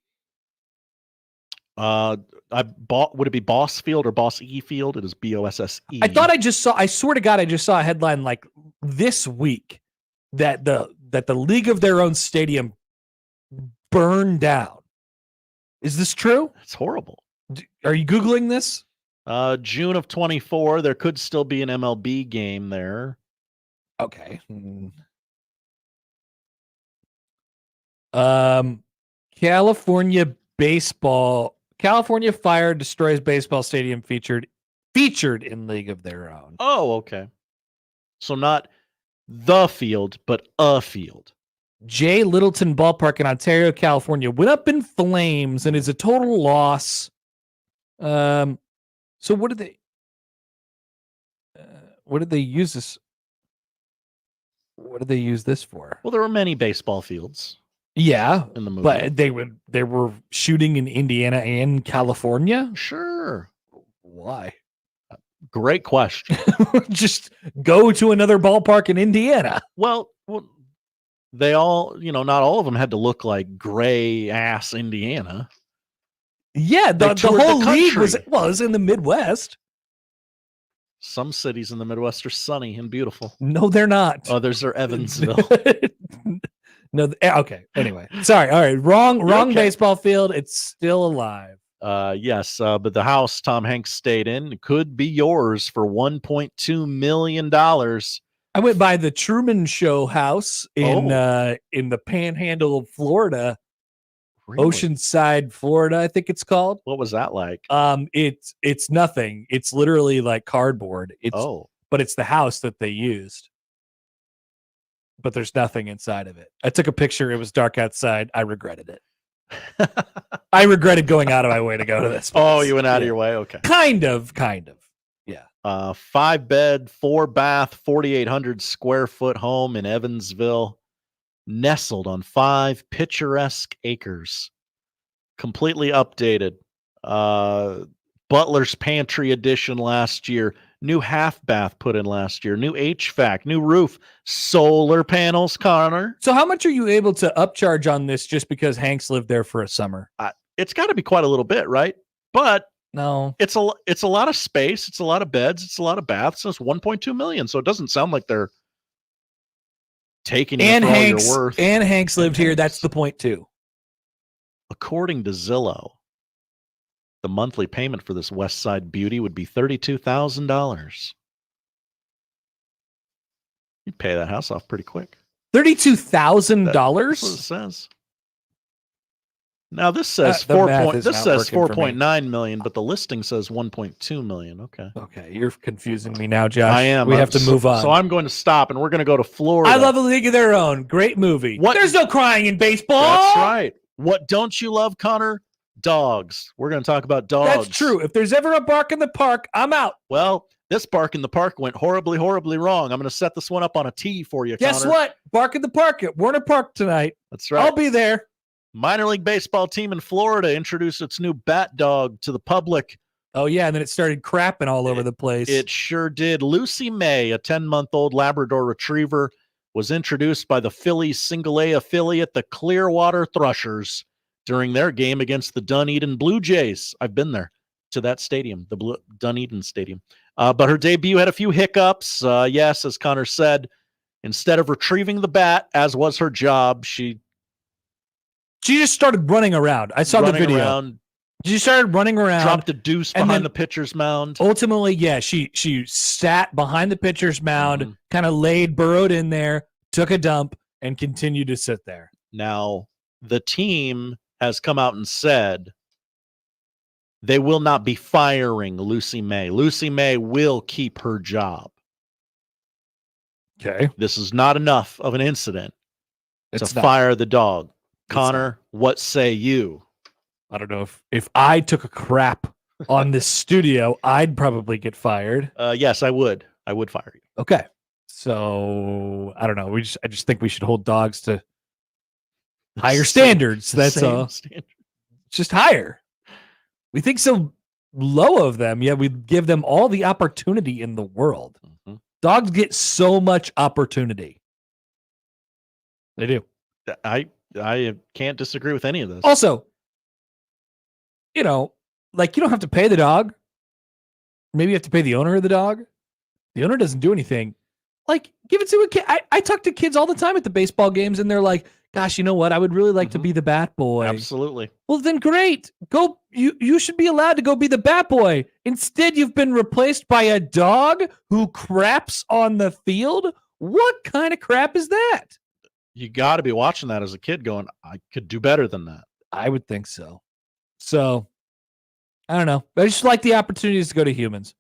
Speaker 7: Would it be Boss Field or Boss E Field? It is BOSSE.
Speaker 4: I swear to God, I just saw a headline like this week that the League of Their Own stadium burned down. Is this true?
Speaker 7: It's horrible.
Speaker 4: Are you Googling this?
Speaker 7: June of 24, there could still be an MLB game there.
Speaker 4: Okay. California fire destroys baseball stadium featured in League of Their Own.
Speaker 7: Oh, okay. So not the field, but a field.
Speaker 4: J. Littleton Ballpark in Ontario, California went up in flames and is a total loss. So what did they use this? What did they use this for?
Speaker 7: Well, there were many baseball fields.
Speaker 4: Yeah,
Speaker 7: in the movie,
Speaker 4: but they were shooting in Indiana and California.
Speaker 7: Sure.
Speaker 4: Why?
Speaker 7: Great question.
Speaker 4: Just go to another ballpark in Indiana.
Speaker 7: Well, they all, not all of them had to look like gray ass Indiana.
Speaker 4: Yeah, the whole league was in the Midwest.
Speaker 7: Some cities in the Midwest are sunny and beautiful.
Speaker 4: No, they're not.
Speaker 7: Others are Evansville.
Speaker 4: No, okay. Anyway, sorry. All right, wrong
Speaker 7: okay.
Speaker 4: Baseball field. It's still alive.
Speaker 7: Yes, but the house Tom Hanks stayed in could be yours for $1.2 million.
Speaker 4: I went by the Truman Show house in the Panhandle of Florida, really? Oceanside, Florida, I think it's called.
Speaker 7: What was that like?
Speaker 4: It's nothing. It's literally like cardboard. But it's the house that they used. But there's nothing inside of it. I took a picture. It was dark outside. I regretted it. I regretted going out of my way to go to this place.
Speaker 7: Oh, you went out of your way? Okay.
Speaker 4: Kind of. Yeah.
Speaker 7: 5-bed, 4-bath, 4,800 square foot home in Evansville, nestled on 5 picturesque acres. Completely updated. Butler's Pantry edition last year. New half bath put in last year. New HVAC, new roof, solar panels, Connor.
Speaker 4: So how much are you able to upcharge on this just because Hanks lived there for a summer?
Speaker 7: It's got to be quite a little bit, right? But
Speaker 4: no,
Speaker 7: it's a lot of space. It's a lot of beds. It's a lot of baths. It's $1.2 million. So it doesn't sound like they're taking it for all your worth.
Speaker 4: And Hanks lived here. That's the point too.
Speaker 7: According to Zillow, the monthly payment for this West Side beauty would be $32,000. You'd pay that house off pretty quick.
Speaker 4: $32,000?
Speaker 7: That's what it says. Now this says 4.9 million, but the listing says 1.2 million. Okay.
Speaker 4: Okay, you're confusing me now, Josh.
Speaker 7: I am.
Speaker 4: We have to move on.
Speaker 7: So I'm going to stop, and we're going to go to Florida.
Speaker 4: I love A League of Their Own. Great movie. There's no crying in baseball.
Speaker 7: That's right. What don't you love, Connor? Dogs. We're going to talk about dogs.
Speaker 4: That's true. If there's ever a bark in the park, I'm out.
Speaker 7: Well, this bark in the park went horribly, horribly wrong. I'm going to set this one up on a tee for you,
Speaker 4: Guess
Speaker 7: Connor.
Speaker 4: what? Bark in the park at Warner Park tonight.
Speaker 7: That's right.
Speaker 4: I'll be there.
Speaker 7: Minor league baseball team in Florida introduced its new bat dog to the public.
Speaker 4: Oh, yeah, and then it started crapping all over the place.
Speaker 7: It sure did. Lucy May, a 10-month-old Labrador retriever, was introduced by the Phillies single-A affiliate, the Clearwater Threshers, during their game against the Dunedin Blue Jays. I've been there to that stadium, the Dunedin Stadium. But her debut had a few hiccups. Yes, as Connor said, instead of retrieving the bat, as was her job, she
Speaker 4: just started running around. I saw the video. She started running around.
Speaker 7: Dropped a deuce behind the pitcher's mound.
Speaker 4: Ultimately, yeah, she sat behind the pitcher's mound, kind of burrowed in there, took a dump, and continued to sit there.
Speaker 7: Now, the team has come out and said they will not be firing Lucy May. Lucy May will keep her job.
Speaker 4: Okay.
Speaker 7: This is not enough of an incident
Speaker 4: It's
Speaker 7: to
Speaker 4: not.
Speaker 7: fire the dog.
Speaker 4: It's
Speaker 7: Connor, what say you?
Speaker 4: I don't know if I took a crap on this studio, I'd probably get fired.
Speaker 7: Yes, I would. I would fire you.
Speaker 4: Okay. So I don't know. I just think we should hold dogs to higher standards. That's all. Just higher. We think so low of them, yet we give them all the opportunity in the world.
Speaker 7: Mm-hmm.
Speaker 4: Dogs get so much opportunity. They do.
Speaker 7: I can't disagree with any of this.
Speaker 4: Also, you know, like you don't have to pay the dog. Maybe you have to pay the owner of the dog. The owner doesn't do anything. Like, give it to a kid. I talk to kids all the time at the baseball games, and they're like, gosh, you know what? I would really like to be the bat boy.
Speaker 7: Absolutely.
Speaker 4: Well, then great. Go. You should be allowed to go be the bat boy. Instead, you've been replaced by a dog who craps on the field. What kind of crap is that?
Speaker 7: You got to be watching that as a kid going, I could do better than that.
Speaker 4: I would think so. So, I don't know. I just like the opportunities to go to humans.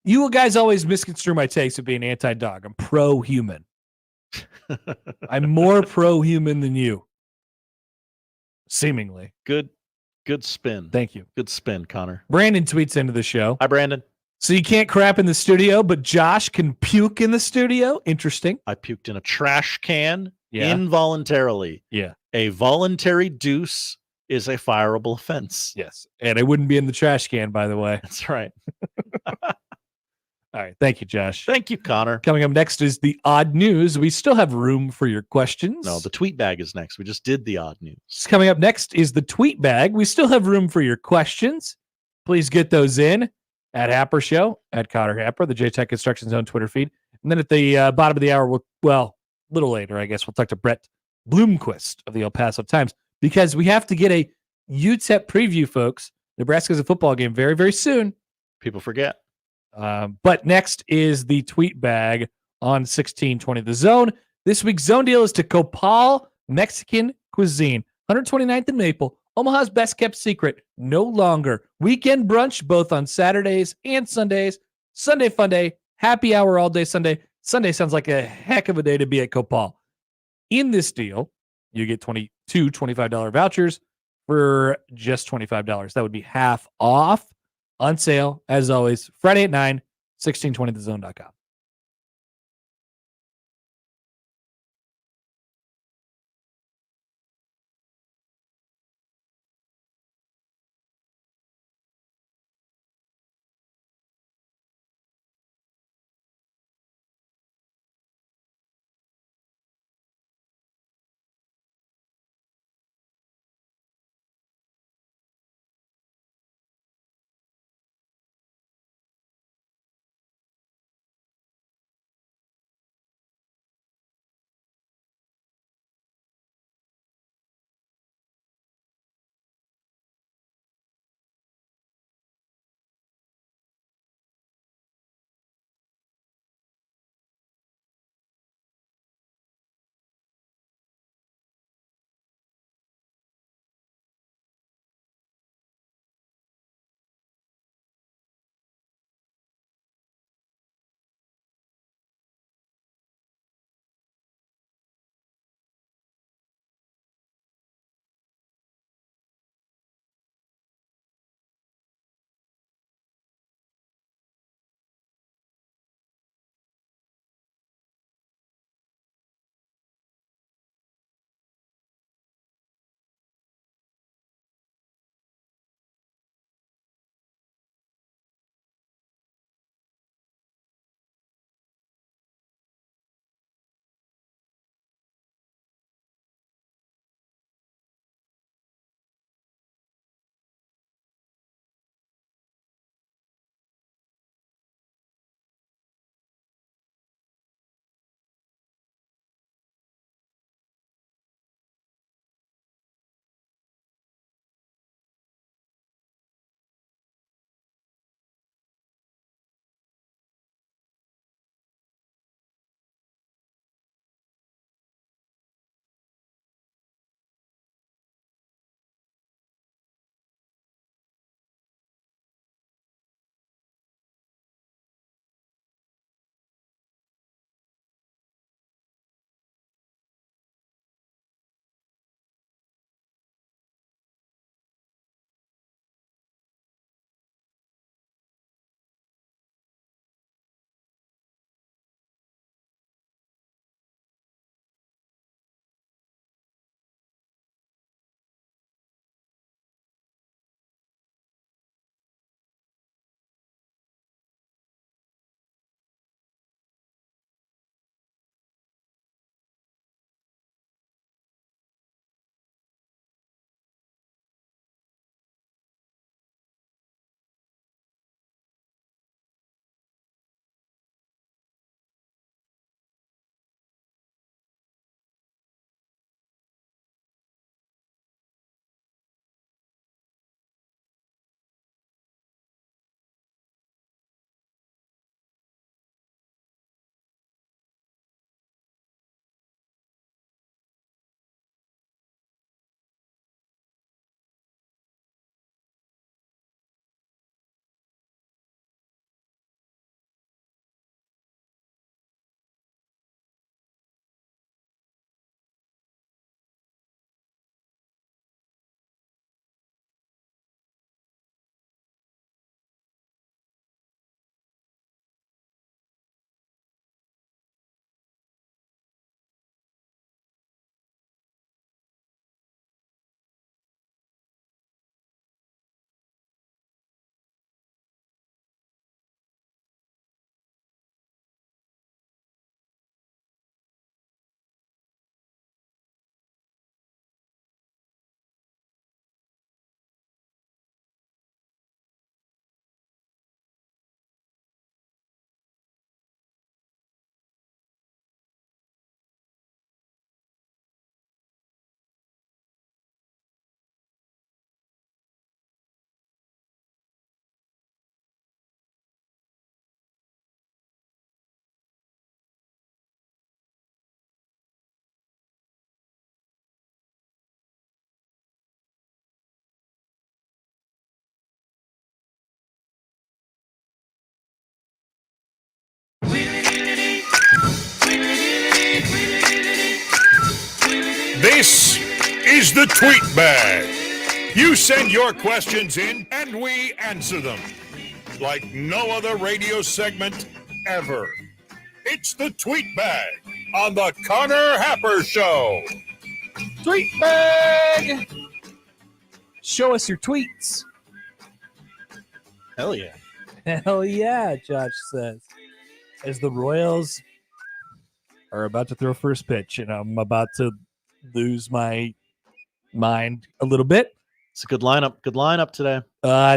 Speaker 4: You guys always misconstrue my takes of being anti-dog. I'm pro-human. I'm more pro-human than you. Seemingly.
Speaker 7: Good spin.
Speaker 4: Thank you.
Speaker 7: Good spin, Connor.
Speaker 4: Brandon tweets into the show.
Speaker 7: Hi, Brandon.
Speaker 4: So you can't crap in the studio, but Josh can puke in the studio? Interesting.
Speaker 7: I puked in a trash can involuntarily.
Speaker 4: Yeah.
Speaker 7: A voluntary deuce is a fireable offense.
Speaker 4: Yes. And it wouldn't be in the trash can, by the way.
Speaker 7: That's right.
Speaker 4: All right. Thank you, Josh.
Speaker 7: Thank you, Connor.
Speaker 4: Coming up next is the odd news. We still have room for your questions.
Speaker 7: No, the tweet bag is next. We just did the odd news.
Speaker 4: Coming up next is the tweet bag. We still have room for your questions. Please get those in at Happer Show, at Connor Happer, the JTech Construction Zone Twitter feed. And then at the bottom of the hour, a little later, I guess, we'll talk to Brett Bloomquist of the El Paso Times, because we have to get a UTEP preview, folks. Nebraska's a football game very, very soon.
Speaker 7: People forget.
Speaker 4: But next is the tweet bag on 1620 The Zone. This week's zone deal is to Copal Mexican Cuisine, 129th and Maple, Omaha's best kept secret. No longer. Weekend brunch both on Saturdays and Sundays. Sunday fun day. Happy hour all day Sunday. Sunday sounds like a heck of a day to be at Copal. In this deal, you get 22 $25 vouchers for just $25. That would be half off. On sale, as always, Friday at 9, 1620thezone.com.
Speaker 8: is the Tweet Bag. You send your questions in, and we answer them. Like no other radio segment ever. It's the Tweet Bag on the Connor Happer Show.
Speaker 4: Tweet bag. Show us your tweets.
Speaker 7: Hell yeah.
Speaker 4: Hell yeah, Josh says. As the Royals are about to throw first pitch, and I'm about to lose my mind a little bit.
Speaker 7: It's a good lineup. Good lineup today.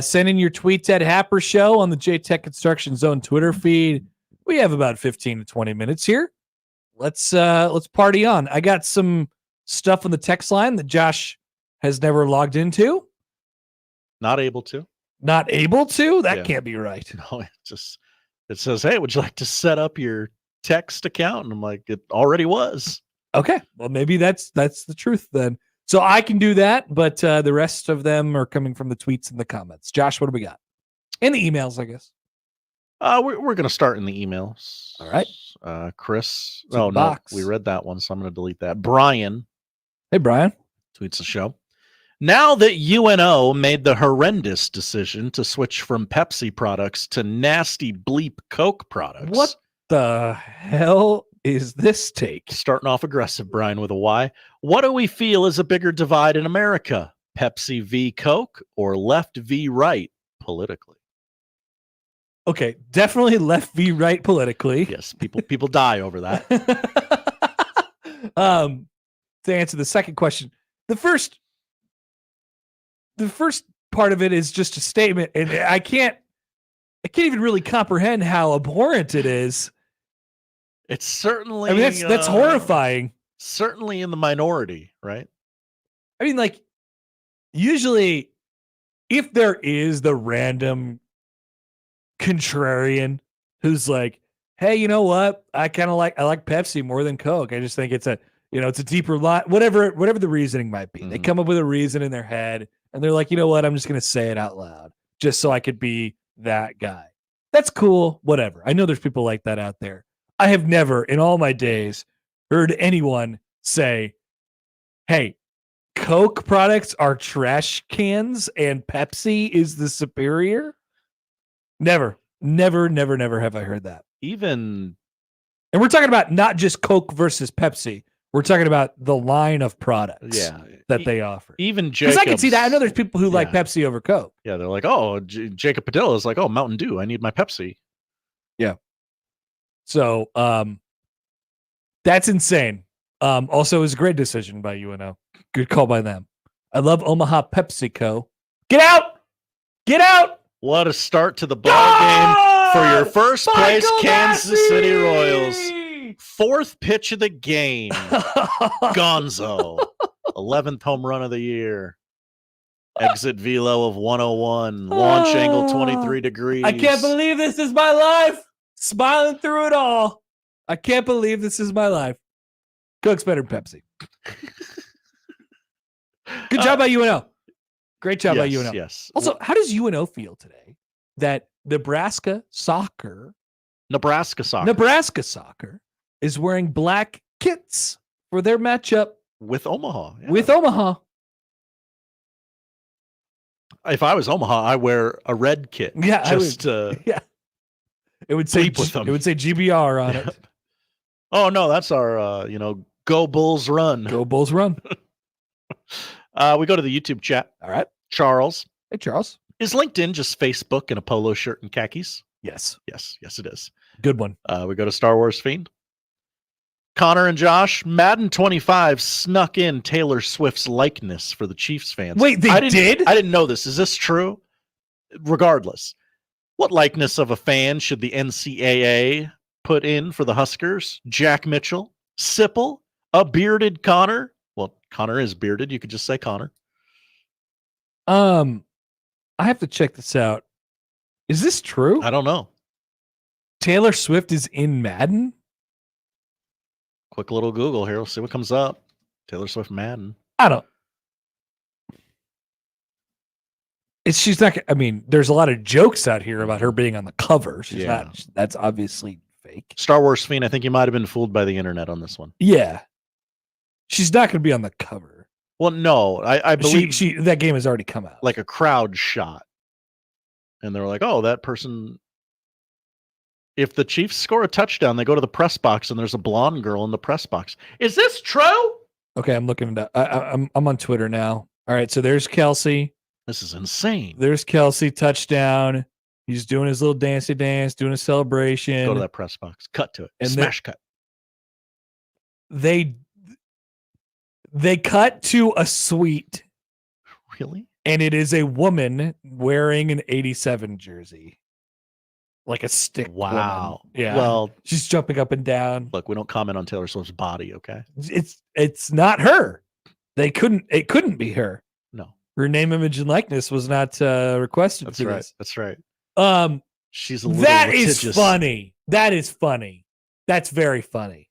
Speaker 4: Send in your tweets at Happer Show on the J-Tech Construction Zone Twitter feed. We have about 15 to 20 minutes here. Let's party on. I got some stuff on the text line that Josh has never logged into.
Speaker 7: Not able to.
Speaker 4: Not able to? That
Speaker 7: Yeah.
Speaker 4: can't be right.
Speaker 7: No, it says, hey, would you like to set up your text account? And I'm like, it already was.
Speaker 4: Okay. Well, maybe that's the truth then. So I can do that, but the rest of them are coming from the tweets and the comments. Josh, what do we got? And the emails, I guess.
Speaker 7: We're going to start in the emails.
Speaker 4: All right.
Speaker 7: Chris.
Speaker 4: It's a
Speaker 7: Oh, no.
Speaker 4: box.
Speaker 7: We read that one, so I'm going to delete that. Brian.
Speaker 4: Hey, Brian.
Speaker 7: Tweets the show. Now that UNO made the horrendous decision to switch from Pepsi products to nasty bleep Coke products.
Speaker 4: What the hell is this take?
Speaker 7: Starting off aggressive, Brian, with a Y. What do we feel is a bigger divide in America? Pepsi v. Coke or left v. right politically?
Speaker 4: Okay, definitely left v. right politically.
Speaker 7: Yes, people die over that.
Speaker 4: To answer the second question, the first part of it is just a statement, and I can't even really comprehend how abhorrent it is.
Speaker 7: It's certainly.
Speaker 4: I mean, that's horrifying.
Speaker 7: Certainly in the minority, right?
Speaker 4: I mean, like, usually, if there is the random contrarian who's like, hey, you know what? I like Pepsi more than Coke. I just think it's a deeper lot, whatever the reasoning might be. They come up with a reason in their head and they're like, you know what? I'm just going to say it out loud just so I could be that guy. That's cool. Whatever. I know there's people like that out there. I have never in all my days heard anyone say, hey, Coke products are trash cans and Pepsi is the superior. Never have I heard that.
Speaker 7: Even,
Speaker 4: and we're talking about not just Coke versus Pepsi. We're talking about the line of products that they offer.
Speaker 7: Even
Speaker 4: because I can see that. I know there's people who like Pepsi over Coke.
Speaker 7: Yeah, they're like, oh, Jacob Padilla is like, oh, Mountain Dew. I need my Pepsi.
Speaker 4: Yeah. So that's insane. Also, it was a great decision by UNO. Good call by them. I love Omaha PepsiCo. Get out! Get out!
Speaker 7: What a start to the ball game for your first place Kansas City Royals. Fourth pitch of the game. Gonzo. 11th home run of the year. Exit velo of 101. Launch angle 23 degrees.
Speaker 4: I can't believe this is my life. Smiling through it all. I can't believe this is my life. Coke's better than Pepsi. Good job by UNO. Great job by UNO.
Speaker 7: Yes.
Speaker 4: Also, how does UNO feel today that Nebraska soccer is wearing black kits for their matchup
Speaker 7: with Omaha? Yeah.
Speaker 4: With Omaha.
Speaker 7: If I was Omaha, I wear a red kit.
Speaker 4: Yeah,
Speaker 7: yeah.
Speaker 4: It would say GBR on it.
Speaker 7: Oh no, that's our Go Bulls run.
Speaker 4: Go Bulls run.
Speaker 7: We go to the YouTube chat.
Speaker 4: All right.
Speaker 7: Charles.
Speaker 4: Hey, Charles.
Speaker 7: Is LinkedIn just Facebook in a polo shirt and khakis?
Speaker 4: Yes.
Speaker 7: Yes, it is.
Speaker 4: Good one.
Speaker 7: We go to Star Wars Fiend. Connor and Josh, Madden 25 snuck in Taylor Swift's likeness for the Chiefs fans.
Speaker 4: Wait, they did?
Speaker 7: I didn't know this. Is this true? Regardless, what likeness of a fan should the NCAA put in for the Huskers? Jack Mitchell? Sipple? A bearded Connor? Well, Connor is bearded. You could just say Connor.
Speaker 4: I have to check this out. Is this true?
Speaker 7: I don't know.
Speaker 4: Taylor Swift is in Madden?
Speaker 7: Quick little Google here. We'll see what comes up. Taylor Swift Madden.
Speaker 4: I don't. She's not. I mean, there's a lot of jokes out here about her being on the cover. She's not. That's obviously fake.
Speaker 7: Star Wars Fiend, I think you might have been fooled by the internet on this one.
Speaker 4: Yeah. She's not going to be on the cover.
Speaker 7: Well, no, I believe
Speaker 4: that game has already come out.
Speaker 7: like a crowd shot. And they're like, oh, that person. If the Chiefs score a touchdown, they go to the press box and there's a blonde girl in the press box. Is this true?
Speaker 4: Okay, I'm looking it up. I'm on Twitter now. All right, so there's Kelsey.
Speaker 7: This is insane.
Speaker 4: There's Kelsey, touchdown. He's doing his little dancey dance, doing a celebration.
Speaker 7: Go to that press box. Cut to it.
Speaker 4: And
Speaker 7: Smash cut.
Speaker 4: They cut to a suite.
Speaker 7: Really?
Speaker 4: And it is a woman wearing an 87 jersey. Like a stick.
Speaker 7: Wow.
Speaker 4: Woman. Yeah.
Speaker 7: Well,
Speaker 4: she's jumping up and down.
Speaker 7: Look, we don't comment on Taylor Swift's body, okay?
Speaker 4: It's not her. It couldn't be her.
Speaker 7: No.
Speaker 4: Her name, image, and likeness was not requested.
Speaker 7: That's
Speaker 4: for
Speaker 7: right.
Speaker 4: this.
Speaker 7: That's right. She's a little
Speaker 4: that
Speaker 7: litigious.
Speaker 4: is funny. That is funny. That's very funny.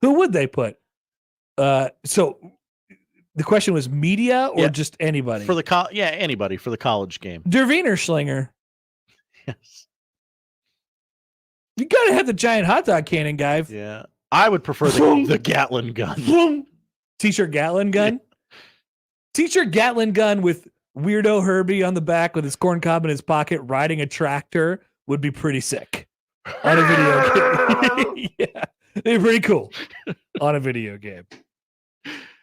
Speaker 4: Who would they put? So the question was media or just anybody?
Speaker 7: For the anybody for the college game.
Speaker 4: Der Wiener Schlinger.
Speaker 7: Yes.
Speaker 4: You gotta have the giant hot dog cannon guy.
Speaker 7: Yeah. I would prefer the Gatlin gun.
Speaker 4: T-shirt Gatlin gun. Yeah. T-shirt Gatlin gun with weirdo Herbie on the back with his corn cob in his pocket riding a tractor would be pretty sick on a video game. Yeah. They're pretty cool on a video game.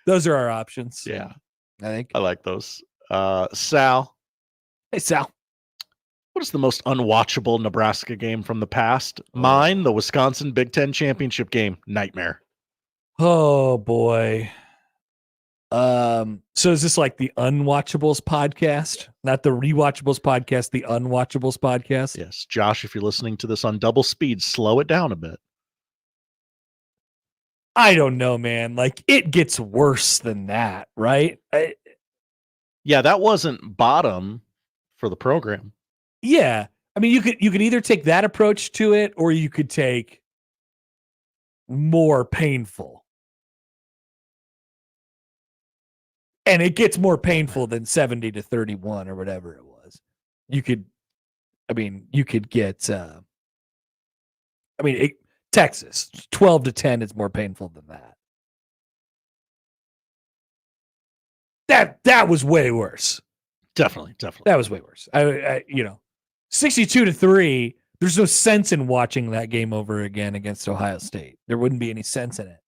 Speaker 4: Those are our options.
Speaker 7: Yeah.
Speaker 4: I think.
Speaker 7: I like those. Sal.
Speaker 4: Hey, Sal.
Speaker 7: What is the most unwatchable Nebraska game from the past? Mine, the Wisconsin Big Ten Championship game. Nightmare.
Speaker 4: Oh, boy. So is this like the Unwatchables podcast? Not the Rewatchables podcast, the Unwatchables podcast?
Speaker 7: Yes. Josh, if you're listening to this on double speed, slow it down a bit.
Speaker 4: I don't know, man. Like, it gets worse than that, right?
Speaker 7: Yeah, that wasn't bottom for the program.
Speaker 4: Yeah. I mean, you could either take that approach to it or you could take more painful. And it gets more painful than 70-31 or whatever it was. You could get Texas 12-10 is more painful than that. That was way worse.
Speaker 7: Definitely.
Speaker 4: That was way worse. 62-3. There's no sense in watching that game over again against Ohio State. There wouldn't be any sense in it.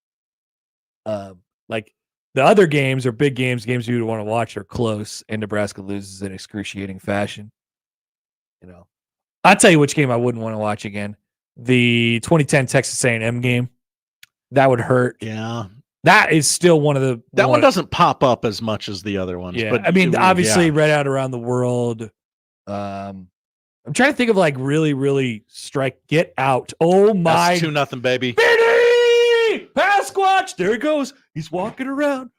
Speaker 4: Like the other games are big games you would want to watch are close, and Nebraska loses in excruciating fashion. I'll tell you which game I wouldn't want to watch again. The 2010 Texas A&M game. That would hurt.
Speaker 7: Yeah.
Speaker 4: That is still one of the...
Speaker 7: That one doesn't pop up as much as the other ones.
Speaker 4: Yeah.
Speaker 7: But
Speaker 4: obviously, Red Out Around the World. I'm trying to think of like really, really Get Out. Oh my!
Speaker 7: That's 2-0, baby.
Speaker 4: Vinny Pasquatch. There he goes. He's walking around.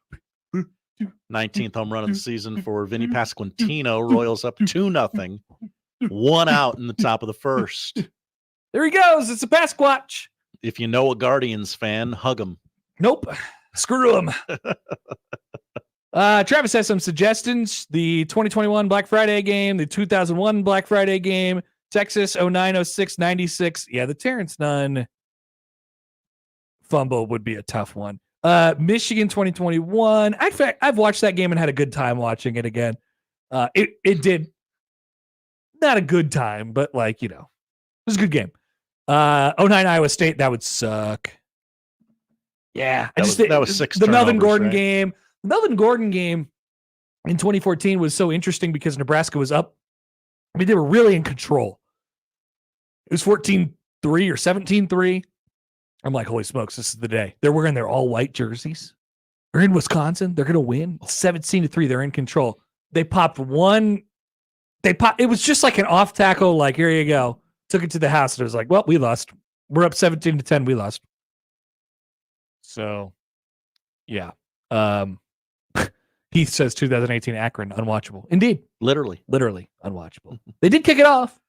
Speaker 7: 19th home run of the season for Vinny Pasquantino. Royals up 2-0. 1 out in the top of the first.
Speaker 4: There he goes. It's a Pasquatch.
Speaker 7: If you know a Guardians fan, hug him.
Speaker 4: Nope. Screw him. Travis has some suggestions. The 2021 Black Friday game, the 2001 Black Friday game, Texas 09, 06, 96. Yeah, the Terrence Nunn fumble would be a tough one. Michigan 2021. In fact, I've watched that game and had a good time watching it again. It did not a good time, but it was a good game. 09 Iowa State, that would suck. Yeah,
Speaker 7: that was 6
Speaker 4: the Melvin
Speaker 7: turnovers,
Speaker 4: Gordon
Speaker 7: right?
Speaker 4: game. The Melvin Gordon game in 2014 was so interesting because Nebraska was up. I mean, they were really in control. It was 14-3 or 17-3. I'm like, holy smokes, this is the day. They're wearing their all-white jerseys. They're in Wisconsin. They're going to win. 17-3. They're in control. They popped one. It was just like an off tackle, like, here you go. Took it to the house. And it was like, well, we lost. We're up 17-10. We lost. So, yeah. Heath says 2018 Akron, unwatchable. Indeed.
Speaker 7: Literally
Speaker 4: unwatchable. They did kick it off.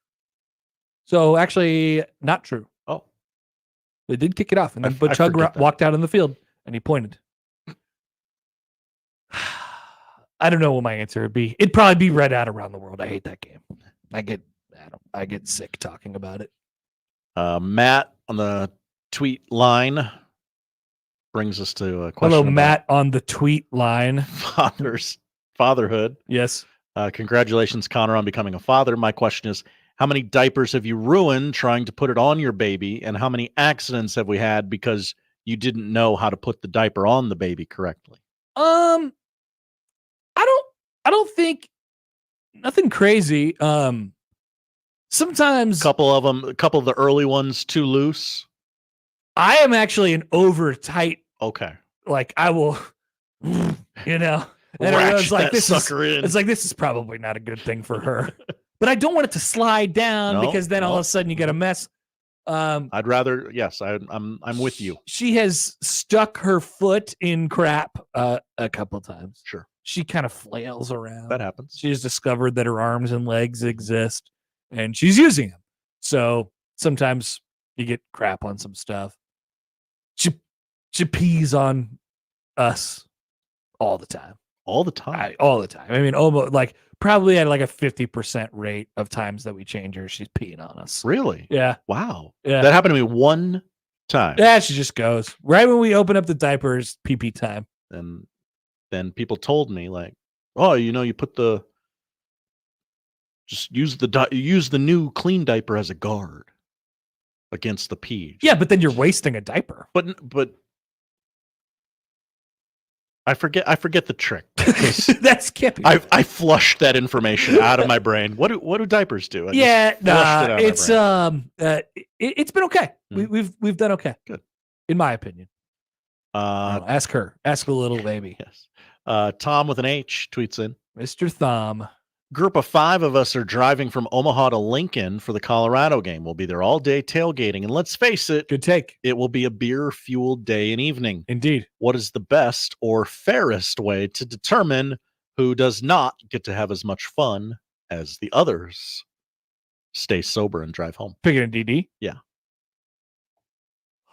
Speaker 4: So, actually, not true.
Speaker 7: Oh.
Speaker 4: They did kick it off. And then Butch Hug walked out on the field, and he pointed. I don't know what my answer would be. It'd probably be Red Out Around the World. I hate that game. I get sick talking about it.
Speaker 7: Matt on the tweet line. brings us to a question.
Speaker 4: Hello,
Speaker 7: about
Speaker 4: Matt on the tweet line.
Speaker 7: fatherhood.
Speaker 4: Yes.
Speaker 7: Congratulations, Connor, on becoming a father. My question is, how many diapers have you ruined trying to put it on your baby, and how many accidents have we had because you didn't know how to put the diaper on the baby correctly?
Speaker 4: I don't think nothing crazy. Sometimes
Speaker 7: A couple of the early ones too loose.
Speaker 4: I am actually an over tight.
Speaker 7: Okay.
Speaker 4: Like I will, and
Speaker 7: Ratchet
Speaker 4: like
Speaker 7: that
Speaker 4: this
Speaker 7: sucker in.
Speaker 4: It's like this is probably not a good thing for her, but I don't want it to slide down
Speaker 7: No,
Speaker 4: because then all of a sudden you get a mess.
Speaker 7: I'd rather, yes, I'm with you.
Speaker 4: She has stuck her foot in crap a couple times.
Speaker 7: Sure.
Speaker 4: She kind of flails around.
Speaker 7: That happens.
Speaker 4: She has discovered that her arms and legs exist, and she's using them. So sometimes you get crap on some stuff. She pees on us all the time.
Speaker 7: All the time.
Speaker 4: All the time. I mean, almost like probably at like a 50% rate of times that we change her, she's peeing on us.
Speaker 7: Really?
Speaker 4: Yeah.
Speaker 7: Wow.
Speaker 4: Yeah.
Speaker 7: That happened to me one time.
Speaker 4: Yeah, she just goes right when we open up the diapers, pee time.
Speaker 7: And then people told me like, oh, you put just use the new clean diaper as a guard against the pee.
Speaker 4: Yeah, but then you're wasting a diaper.
Speaker 7: But I forget the trick.
Speaker 4: That's skippy.
Speaker 7: I flushed that information out of my brain. What do diapers do? I just flushed it out of my brain.
Speaker 4: It's been okay. We've done okay.
Speaker 7: Good,
Speaker 4: in my opinion. Ask her. Ask the little baby.
Speaker 7: Yes. Tom with an H tweets in.
Speaker 4: Mr. Thumb.
Speaker 7: Group of 5 of us are driving from Omaha to Lincoln for the Colorado game. We'll be there all day tailgating. And let's face it.
Speaker 4: Good take.
Speaker 7: It will be a beer-fueled day and evening.
Speaker 4: Indeed.
Speaker 7: What is the best or fairest way to determine who does not get to have as much fun as the others? Stay sober and drive home.
Speaker 4: Picking a DD?
Speaker 7: Yeah.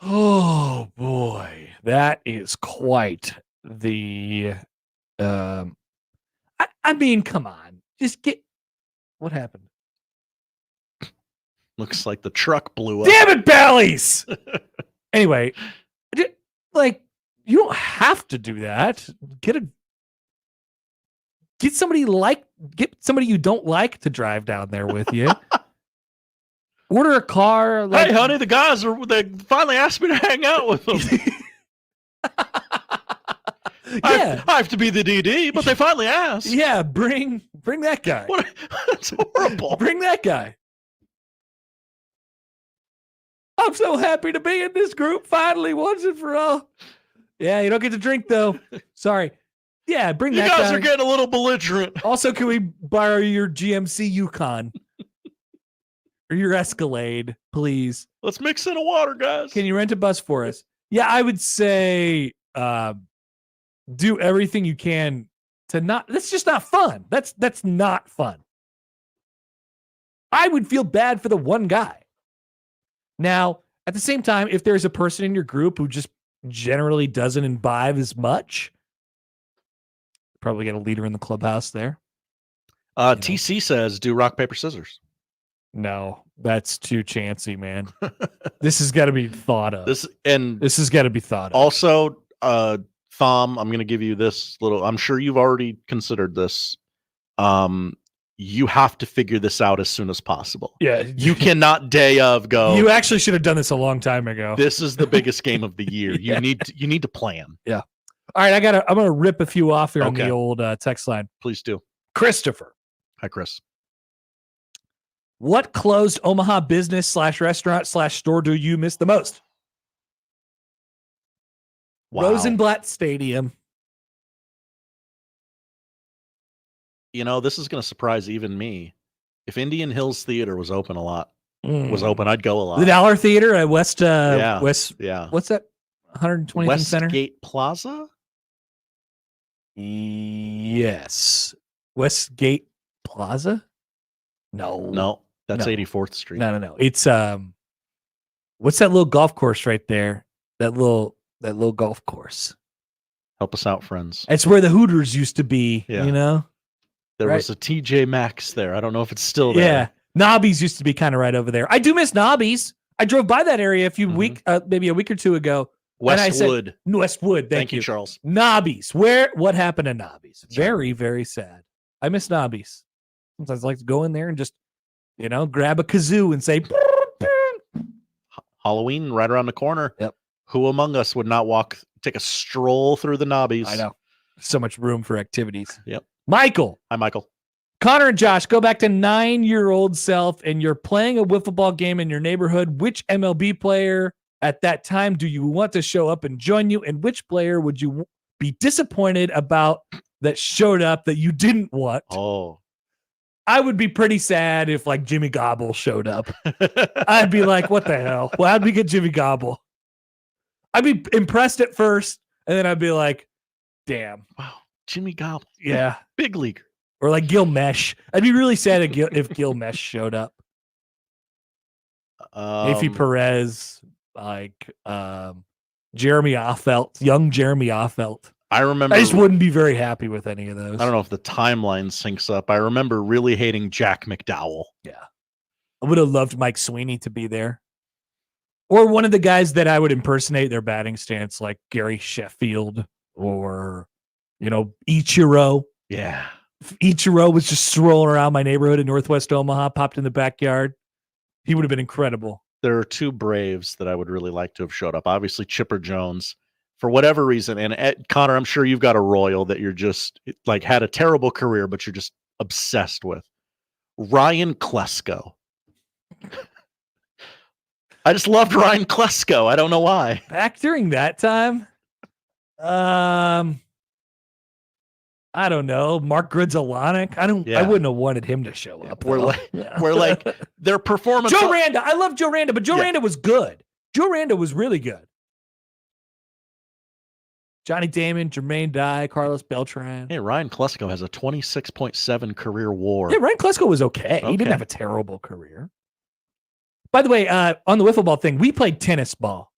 Speaker 4: Oh, boy. That is quite the... I mean, come on. Just get... What happened?
Speaker 7: Looks like the truck blew up.
Speaker 4: Damn it, Bally's! Anyway, like, you don't have to do that. Get somebody you don't like to drive down there with you. Order a car.
Speaker 7: Hey, honey, the guys they finally asked me to hang out with them.
Speaker 4: Yeah.
Speaker 7: I have to be the DD, but they finally asked.
Speaker 4: Yeah, bring that guy.
Speaker 7: That's horrible.
Speaker 4: Bring that guy. I'm so happy to be in this group finally, once and for all. Yeah, you don't get to drink though. Sorry. Yeah, bring that guy.
Speaker 7: You guys are getting a little belligerent.
Speaker 4: Also, can we borrow your GMC Yukon or your Escalade, please?
Speaker 7: Let's mix in a water, guys.
Speaker 4: Can you rent a bus for us? Yeah, I would say do everything you can to not. That's just not fun. That's not fun. I would feel bad for the one guy. Now, at the same time, if there's a person in your group who just generally doesn't imbibe as much, probably get a leader in the clubhouse there.
Speaker 7: TC says, do rock, paper, scissors.
Speaker 4: No, that's too chancy, man. This has got to be thought of. This has got to be thought of.
Speaker 7: Also, Thom, I'm going to give you this little, I'm sure you've already considered this. You have to figure this out as soon as possible. Yeah. You cannot day of go.
Speaker 4: You actually should have done this a long time ago.
Speaker 7: This is the biggest game of the year.
Speaker 4: Yeah.
Speaker 7: You need to plan.
Speaker 4: Yeah. All right. I'm going to rip a few off here on the old text line.
Speaker 7: Please do.
Speaker 4: Christopher.
Speaker 7: Hi, Chris.
Speaker 4: What closed Omaha business / restaurant / store do you miss the most?
Speaker 7: Wow.
Speaker 4: Rosenblatt Stadium.
Speaker 7: You know, this is going to surprise even me. If Indian Hills Theater was open, I'd go a lot.
Speaker 4: The Dollar Theater at West.
Speaker 7: Yeah.
Speaker 4: What's that? 120th Center.
Speaker 7: Westgate Plaza.
Speaker 4: Yes. Westgate Plaza.
Speaker 7: No, that's 84th Street.
Speaker 4: No. It's what's that little golf course right there? That little golf course.
Speaker 7: Help us out, friends.
Speaker 4: It's where the Hooters used to be.
Speaker 7: Yeah.
Speaker 4: You know.
Speaker 7: There was a TJ Maxx there. I don't know if it's still there.
Speaker 4: Yeah. Nobby's used to be kind of right over there. I do miss Nobby's. I drove by that area maybe a week or two ago. And I said,
Speaker 7: Westwood.
Speaker 4: Westwood.
Speaker 7: Thank you, Charles.
Speaker 4: Nobbies. What happened to Nobbies? Very, very sad. I miss Nobbies. Sometimes I like to go in there and just, grab a kazoo and say,
Speaker 7: Halloween right around the corner.
Speaker 4: Yep.
Speaker 7: Who among us would not take a stroll through the Nobbies?
Speaker 4: I know. So much room for activities.
Speaker 7: Yep.
Speaker 4: Michael.
Speaker 7: Hi, Michael.
Speaker 4: Connor and Josh, go back to 9-year-old self and you're playing a wiffle ball game in your neighborhood. Which MLB player at that time do you want to show up and join you? And which player would you be disappointed about that showed up that you didn't want?
Speaker 7: Oh.
Speaker 4: I would be pretty sad if like Jimmy Gobble showed up. I'd be like, what the hell? Well, how'd we get Jimmy Gobble? I'd be impressed at first, and then I'd be like, damn.
Speaker 7: Wow. Jimmy Gobble.
Speaker 4: Yeah.
Speaker 7: Big leaguer.
Speaker 4: Or like Gil Mesh. I'd be really sad if Gil Mesh showed up. Afi Perez, like Jeremy Offelt, young Jeremy Offelt.
Speaker 7: I remember.
Speaker 4: I just wouldn't be very happy with any of those.
Speaker 7: I don't know if the timeline syncs up. I remember really hating Jack McDowell.
Speaker 4: Yeah. I would have loved Mike Sweeney to be there. Or one of the guys that I would impersonate their batting stance, like Gary Sheffield or, Ichiro.
Speaker 7: Yeah.
Speaker 4: If Ichiro was just strolling around my neighborhood in Northwest Omaha, popped in the backyard, he would have been incredible.
Speaker 7: There are two Braves that I would really like to have showed up. Obviously, Chipper Jones, for whatever reason. And Connor, I'm sure you've got a Royal that you're just like had a terrible career, but you're just obsessed with. Ryan Klesko. I just loved Ryan Klesko. I don't know why.
Speaker 4: Back during that time, I don't know. Mark Grudzalanek. I wouldn't have wanted him to show up.
Speaker 7: We're like their performance.
Speaker 4: Joe Randa. I love Joe Randa, but Joe Randa was good. Joe Randa was really good. Johnny Damon, Jermaine Dye, Carlos Beltran.
Speaker 7: Hey, Ryan Klesko has a 26.7 career WAR.
Speaker 4: Yeah, Ryan Klesko was okay. He didn't have a terrible career. By the way, on the wiffle ball thing, we played tennis ball.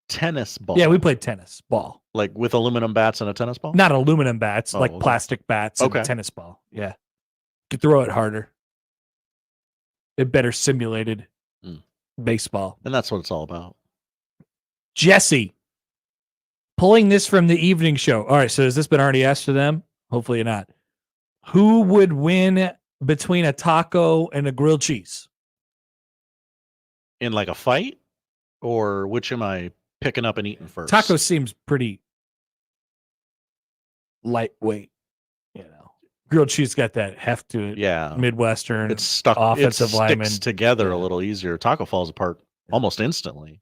Speaker 7: Tennis ball?
Speaker 4: Yeah, we played tennis ball.
Speaker 7: Like with aluminum bats and a tennis ball?
Speaker 4: Not aluminum bats, like
Speaker 7: okay.
Speaker 4: plastic bats and a tennis ball. Yeah. You could throw it harder. It better simulated baseball.
Speaker 7: And that's what it's all about.
Speaker 4: Jesse. Pulling this from the evening show. All right, so has this been already asked to them? Hopefully not. Who would win between a taco and a grilled cheese?
Speaker 7: In like a fight? Or which am I picking up and eating first?
Speaker 4: Taco seems pretty lightweight. Grilled cheese got that heft to it.
Speaker 7: Yeah.
Speaker 4: Midwestern.
Speaker 7: It's stuck.
Speaker 4: Offensive
Speaker 7: it
Speaker 4: lineman.
Speaker 7: sticks together a little easier. Taco falls apart almost instantly.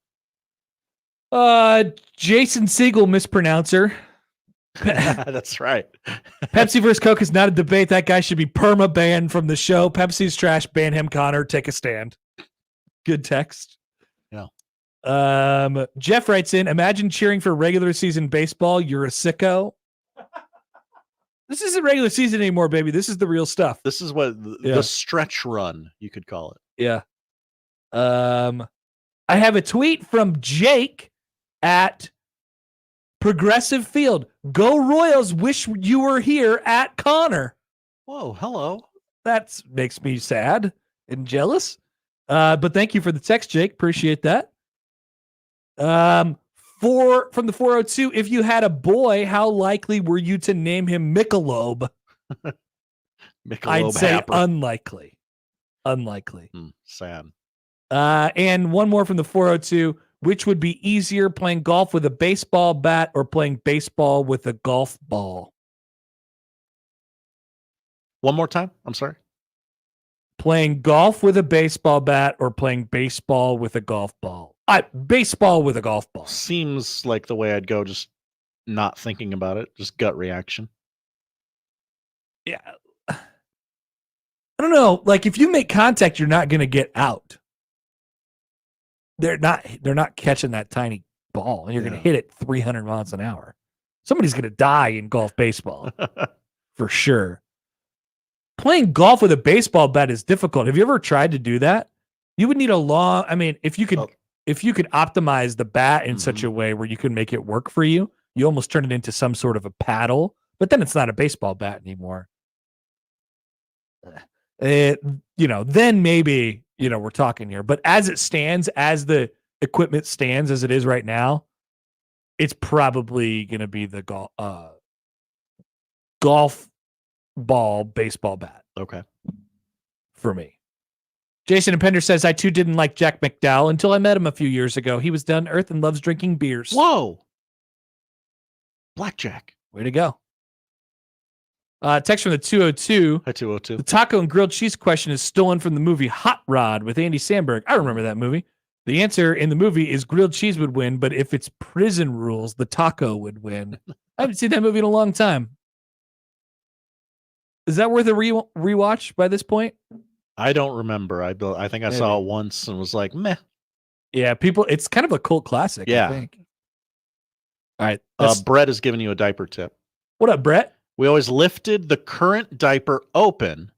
Speaker 4: Jason Siegel, mispronouncer.
Speaker 7: That's right.
Speaker 4: Pepsi versus Coke is not a debate. That guy should be perma banned from the show. Pepsi's trash. Ban him, Connor. Take a stand. Good text.
Speaker 7: Yeah.
Speaker 4: Jeff writes in, imagine cheering for regular season baseball. You're a sicko. This isn't regular season anymore, baby. This is the real stuff.
Speaker 7: This is what the stretch run, you could call it.
Speaker 4: Yeah. I have a tweet from Jake at Progressive Field. Go Royals. Wish you were here at Connor.
Speaker 7: Whoa, hello.
Speaker 4: That makes me sad and jealous. But thank you for the text, Jake. Appreciate that. From the 402, if you had a boy, how likely were you to name him Michelob? I'd say
Speaker 7: Happer.
Speaker 4: unlikely. Unlikely.
Speaker 7: Sad.
Speaker 4: And one more from the 402. Which would be easier, playing golf with a baseball bat or playing baseball with a golf ball?
Speaker 7: One more time. I'm sorry.
Speaker 4: Playing golf with a baseball bat or playing baseball with a golf ball? Baseball with a golf ball.
Speaker 7: Seems like the way I'd go, just not thinking about it, just gut reaction.
Speaker 4: Yeah. I don't know. Like, if you make contact, you're not going to get out. They're not catching that tiny ball, and you're going to hit it 300 miles an hour. Somebody's going to die in golf baseball for sure. Playing golf with a baseball bat is difficult. Have you ever tried to do that? You would need a long. I mean, if you could optimize the bat in such a way where you can make it work for you, you almost turn it into some sort of a paddle. But then it's not a baseball bat anymore. Then maybe. We're talking here, but as it stands, as the equipment stands as it is right now, it's probably going to be the golf ball, baseball bat.
Speaker 7: Okay.
Speaker 4: For me. Jason and Pender says, I too didn't like Jack McDowell until I met him a few years ago. He was down to earth and loves drinking beers.
Speaker 7: Whoa. Blackjack.
Speaker 4: Way to go. Text from the 202.
Speaker 7: Hi, 202.
Speaker 4: The taco and grilled cheese question is stolen from the movie Hot Rod with Andy Samberg. I remember that movie. The answer in the movie is grilled cheese would win, but if it's prison rules, the taco would win. I haven't seen that movie in a long time. Is that worth a rewatch by this point?
Speaker 7: I don't remember. I think I saw it once and was like, meh.
Speaker 4: Yeah, it's kind of a cult classic,
Speaker 7: Yeah.
Speaker 4: I think. All right.
Speaker 7: Brett is giving you a diaper tip.
Speaker 4: What up, Brett?
Speaker 7: We always lifted the current diaper open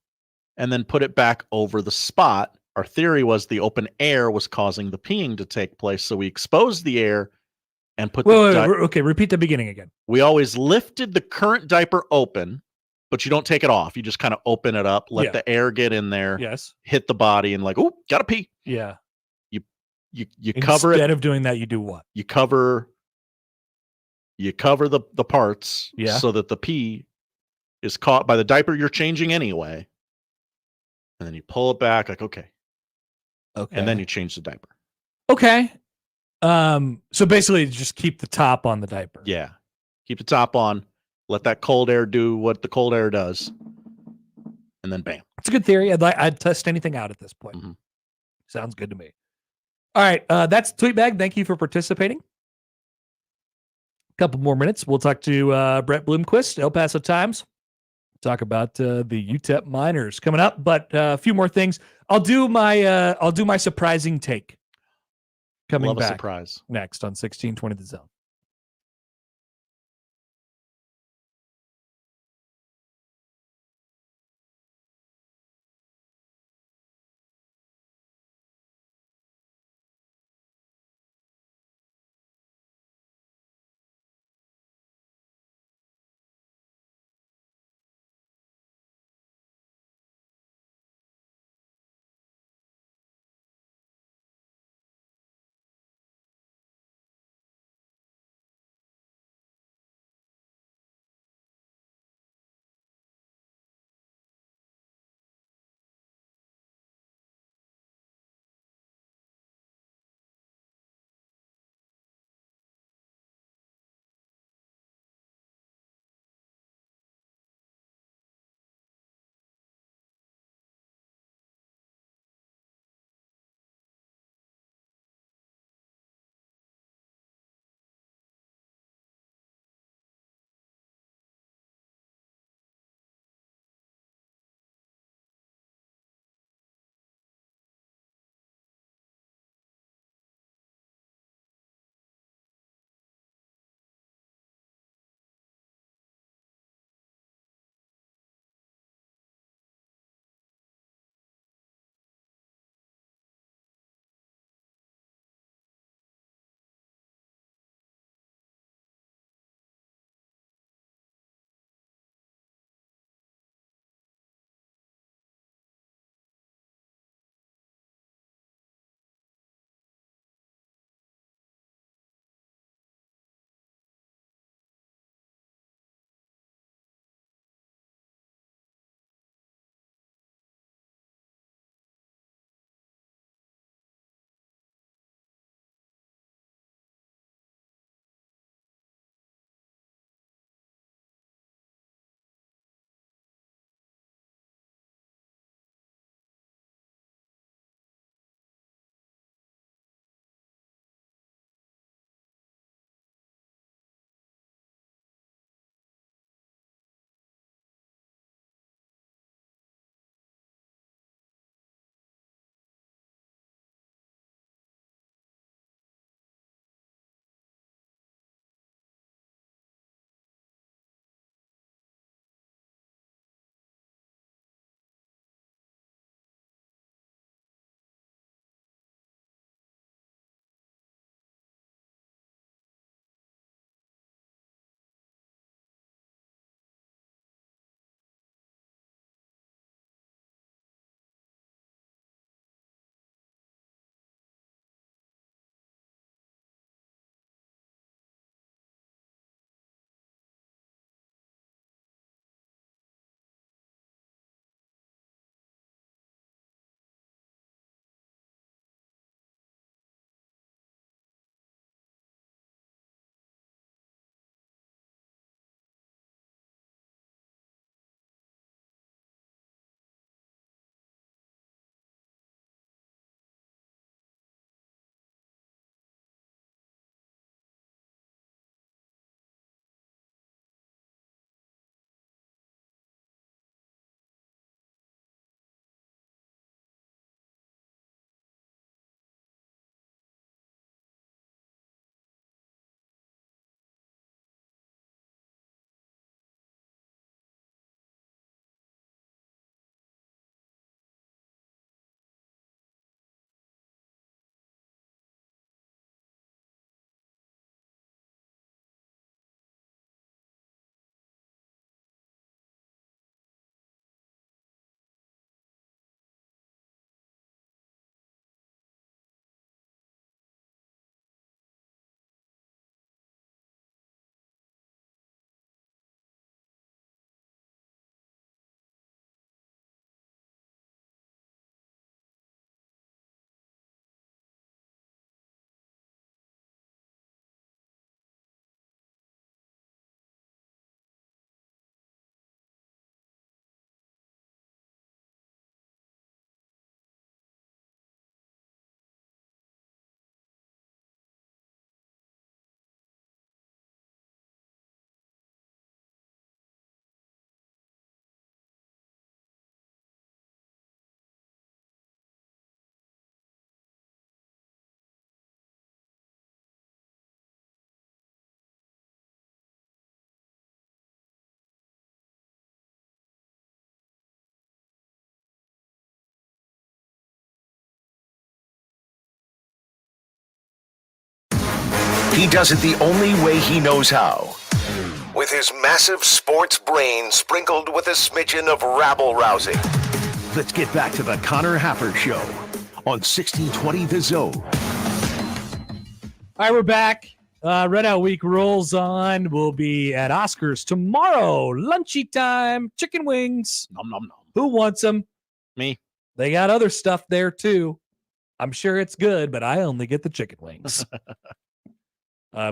Speaker 7: and then put it back over the spot. Our theory was the open air was causing the peeing to take place, so we exposed the air and put
Speaker 4: okay, repeat the beginning again.
Speaker 7: We always lifted the current diaper open, but you don't take it off. You just kind of open it up, let the air get in there,
Speaker 4: yes,
Speaker 7: hit the body, and like, oh, gotta pee.
Speaker 4: Yeah.
Speaker 7: You cover it.
Speaker 4: Instead of doing that, you do what?
Speaker 7: You cover the parts
Speaker 4: Yeah.
Speaker 7: so that the pee is caught by the diaper you're changing anyway. And then you pull it back, like, okay. And then you change the diaper.
Speaker 4: Okay. So basically just keep the top on the diaper.
Speaker 7: Yeah. Keep the top on. Let that cold air do what the cold air does. And then bam.
Speaker 4: It's a good theory. I'd test anything out at this point.
Speaker 7: Mm-hmm.
Speaker 4: Sounds good to me. All right. That's Tweetbag. Thank you for participating. A couple more minutes. We'll talk to Brett Bloomquist, El Paso Times. Talk about the UTEP Miners coming up, but a few more things. I'll do my surprising take. Coming back
Speaker 7: surprise.
Speaker 4: Next on 1620 The Zone.
Speaker 10: He does it the only way he knows how. With his massive sports brain sprinkled with a smidgen of rabble-rousing. Let's get back to the Connor Happer Show on 1620 The Zone.
Speaker 4: All right, we're back. Red Out Week rolls on. We'll be at Oscars tomorrow. Lunchy time. Chicken wings.
Speaker 7: Nom, nom, nom.
Speaker 4: Who wants them?
Speaker 7: Me.
Speaker 4: They got other stuff there too. I'm sure it's good, but I only get the chicken wings.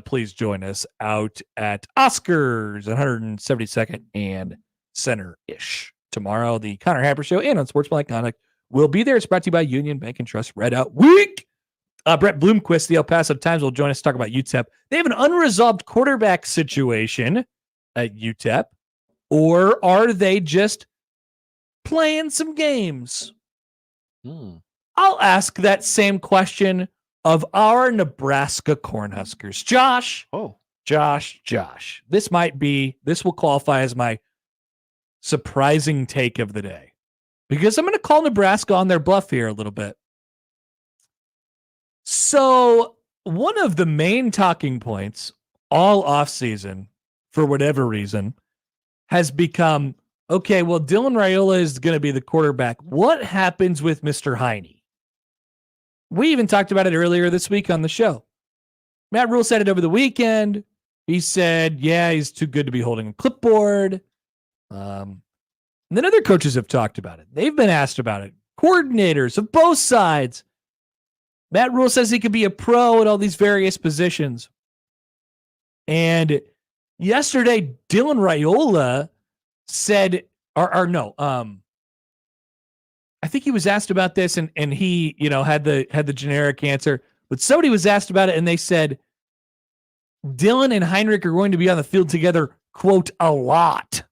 Speaker 4: Please join us out at Oscars, 172nd and Center-ish. Tomorrow, the Connor Happer Show and on Sportsmanlike Conduct will be there. It's brought to you by Union Bank and Trust Red Out Week. Brett Bloomquist, the El Paso Times, will join us to talk about UTEP. They have an unresolved quarterback situation at UTEP, or are they just playing some games? I'll ask that same question of our Nebraska Cornhuskers. Josh. Josh. This will qualify as my surprising take of the day, because I'm going to call Nebraska on their bluff here a little bit. So one of the main talking points all offseason, for whatever reason, has become, okay, well, Dylan Raiola is going to be the quarterback. What happens with Mr. Heine? We even talked about it earlier this week on the show. Matt Rule said it over the weekend. He said, yeah, he's too good to be holding a clipboard. And then other coaches have talked about it. They've been asked about it. Coordinators of both sides. Matt Rule says he could be a pro at all these various positions. And yesterday, Dylan Raiola said, I think he was asked about this and he, had the generic answer, but somebody was asked about it and they said, Dylan and Heinrich are going to be on the field together, quote, a lot.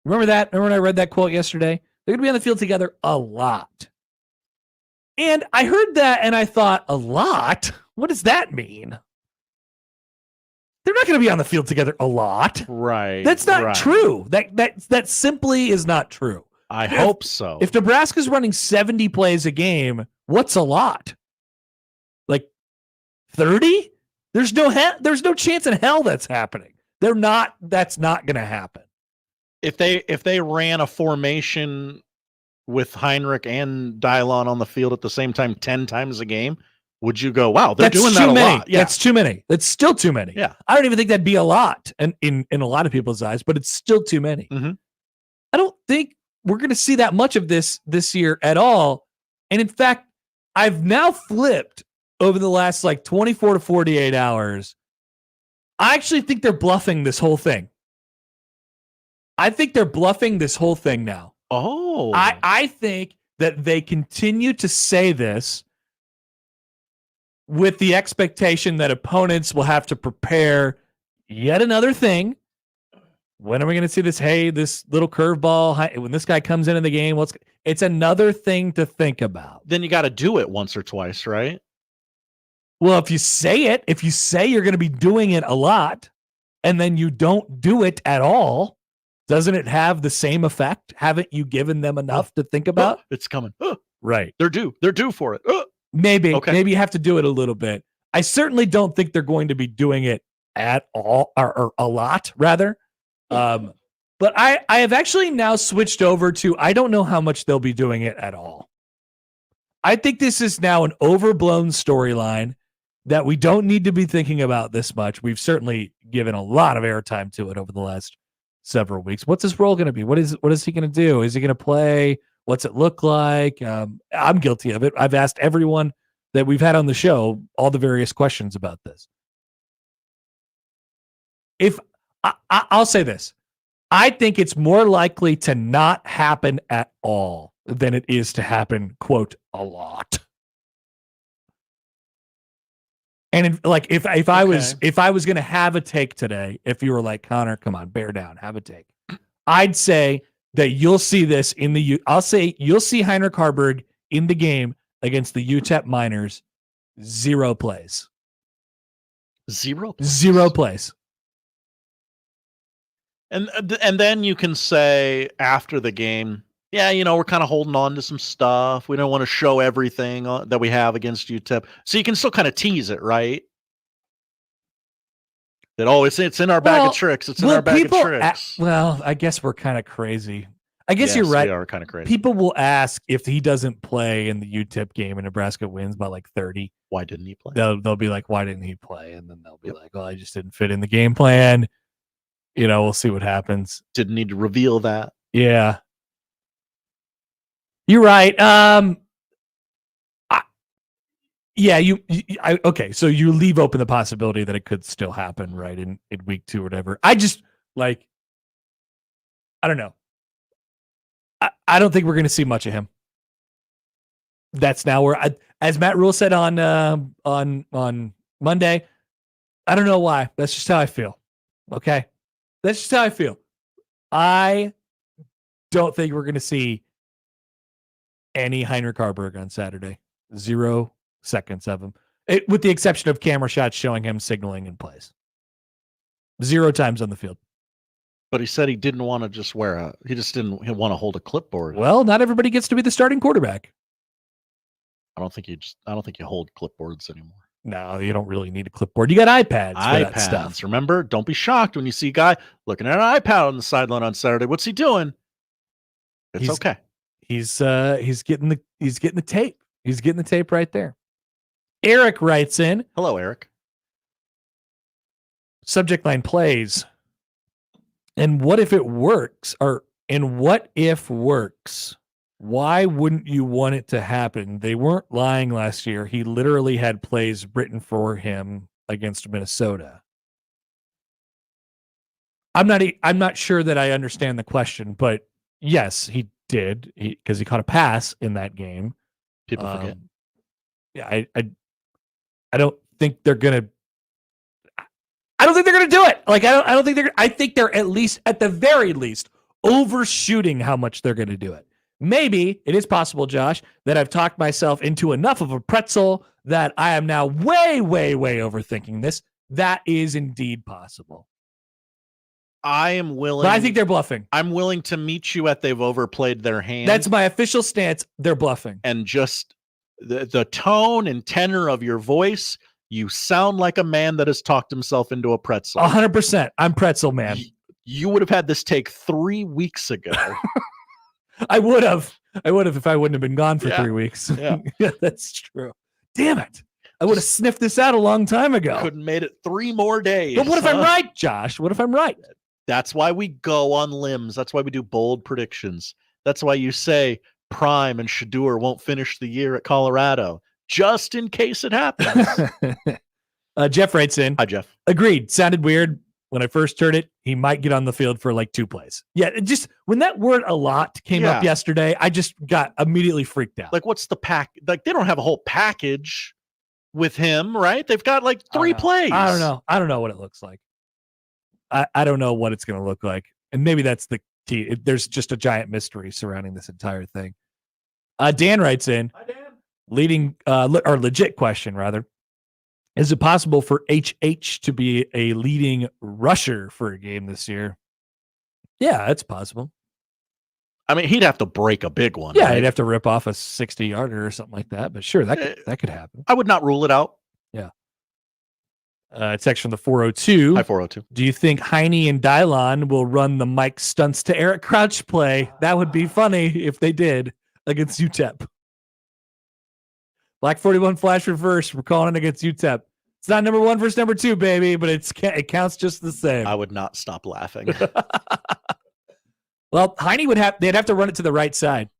Speaker 4: Remember that? Remember when I read that quote yesterday? They're going to be on the field together a lot. And I heard that and I thought, a lot? What does that mean? They're not going to be on the field together a lot.
Speaker 7: Right.
Speaker 4: That's not true. That simply is not true.
Speaker 7: I hope so.
Speaker 4: If Nebraska's running 70 plays a game, what's a lot? Like 30? There's no chance in hell that's happening. That's not going to happen.
Speaker 7: If they ran a formation with Heinrich and Dylon on the field at the same time 10 times a game, would you go, wow, they're doing that a lot?
Speaker 4: Yeah. That's too many. That's still too many.
Speaker 7: Yeah.
Speaker 4: I don't even think that'd be a lot in a lot of people's eyes, but it's still too many.
Speaker 7: Mm-hmm.
Speaker 4: I don't think we're going to see that much of this year at all. And in fact, I've now flipped over the last 24 to 48 hours. I actually think they're bluffing this whole thing. I think they're bluffing this whole thing now.
Speaker 7: Oh.
Speaker 4: I think that they continue to say this with the expectation that opponents will have to prepare yet another thing. When are we going to see this? Hey, this little curveball, when this guy comes into the game, it's another thing to think about.
Speaker 7: Then you got to do it once or twice, right?
Speaker 4: Well, if you say you're going to be doing it a lot and then you don't do it at all, doesn't it have the same effect? Haven't you given them enough to think about?
Speaker 7: It's coming.
Speaker 4: Right.
Speaker 7: They're due for it.
Speaker 4: Maybe you have to do it a little bit. I certainly don't think they're going to be doing it at all or a lot rather. But I have actually now switched over to, I don't know how much they'll be doing it at all. I think this is now an overblown storyline that we don't need to be thinking about this much. We've certainly given a lot of airtime to it over the last several weeks. What's his role going to be? What is he going to do? Is he going to play? What's it look like? I'm guilty of it. I've asked everyone that we've had on the show all the various questions about this. I'll say this. I think it's more likely to not happen at all than it is to happen, quote, a lot. And if I was going to have a take today, if you were like, Connor, come on, bear down, have a take. I'd say that you'll see this you'll see Heinrich Harburg in the game against the UTEP Miners, 0 plays.
Speaker 7: 0
Speaker 4: plays.
Speaker 7: And then you can say after the game, yeah, we're kind of holding on to some stuff. We don't want to show everything that we have against UTEP. So you can still kind of tease it, right? That it's in our bag of tricks. It's in our bag of tricks.
Speaker 4: Well, I guess we're kind of crazy. I guess you're right.
Speaker 7: We are kind of crazy.
Speaker 4: People will ask if he doesn't play in the UTEP game and Nebraska wins by like 30.
Speaker 7: Why didn't he play?
Speaker 4: They'll be like, why didn't he play? And then they'll be like, well, I just didn't fit in the game plan. We'll see what happens.
Speaker 7: Didn't need to reveal that.
Speaker 4: Yeah. You're right. Okay. So you leave open the possibility that it could still happen, right? In week 2 or whatever. I just I don't know. I don't think we're going to see much of him. That's now where, as Matt Rule said on Monday, I don't know why. That's just how I feel. Okay. That's just how I feel. I don't think we're going to see any Heinrich Harburg on Saturday. 0 seconds of him, with the exception of camera shots showing him signaling in plays. 0 times on the field.
Speaker 7: But he said he didn't want to just he just didn't want to hold a clipboard.
Speaker 4: Well, not everybody gets to be the starting quarterback.
Speaker 7: I don't think you hold clipboards anymore.
Speaker 4: No, you don't really need a clipboard. You got iPads for that stuff.
Speaker 7: Remember, don't be shocked when you see a guy looking at an iPad on the sideline on Saturday. What's he doing? It's okay.
Speaker 4: He's getting the tape. He's getting the tape right there. Eric writes in.
Speaker 7: Hello, Eric.
Speaker 4: Subject line plays. And what if it works? And what if works? Why wouldn't you want it to happen? They weren't lying last year. He literally had plays written for him against Minnesota. I'm not sure that I understand the question, but yes, he did because he caught a pass in that game.
Speaker 7: People forget.
Speaker 4: Yeah, I don't think they're gonna. I don't think they're gonna do it. I don't think they're. I think they're at the very least overshooting how much they're gonna do it. Maybe it is possible, Josh, that I've talked myself into enough of a pretzel that I am now way, way, way overthinking this. That is indeed possible.
Speaker 7: I am willing.
Speaker 4: But I think they're bluffing.
Speaker 7: I'm willing to meet you at they've overplayed their hand.
Speaker 4: That's my official stance. They're bluffing.
Speaker 7: And just the tone and tenor of your voice, you sound like a man that has talked himself into a pretzel.
Speaker 4: 100%. I'm pretzel man.
Speaker 7: You would have had this take 3 weeks ago.
Speaker 4: I would have if I wouldn't have been gone for 3 weeks.
Speaker 7: Yeah.
Speaker 4: Yeah, that's true. Damn it. I would have sniffed this out a long time ago.
Speaker 7: Couldn't made it 3 more days.
Speaker 4: But what if I'm right, Josh? What if I'm right?
Speaker 7: That's why we go on limbs. That's why we do bold predictions. That's why you say Prime and Shadur won't finish the year at Colorado, just in case it happens.
Speaker 4: Jeff writes in.
Speaker 7: Hi, Jeff.
Speaker 4: Agreed. Sounded weird. When I first heard it, he might get on the field for like 2 plays. Yeah, it just when that word "a lot" came up yesterday, I just got immediately freaked out.
Speaker 7: Like, what's the pack? Like, they don't have a whole package with him, right? They've got like 3 plays.
Speaker 4: I don't know. I don't know what it looks like. I don't know what it's going to look like, and maybe that's the key. There's just a giant mystery surrounding this entire thing. Dan writes in. Hi, Dan. Or legit question rather. Is it possible for HH to be a leading rusher for a game this year? Yeah, that's possible.
Speaker 7: I mean, he'd have to break a big one.
Speaker 4: Yeah,
Speaker 7: right?
Speaker 4: he'd have to rip off a 60-yarder or something like that. But sure, that could happen.
Speaker 7: I would not rule it out.
Speaker 4: Yeah. Text from the 402.
Speaker 7: Hi, 402.
Speaker 4: Do you think Heine and Dylon will run the Mike stunts to Eric Crouch play? That would be funny if they did against UTEP. Black 41 flash reverse. We're calling it against UTEP. It's not number 1 versus number 2, baby, but it counts just the same.
Speaker 7: I would not stop laughing.
Speaker 4: Well, Heine they'd have to run it to the right side.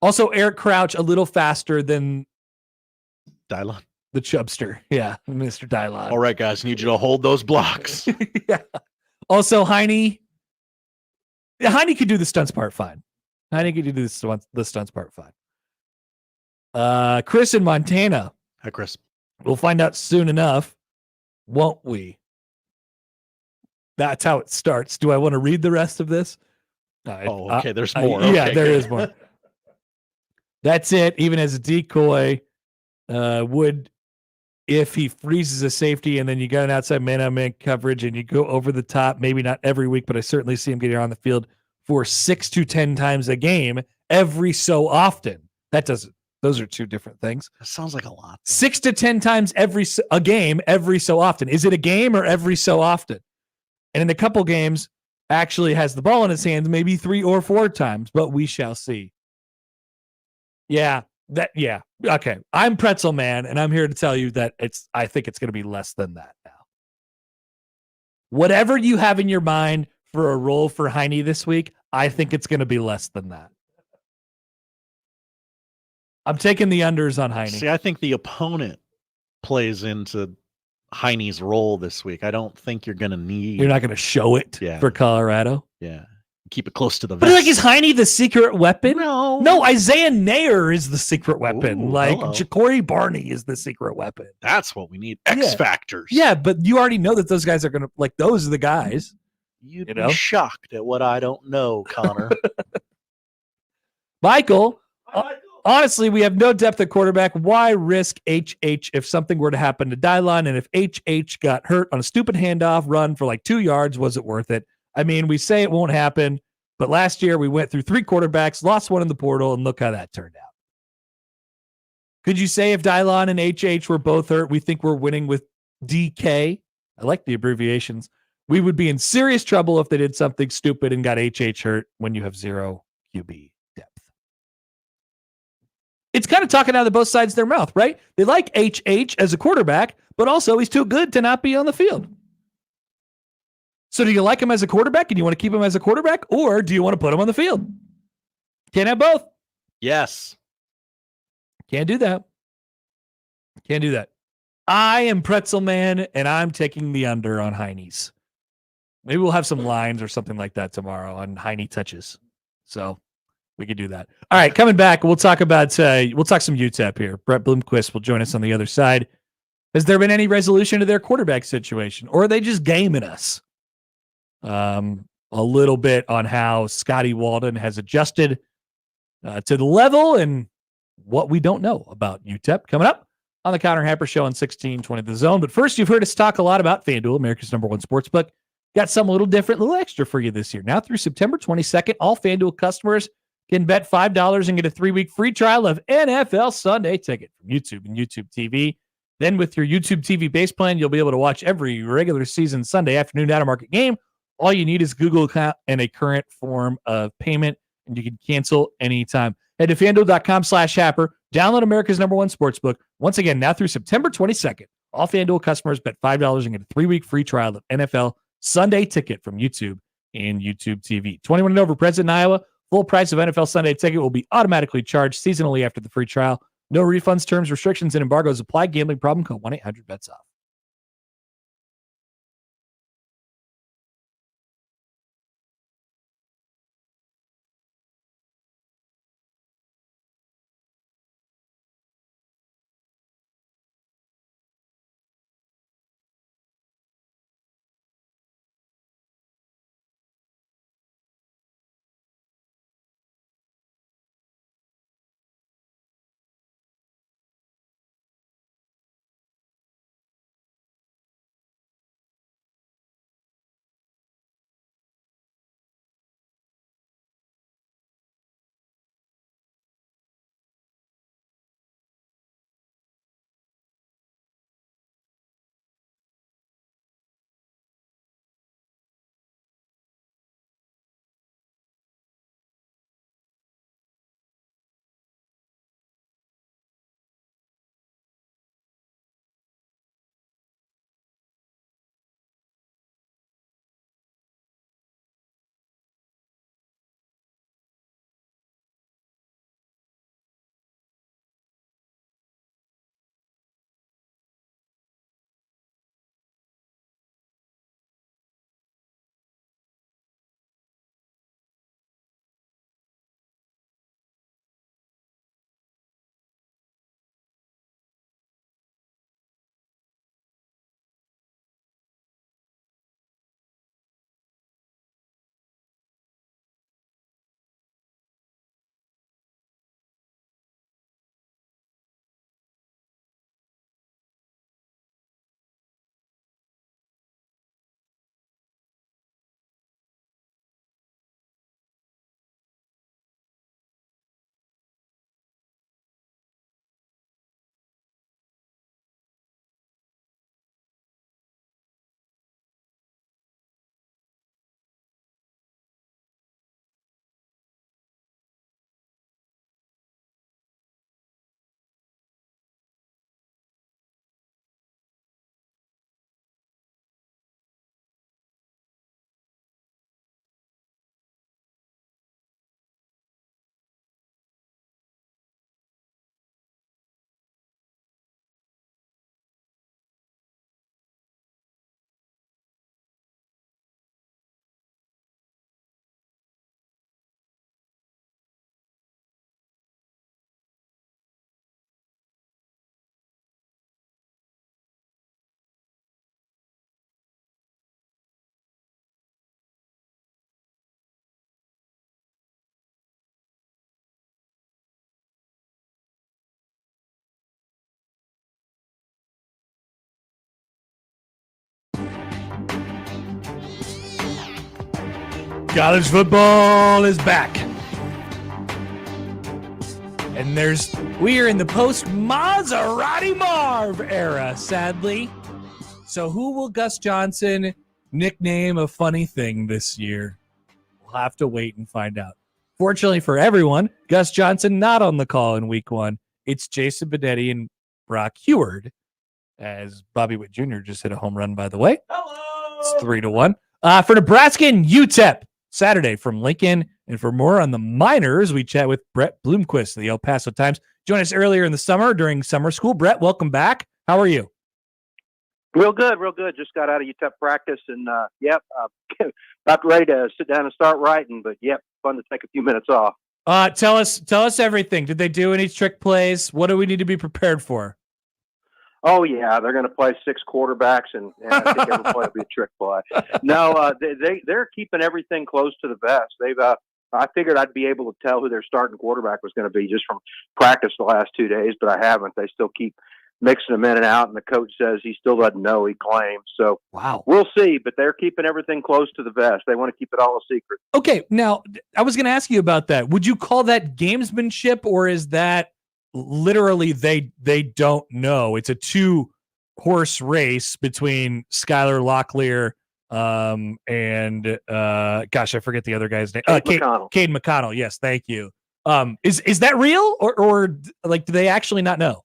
Speaker 4: Also, Eric Crouch a little faster than
Speaker 7: Dylon.
Speaker 4: The Chubster. Yeah, Mr. Dylon.
Speaker 7: All right, guys, need you to hold those blocks.
Speaker 4: Yeah. Also, Heine could do the stunts part fine. Heine could do the stunts part fine. Chris in Montana.
Speaker 7: Hi, Chris.
Speaker 4: We'll find out soon enough, won't we? That's how it starts. Do I want to read the rest of this?
Speaker 7: Okay. There's more.
Speaker 4: Yeah,
Speaker 7: okay,
Speaker 4: there
Speaker 7: good.
Speaker 4: is more. That's it. Even as a decoy, would if he freezes a safety and then you got an outside man-on-man coverage and you go over the top, maybe not every week, but I certainly see him getting on the field for 6 to 10 times a game every so often. That doesn't Those are two different things.
Speaker 7: That sounds like a lot.
Speaker 4: 6 to 10 times a game every so often. Is it a game or every so often? And in a couple games, actually has the ball in his hands maybe 3 or 4 times, but we shall see. Yeah. Okay. I'm Pretzel Man, and I'm here to tell you that I think it's going to be less than that now. Whatever you have in your mind for a role for Heine this week, I think it's going to be less than that. I'm taking the unders on Heine.
Speaker 7: See, I think the opponent plays into Heine's role this week. I don't think you're going to need.
Speaker 4: You're not going to show it for Colorado.
Speaker 7: Yeah. Keep it close to the
Speaker 4: But
Speaker 7: vest.
Speaker 4: like, is Heine the secret weapon?
Speaker 7: No,
Speaker 4: Isaiah Nair is the secret weapon.
Speaker 7: Ooh,
Speaker 4: like
Speaker 7: hello.
Speaker 4: Ja'Cory Barney is the secret weapon.
Speaker 7: That's what we need. X factors.
Speaker 4: Yeah, but you already know that those guys are going to, like, those are the guys.
Speaker 7: You'd be shocked at what I don't know, Connor.
Speaker 4: Michael, honestly, we have no depth at quarterback. Why risk HH if something were to happen to Dylon? And if HH got hurt on a stupid handoff run for like 2 yards, was it worth it? I mean, we say it won't happen, but last year we went through 3 quarterbacks, lost one in the portal, and look how that turned out. Could you say if Dylon and HH were both hurt, we think we're winning with DK? I like the abbreviations. We would be in serious trouble if they did something stupid and got HH hurt when you have 0 QB depth. It's kind of talking out of both sides of their mouth, right? They like HH as a quarterback, but also he's too good to not be on the field. So do you like him as a quarterback and you want to keep him as a quarterback, or do you want to put him on the field? Can't have both.
Speaker 7: Yes.
Speaker 4: Can't do that. Can't do that. I am Pretzel Man, and I'm taking the under on Heine's. Maybe we'll have some lines or something like that tomorrow on Heine touches. So we could do that. All right, coming back, we'll talk about we'll talk some UTEP here. Brett Bloomquist will join us on the other side. Has there been any resolution to their quarterback situation, or are they just gaming us? A little bit on how Scotty Walden has adjusted to the level and what we don't know about UTEP coming up on the Connor Happer Show on 1620 The Zone. But first, you've heard us talk a lot about FanDuel, America's #1 sportsbook. Got something a little different, a little extra for you this year. Now through September 22nd, all FanDuel customers can bet $5 and get a 3-week free trial of NFL Sunday Ticket from YouTube and YouTube TV. Then with your YouTube TV base plan, you'll be able to watch every regular season Sunday afternoon out-of-market game. All you need is Google account and a current form of payment, and you can cancel anytime. Head to FanDuel.com/Happer. Download America's #1 sportsbook. Once again, now through September 22nd, all FanDuel customers bet $5 and get a 3-week free trial of NFL Sunday Ticket from YouTube and YouTube TV. 21 and over, present in Iowa. Full price of NFL Sunday Ticket will be automatically charged seasonally after the free trial. No refunds, terms, restrictions, and embargoes apply. Gambling problem? Call 1-800-BETS-OFF. College football is back. And we are in the post-Maserati Marv era, sadly. So who will Gus Johnson nickname a funny thing this year? We'll have to wait and find out. Fortunately for everyone, Gus Johnson not on the call in week 1. It's Jason Benetti and Brock Heward, as Bobby Witt Jr. just hit a home run, by the way. Hello! It's 3-1. For Nebraska and UTEP, Saturday from Lincoln. And for more on the minors, we chat with Brett Bloomquist of the El Paso Times. Joined us earlier in the summer during summer school. Brett, welcome back. How are you?
Speaker 14: Real good. Just got out of UTEP practice and, about ready to sit down and start writing, but fun to take a few minutes off.
Speaker 4: Tell us everything. Did they do any trick plays? What do we need to be prepared for?
Speaker 14: Oh yeah, they're going to play 6 quarterbacks, and I think every play will be a trick play. No, they're keeping everything close to the vest. I figured I'd be able to tell who their starting quarterback was going to be just from practice the last 2 days, but I haven't. They still keep mixing them in and out, and the coach says he still doesn't know, he claims. So
Speaker 4: wow,
Speaker 14: we'll see, but they're keeping everything close to the vest. They want to keep it all a secret.
Speaker 4: Okay, now I was going to ask you about that. Would you call that gamesmanship, or is that literally they don't know? It's a 2-horse race between Skylar Locklear and gosh, I forget the other guy's name. Cade McConnell. Yes, thank you. Is that real, or like, do they actually not know?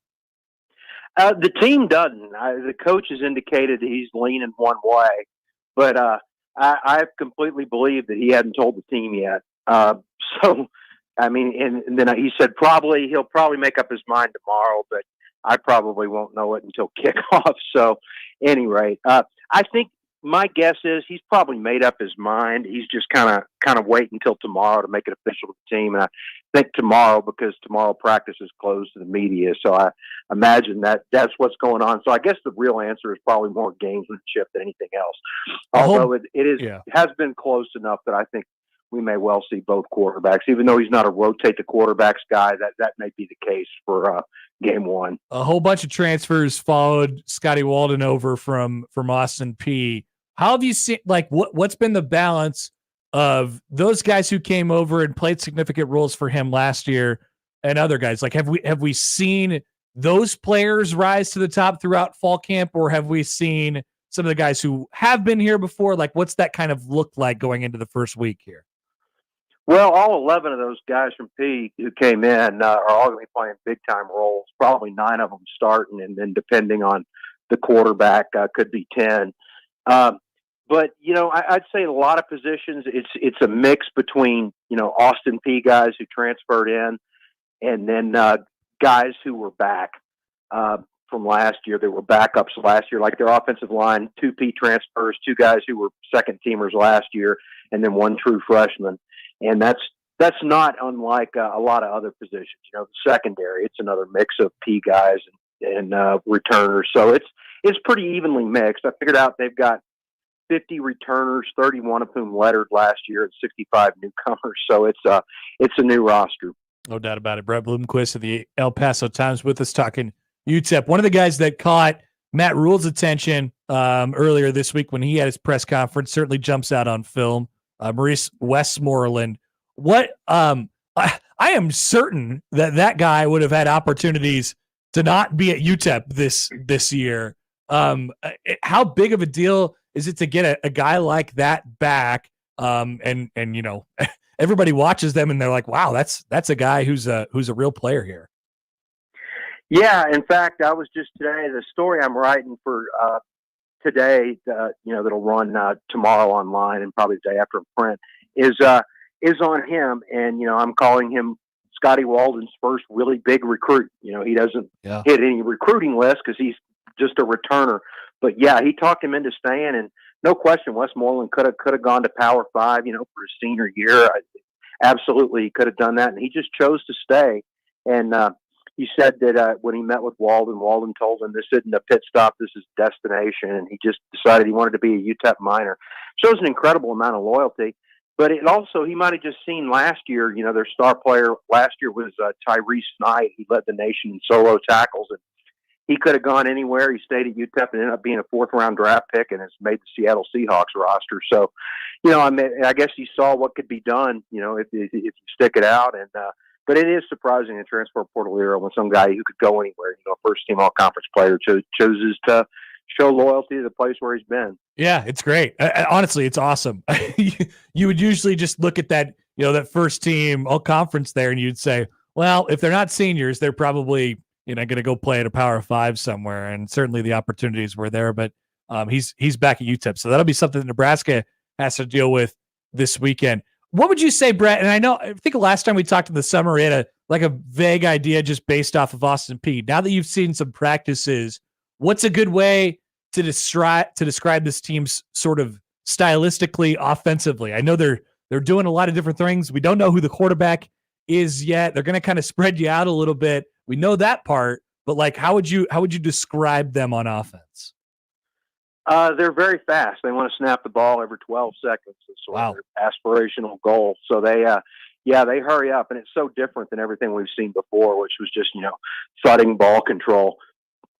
Speaker 14: The team doesn't. The coach has indicated that he's leaning one way, but I completely believe that he hadn't told the team yet. So, I mean, and then he said he'll probably make up his mind tomorrow, but I probably won't know it until kickoff. So, any rate, I think my guess is he's probably made up his mind. He's just kind of waiting until tomorrow to make it official to the team. And I think tomorrow, because tomorrow practice is closed to the media. So I imagine that's what's going on. So I guess the real answer is probably more gamesmanship than anything else. Although it has been close enough that I think we may well see both quarterbacks, even though he's not a rotate the quarterbacks guy. That may be the case for game 1.
Speaker 4: A whole bunch of transfers followed Scotty Walden over from Austin Peay. How have you seen, like, what's been the balance of those guys who came over and played significant roles for him last year and other guys? Like, have we seen those players rise to the top throughout fall camp, or have we seen some of the guys who have been here before? Like, what's that kind of look like going into the first week here?
Speaker 14: Well, all 11 of those guys from P who came in are all going to be playing big-time roles, probably 9 of them starting, and then depending on the quarterback, could be 10. But, I'd say a lot of positions, it's a mix between, Austin Peay guys who transferred in, and then guys who were back from last year. They were backups last year, like their offensive line, 2 P transfers, 2 guys who were second-teamers last year, and then 1 true freshman. And that's not unlike a lot of other positions. The secondary, it's another mix of P guys and returners. So it's pretty evenly mixed. I figured out they've got 50 returners, 31 of whom lettered last year, and 65 newcomers. So it's a new roster.
Speaker 4: No doubt about it. Brett Bloomquist of the El Paso Times with us talking UTEP. One of the guys that caught Matt Rule's attention earlier this week when he had his press conference certainly jumps out on film. Maurice Westmoreland. What I am certain that guy would have had opportunities to not be at UTEP this year. How big of a deal is it to get a guy like that back? And everybody watches them and they're like, wow, that's a guy who's a real player here.
Speaker 14: Yeah, in fact, I was just today, the story I'm writing for today, that'll run tomorrow online and probably the day after in print, is on him. And, I'm calling him Scotty Walden's first really big recruit. He doesn't hit any recruiting list because he's just a returner. But, yeah, he talked him into staying. And no question, Westmoreland could have gone to Power 5, for his senior year. Absolutely, he could have done that. And he just chose to stay. And he said that when he met with Walden told him this isn't a pit stop, this is destination. And he just decided he wanted to be a UTEP minor. Shows an incredible amount of loyalty. But it also, he might have just seen last year, their star player last year was Tyrese Knight. He led the nation in solo tackles. And he could have gone anywhere. He stayed at UTEP and ended up being a 4th-round draft pick and has made the Seattle Seahawks roster. So, I guess he saw what could be done, if you stick it out. And but it is surprising in transfer portal era when some guy who could go anywhere, first-team all-conference player, chooses to show loyalty to the place where he's been.
Speaker 4: Yeah, it's great. Honestly, it's awesome. You would usually just look at that, that first team all conference there, and you'd say, well, if they're not seniors, they're probably going to go play at a Power 5 somewhere, and certainly the opportunities were there. But he's back at UTEP, so that'll be something that Nebraska has to deal with this weekend. What would you say, Brett? And I think last time we talked in the summer, we had a vague idea just based off of Austin Peay. Now that you've seen some practices, what's a good way to describe this team's sort of stylistically, offensively? I know they're doing a lot of different things. We don't know who the quarterback is yet. They're going to kind of spread you out a little bit. We know that part, but how would you describe them on offense?
Speaker 14: They're very fast. They want to snap the ball every 12 seconds. It's sort of their aspirational goal. So they hurry up, and it's so different than everything we've seen before, which was just, thudding ball control.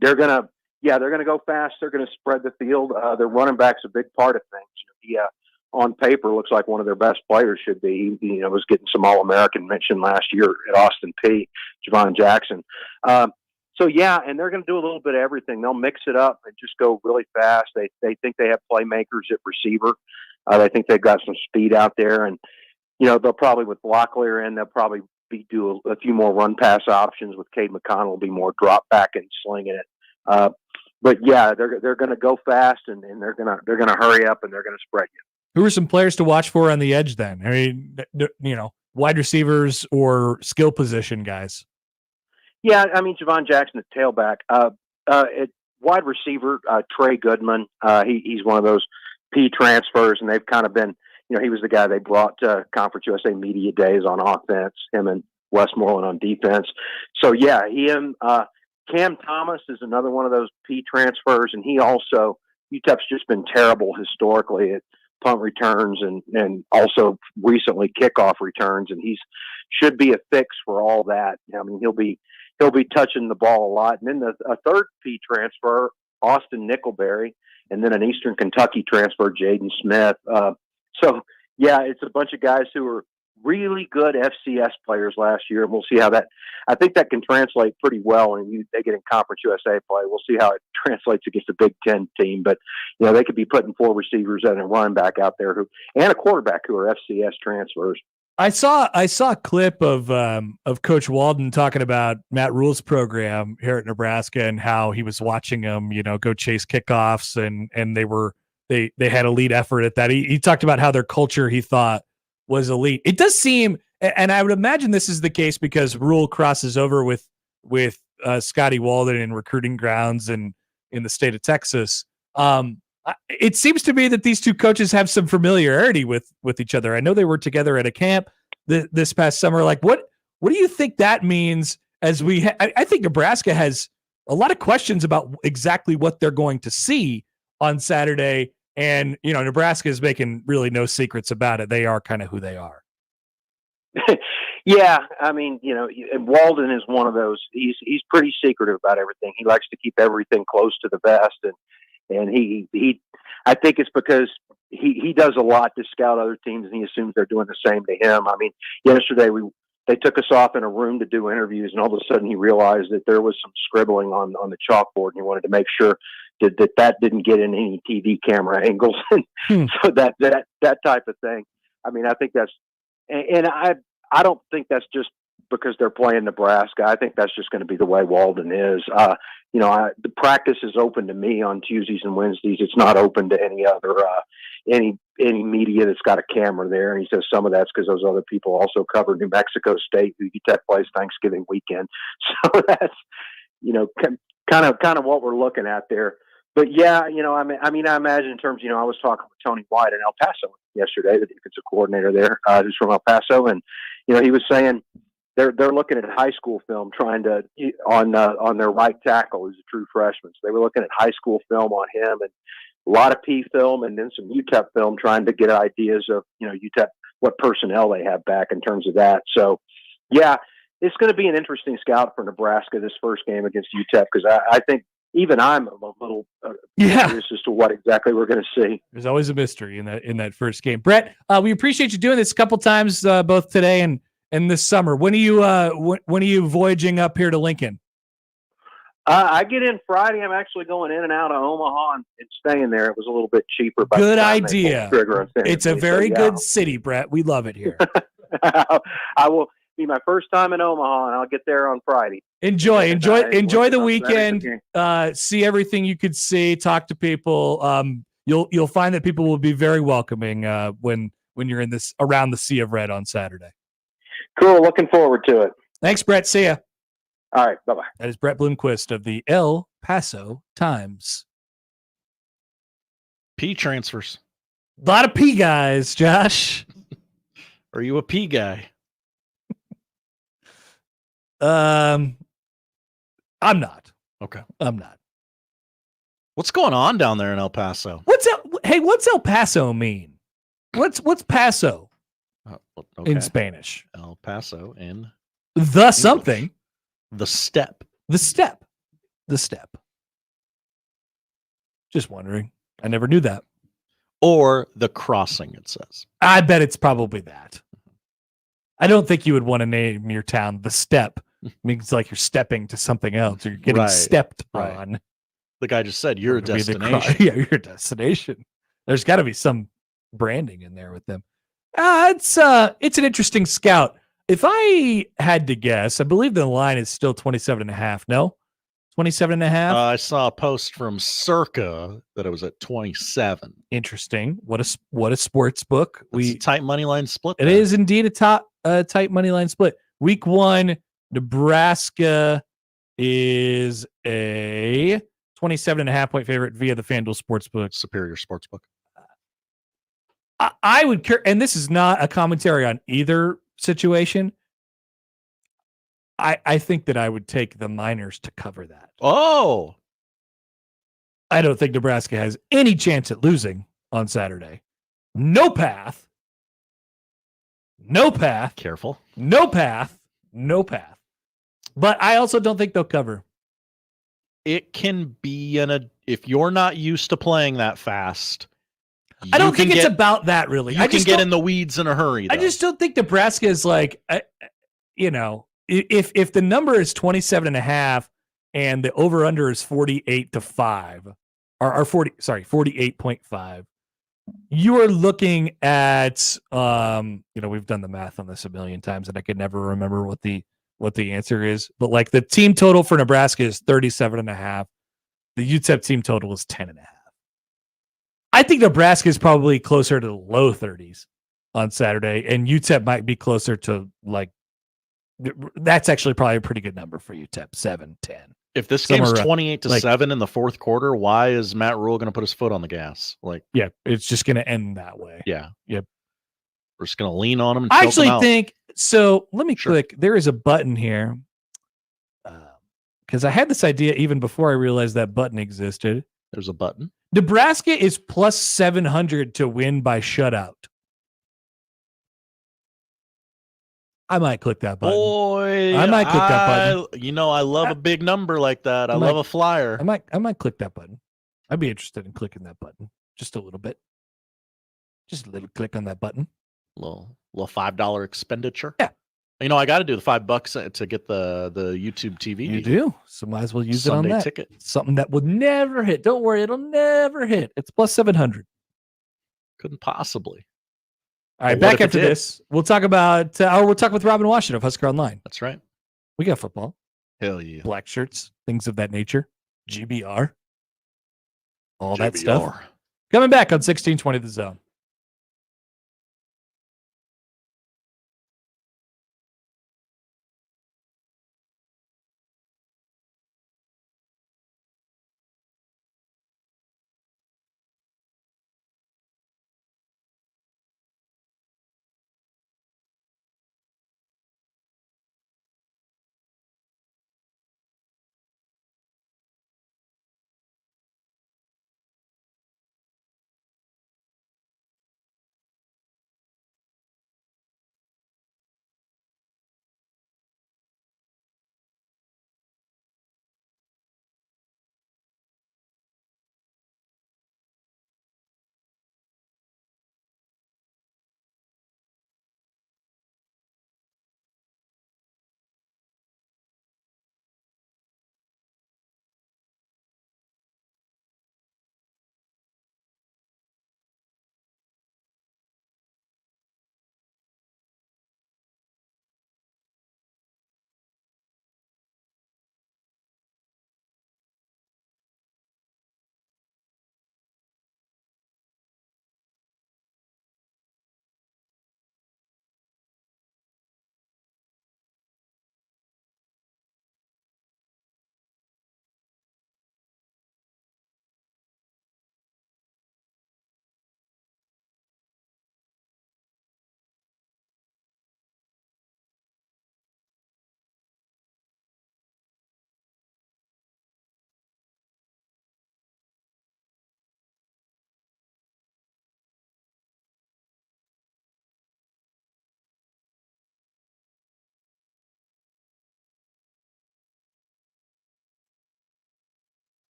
Speaker 14: They're going to go fast. They're going to spread the field. Their running back's a big part of things. He, on paper, looks like one of their best players should be. He was getting some All-American mention last year at Austin Peay, Javon Jackson. And they're going to do a little bit of everything. They'll mix it up and just go really fast. They think they have playmakers at receiver. They think they've got some speed out there, and they'll probably, with Locklear in, they'll probably do a few more run pass options. With Cade McConnell, will be more drop back and slinging it. They're going to go fast, and they're going to hurry up, and they're going to spread you.
Speaker 4: Who are some players to watch for on the edge then? I mean, wide receivers or skill position guys?
Speaker 14: Yeah, I mean, Javon Jackson at tailback. At wide receiver, Trey Goodman. He's one of those P transfers, and they've kind of been, he was the guy they brought to Conference USA Media Days on offense, him and Westmoreland on defense. So, him. Cam Thomas is another one of those P transfers, and he also, UTEP's just been terrible historically at punt returns and also recently kickoff returns, and he's should be a fix for all that. I mean, he'll be touching the ball a lot. And then a third P transfer, Austin Nickelberry, and then an Eastern Kentucky transfer, Jaden Smith. It's a bunch of guys who are really good FCS players last year, and we'll see how that. I think that can translate pretty well, and they get in Conference USA play. We'll see how it translates against a Big Ten team, but they could be putting 4 receivers and a running back out there and a quarterback who are FCS transfers.
Speaker 4: I saw a clip of Coach Walden talking about Matt Rule's program here at Nebraska and how he was watching them, go chase kickoffs, and they had elite effort at that. He talked about how their culture, he thought, was elite. It does seem, and I would imagine this is the case because Rule crosses over with Scotty Walden in recruiting grounds and in the state of Texas. It seems to me that these two coaches have some familiarity with each other. I know they were together at a camp this past summer. What do you think that means? As I think Nebraska has a lot of questions about exactly what they're going to see on Saturday. And, Nebraska is making really no secrets about it. They are kind of who they are.
Speaker 14: Yeah. I mean, Walden is one of those, he's pretty secretive about everything. He likes to keep everything close to the vest. And he I think it's because he does a lot to scout other teams, and he assumes they're doing the same to him. I mean, yesterday they took us off in a room to do interviews, and all of a sudden he realized that there was some scribbling on the chalkboard, and he wanted to make sure that didn't get in any TV camera angles. So that type of thing. I mean, I think that's, and I don't think that's just because they're playing Nebraska. I think that's just going to be the way Walden is. The practice is open to me on Tuesdays and Wednesdays. It's not open to any other, any media that's got a camera there. And he says some of that's because those other people also cover New Mexico State, who UTEP plays Thanksgiving weekend. So that's, kind of what we're looking at there. But I imagine in terms, I was talking with Tony White in El Paso yesterday, the defensive coordinator there, who's from El Paso. And, he was saying they're looking at high school film trying to, on their right tackle, who's a true freshman. So they were looking at high school film on him and a lot of P film and then some UTEP film trying to get ideas of, UTEP, what personnel they have back in terms of that. So, it's going to be an interesting scout for Nebraska this first game against UTEP, because I think even I'm a little curious as to what exactly we're going to see.
Speaker 4: There's always a mystery in that first game. Brett, we appreciate you doing this a couple times, both today and this summer. When are you voyaging up here to Lincoln?
Speaker 14: I get in Friday. I'm actually going in and out of Omaha and staying there. It was a little bit cheaper. By
Speaker 4: Good
Speaker 14: the time
Speaker 4: idea.
Speaker 14: they pulled the trigger on San
Speaker 4: It's a
Speaker 14: Antonio.
Speaker 4: very
Speaker 14: So,
Speaker 4: good city, Brett. We love it here.
Speaker 14: I will be my first time in Omaha, and I'll get there on Friday.
Speaker 4: Enjoy the
Speaker 14: on
Speaker 4: weekend.
Speaker 14: Saturday.
Speaker 4: See everything you could see. Talk to people. You'll find that people will be very welcoming when you're around the Sea of Red on Saturday.
Speaker 14: Cool. Looking forward to it.
Speaker 4: Thanks, Brett. See ya.
Speaker 14: All right. Bye-bye.
Speaker 4: That is Brett Bloomquist of the El Paso Times.
Speaker 7: P transfers.
Speaker 4: A lot of P guys, Josh.
Speaker 7: Are you a P guy?
Speaker 4: I'm not.
Speaker 7: Okay.
Speaker 4: I'm not.
Speaker 7: What's going on down there in El Paso?
Speaker 4: What's El Paso mean? What's Paso in Spanish?
Speaker 7: El Paso in
Speaker 4: the English. Something.
Speaker 7: The step.
Speaker 4: The step. The step. Just wondering. I never knew that.
Speaker 7: Or the crossing, it says.
Speaker 4: I bet it's probably that. I don't think you would want to name your town the Step. It means like you're stepping to something else, or you're getting stepped on.
Speaker 7: The guy just said your destination.
Speaker 4: Yeah, your destination. There's got to be some branding in there with them. It's an interesting scout. If I had to guess, I believe the line is still 27.5. No, 27.5.
Speaker 7: I saw a post from Circa that it was at 27.
Speaker 4: Interesting. What a sports book.
Speaker 7: It's a tight money line split.
Speaker 4: It is indeed a tight money line split. Week 1, Nebraska is a 27.5 point favorite via the FanDuel Sportsbook.
Speaker 7: Superior Sportsbook.
Speaker 4: I would care, and this is not a commentary on either situation. I think that I would take the Miners to cover that.
Speaker 7: Oh,
Speaker 4: I don't think Nebraska has any chance at losing on Saturday. No path.
Speaker 7: Careful.
Speaker 4: No path. But I also don't think they'll cover.
Speaker 7: It can be if you're not used to playing that fast.
Speaker 4: I don't think it's about that, really.
Speaker 7: You can get in the weeds in a hurry, though.
Speaker 4: I just don't think Nebraska is like, if the number is 27.5 and the over-under is 48.5, or 48.5, you are looking at, we've done the math on this a million times and I could never remember what the answer is, but like the team total for Nebraska is 37.5. The UTEP team total is 10.5. I think Nebraska is probably closer to the low 30s on Saturday, and UTEP might be closer to that's actually probably a pretty good number for UTEP, 7-10.
Speaker 7: If this game's 28-7 in the fourth quarter, why is Matt Rule going to put his foot on the gas?
Speaker 4: Yeah, it's just going to end that way.
Speaker 7: Yeah.
Speaker 4: Yep.
Speaker 7: We're just going to lean on him. And
Speaker 4: I actually think so. Let me click. There is a button here because I had this idea even before I realized that button existed.
Speaker 7: There's a button.
Speaker 4: Nebraska is plus 700 to win by shutout. I might click that button.
Speaker 7: Boy,
Speaker 4: I might click that button.
Speaker 7: I love a big number like that. I love a flyer.
Speaker 4: I might click that button. I'd be interested in clicking that button just a little bit. Just a little click on that button.
Speaker 7: Little $5 expenditure.
Speaker 4: Yeah.
Speaker 7: I got to do the $5 to get the YouTube TV.
Speaker 4: You do, so might as well use
Speaker 7: Sunday
Speaker 4: it on that
Speaker 7: ticket.
Speaker 4: Something that would never hit. Don't worry, it'll never hit. It's plus 700.
Speaker 7: Couldn't possibly.
Speaker 4: All right, back after this, we'll talk about, we'll talk with Robin Washut of Husker Online.
Speaker 7: That's right.
Speaker 4: We got football.
Speaker 7: Hell yeah.
Speaker 4: Black shirts, things of that nature. GBR. All that stuff. Coming back on 1620 The Zone.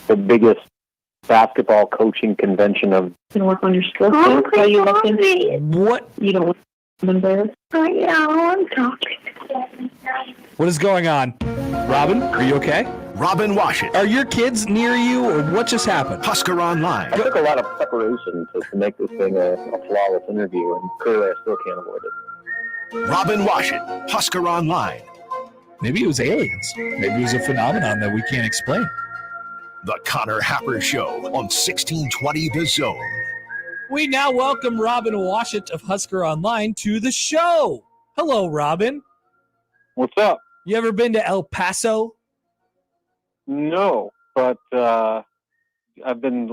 Speaker 13: the biggest basketball coaching convention of.
Speaker 12: Can work on your skills. Are you listening?
Speaker 4: What?
Speaker 12: You don't remember? Yeah, I'm talking.
Speaker 4: What is going on? Robin, are you okay?
Speaker 10: Robin Washut.
Speaker 4: Are your kids near you, or what just happened?
Speaker 10: Husker Online.
Speaker 13: I took a lot of preparation to make this thing a flawless interview, and clearly I still can't avoid it.
Speaker 10: Robin Washut, Husker Online.
Speaker 4: Maybe it was aliens. Maybe it was a phenomenon that we can't explain.
Speaker 10: The Connor Happer Show on 1620 The Zone.
Speaker 4: We now welcome Robin Washut of Husker Online to the show. Hello, Robin.
Speaker 13: What's up?
Speaker 4: You ever been to El Paso?
Speaker 13: No, but I've been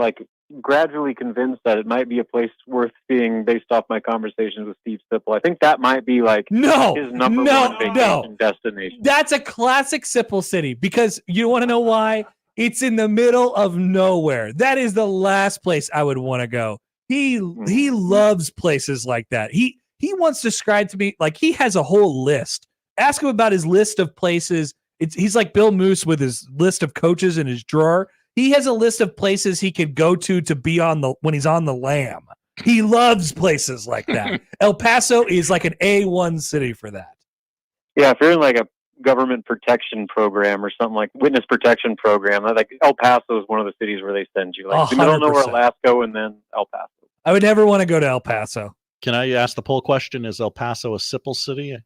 Speaker 13: gradually convinced that it might be a place worth seeing based off my conversations with Steve Sipple. I think that might be his number one vacation destination.
Speaker 4: That's a classic Sipple city because you want to know why? It's in the middle of nowhere. That is the last place I would want to go. He loves places like that. He once described to me he has a whole list. Ask him about his list of places. He's like Bill Moose with his list of coaches in his drawer. He has a list of places he could go to be when he's on the lam. He loves places like that. El Paso is like an A1 city for that.
Speaker 13: Yeah, if you're in a government protection program or something like witness protection program, El Paso is one of the cities where they send you. You don't know where Alaska and then El Paso.
Speaker 4: I would never want to go to El Paso.
Speaker 7: Can I ask the poll question? Is El Paso a Sipple city?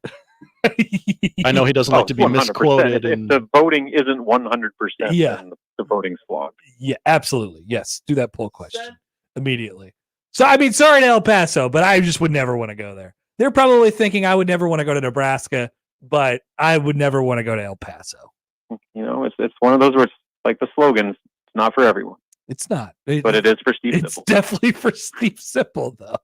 Speaker 7: I know he doesn't like to be
Speaker 13: 100%.
Speaker 7: misquoted.
Speaker 13: If the voting isn't 100%,
Speaker 4: Yeah.
Speaker 13: then the voting's flawed.
Speaker 4: Yeah, absolutely. Yes. Do that poll question immediately. So, sorry to El Paso, but I just would never want to go there. They're probably thinking I would never want to go to Nebraska, but I would never want to go to El Paso.
Speaker 13: It's one of those where it's like the slogans, it's not for everyone.
Speaker 4: It's not.
Speaker 13: But it is for Steve Sipple.
Speaker 4: It's definitely for Steve Sipple, though.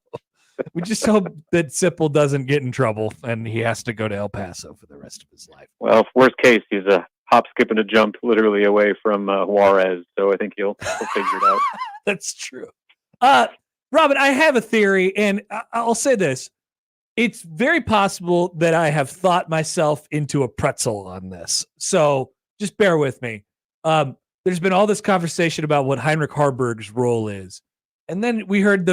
Speaker 4: We just hope that Sipple doesn't get in trouble and he has to go to El Paso for the rest of his life.
Speaker 13: Well, worst case, he's a hop, skip, and a jump literally away from Juarez, so I think he'll figure it out.
Speaker 4: That's true. Robin, I have a theory, and I'll say this. It's very possible that I have thought myself into a pretzel on this. So just bear with me. There's been all this conversation about what Heinrich Harburg's role is. And then we heard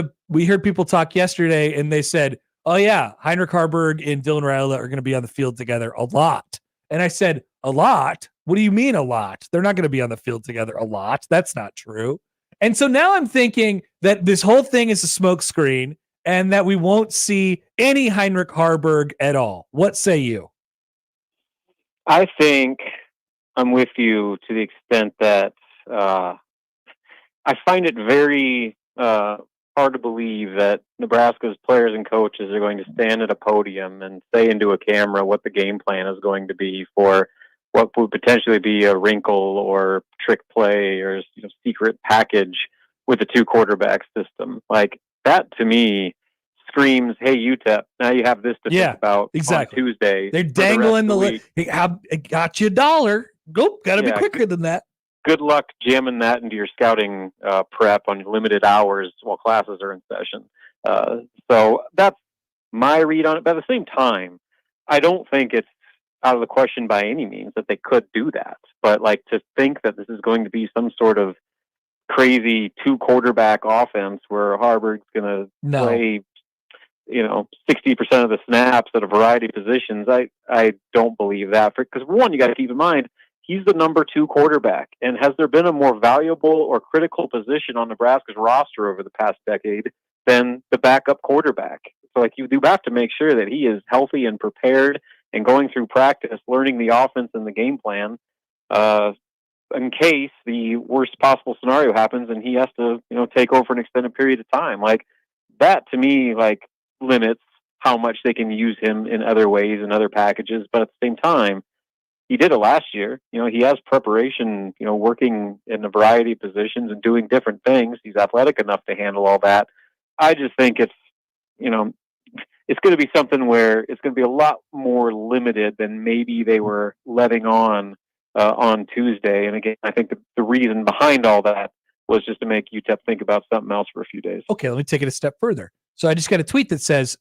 Speaker 4: people talk yesterday, and they said, "Oh yeah, Heinrich Harburg and Dylan Raiola are going to be on the field together a lot." And I said, "A lot? What do you mean a lot? They're not going to be on the field together a lot. That's not true." And so now I'm thinking that this whole thing is a smokescreen, and that we won't see any Heinrich Harburg at all. What say you?
Speaker 13: I think I'm with you to the extent that I find it very hard to believe that Nebraska's players and coaches are going to stand at a podium and say into a camera what the game plan is going to be for what would potentially be a wrinkle or trick play or secret package with a 2-quarterback system. That to me screams, "Hey, UTEP, now you have this to think about on Tuesday."
Speaker 4: They're dangling I got you $1. Go, got to be quicker than that.
Speaker 13: Good luck jamming that into your scouting prep on limited hours while classes are in session. So that's my read on it. But at the same time, I don't think it's out of the question by any means that they could do that. But to think that this is going to be some sort of crazy 2-quarterback offense where Harburg's going to play 60% of the snaps at a variety of positions, I don't believe that. Because one, you got to keep in mind, he's the number 2 quarterback. And has there been a more valuable or critical position on Nebraska's roster over the past decade than the backup quarterback? So you do have to make sure that he is healthy and prepared and going through practice, learning the offense and the game plan, in case the worst possible scenario happens and he has to, take over for an extended period of time. That to me, limits how much they can use him in other ways and other packages. But at the same time, he did it last year. He has preparation, working in a variety of positions and doing different things. He's athletic enough to handle all that. I just think it's going to be something where it's going to be a lot more limited than maybe they were letting on Tuesday. And again, I think the reason behind all that was just to make UTEP think about something else for a few days.
Speaker 4: Okay, let me take it a step further. So I just got a tweet that says,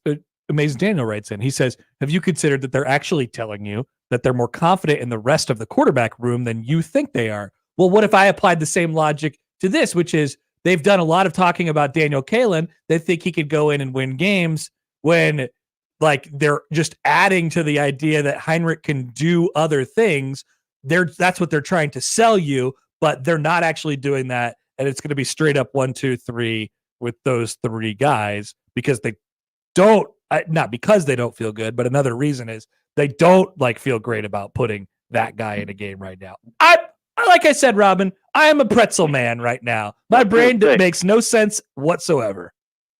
Speaker 4: Amazing Daniel writes in, he says, "Have you considered that they're actually telling you that they're more confident in the rest of the quarterback room than you think they are? Well, what if I applied the same logic to this, which is they've done a lot of talking about Daniel Kalen. They think he could go in and win games when like they're just adding to the idea that Heinrich can do other things. That's what they're trying to sell you, but they're not actually doing that. And it's going to be straight up 1, 2, 3 with those 3 guys because they don't, not because they don't feel good, but another reason is they don't like feel great about putting that guy in a game right now. Like I said, Robin, I am a pretzel man right now. My brain makes no sense whatsoever.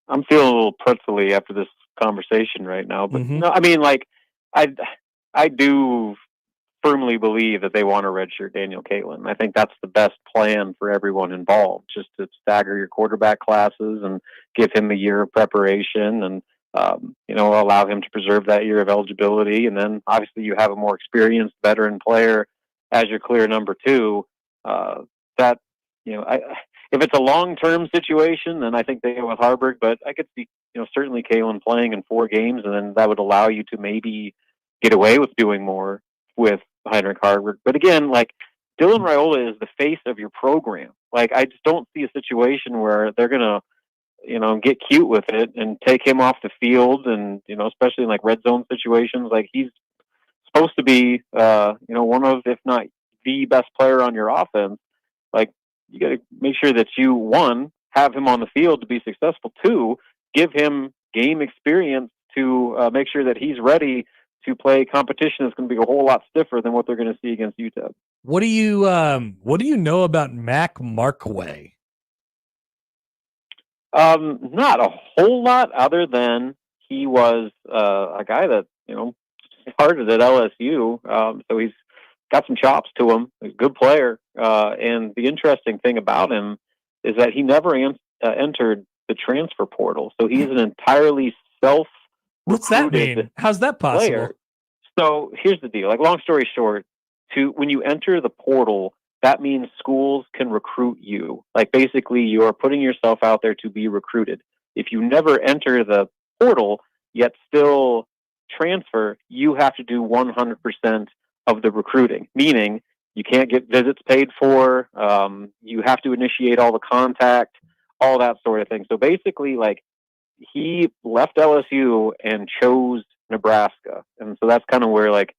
Speaker 15: I'm feeling a little pretzely after this conversation right now, but no, I mean, like, I do firmly believe that they want to redshirt Daniel Kalen. I think that's the best plan for everyone involved, just to stagger your quarterback classes and give him a year of preparation and, allow him to preserve that year of eligibility. And then obviously you have a more experienced veteran player as your clear number 2. If it's a long-term situation, then I think they go with Harburg, but I could see, certainly Kalen playing in 4 games, and then that would allow you to maybe get away with doing more with Heinrich Harburg. But again, like, Dylan Raiola is the face of your program. Like, I just don't see a situation where they're going to, get cute with it and take him off the field. And, especially in like red zone situations, like he's supposed to be, one of, if not the best player on your offense. Like, you got to make sure that you, 1, have him on the field to be successful. 2, give him game experience to make sure that he's ready to play competition that's going to be a whole lot stiffer than what they're going to see against UTEP.
Speaker 4: What do you know about Mac Markway?
Speaker 15: Not a whole lot, other than he was a guy that started at LSU, so he's got some chops to him. He's a good player, and the interesting thing about him is that he never entered the transfer portal, so he's an entirely self.
Speaker 4: What's that mean? How's that possible?
Speaker 15: Player. So here's the deal. Like, long story short, when you enter the portal, that means schools can recruit you. Like, basically, you are putting yourself out there to be recruited. If you never enter the portal, yet still transfer, you have to do 100% of the recruiting, meaning you can't get visits paid for. You have to initiate all the contact, all that sort of thing. So basically, like, he left LSU and chose Nebraska. And so that's kind of where, like,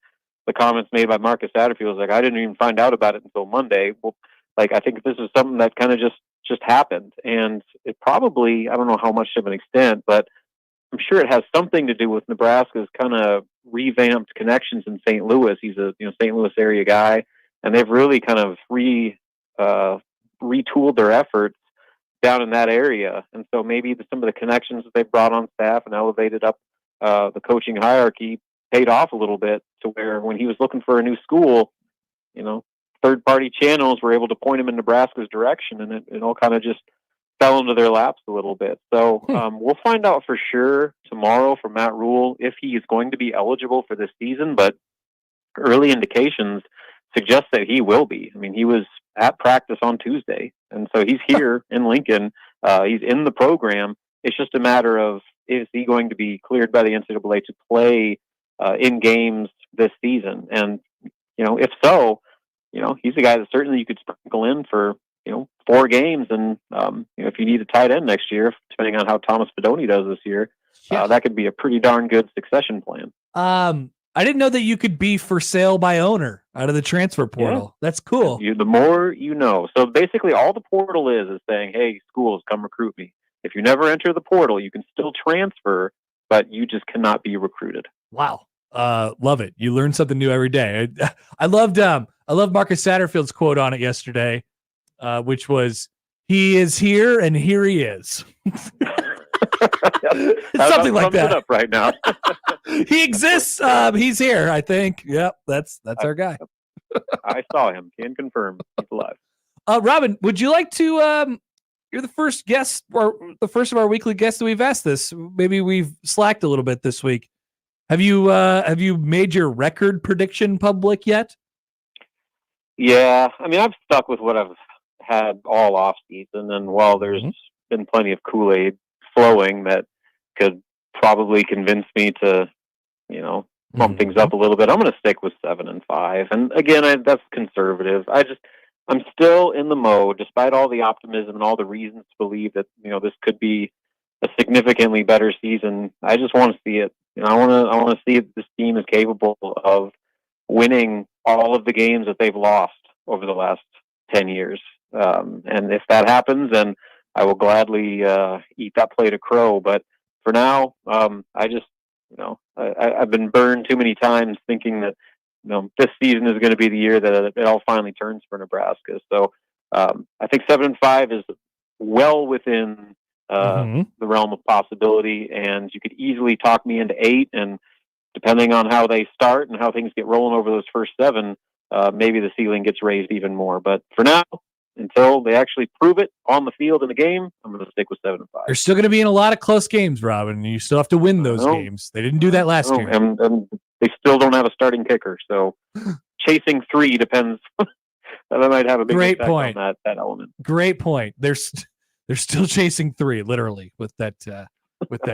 Speaker 15: the comments made by Marcus Satterfield was like, I didn't even find out about it until Monday. Well, like, I think this is something that kind of just happened. And it probably, I don't know how much of an extent, but I'm sure it has something to do with Nebraska's kind of revamped connections in St. Louis. He's a St. Louis area guy, and they've really kind of retooled their efforts down in that area. And so maybe some of the connections that they brought on staff and elevated up the coaching hierarchy paid off a little bit, to where when he was looking for a new school, third-party channels were able to point him in Nebraska's direction, and it all kind of just fell into their laps a little bit. So we'll find out for sure tomorrow from Matt Rule if he is going to be eligible for this season, but early indications suggest that he will be. I mean, he was at practice on Tuesday, and so he's here in Lincoln. He's in the program. It's just a matter of, is he going to be cleared by the NCAA to play in games this season? And, if so, he's a guy that certainly you could sprinkle in for, 4 games. And, if you need a tight end next year, depending on how Thomas Fedoni does this year, that could be a pretty darn good succession plan.
Speaker 4: I didn't know that you could be for sale by owner out of the transfer portal. Yeah. That's cool.
Speaker 15: The more you know. So basically all the portal is saying, hey, schools, come recruit me. If you never enter the portal, you can still transfer, but you just cannot be recruited.
Speaker 4: Wow. Love it. You learn something new every day. I loved Marcus Satterfield's quote on it yesterday, which was, he is here and here he is. Something like that.
Speaker 15: Up right now.
Speaker 4: He exists. He's here, I think. Yep. That's our guy.
Speaker 15: I saw him. Can confirm he's alive.
Speaker 4: Robin, would you like to, you're the first guest, or the first of our weekly guests that we've asked this. Maybe we've slacked a little bit this week. Have you made your record prediction public yet?
Speaker 15: Yeah, I mean, I've stuck with what I've had all off season, and while there's been plenty of Kool-Aid flowing that could probably convince me to, bump things up a little bit, I'm going to stick with 7-5. And again, that's conservative. I'm still in the mode, despite all the optimism and all the reasons to believe that this could be a significantly better season. I just want to see it. I want to see if this team is capable of winning all of the games that they've lost over the last 10 years. And if that happens, then I will gladly eat that plate of crow. But for now, I just, I've been burned too many times thinking that, this season is going to be the year that it all finally turns for Nebraska. So I think 7-5 is well within the realm of possibility, and you could easily talk me into 8. And depending on how they start and how things get rolling over those first 7, maybe the ceiling gets raised even more. But for now, until they actually prove it on the field in the game, I'm going to stick with 7-5.
Speaker 4: They're still going to be in a lot of close games, Robin. You still have to win those games. They didn't do that last year.
Speaker 15: And they still don't have a starting kicker. So chasing 3 depends. That might have a big
Speaker 4: Great
Speaker 15: effect
Speaker 4: point.
Speaker 15: on that element.
Speaker 4: Great point. They're still chasing 3, literally, with that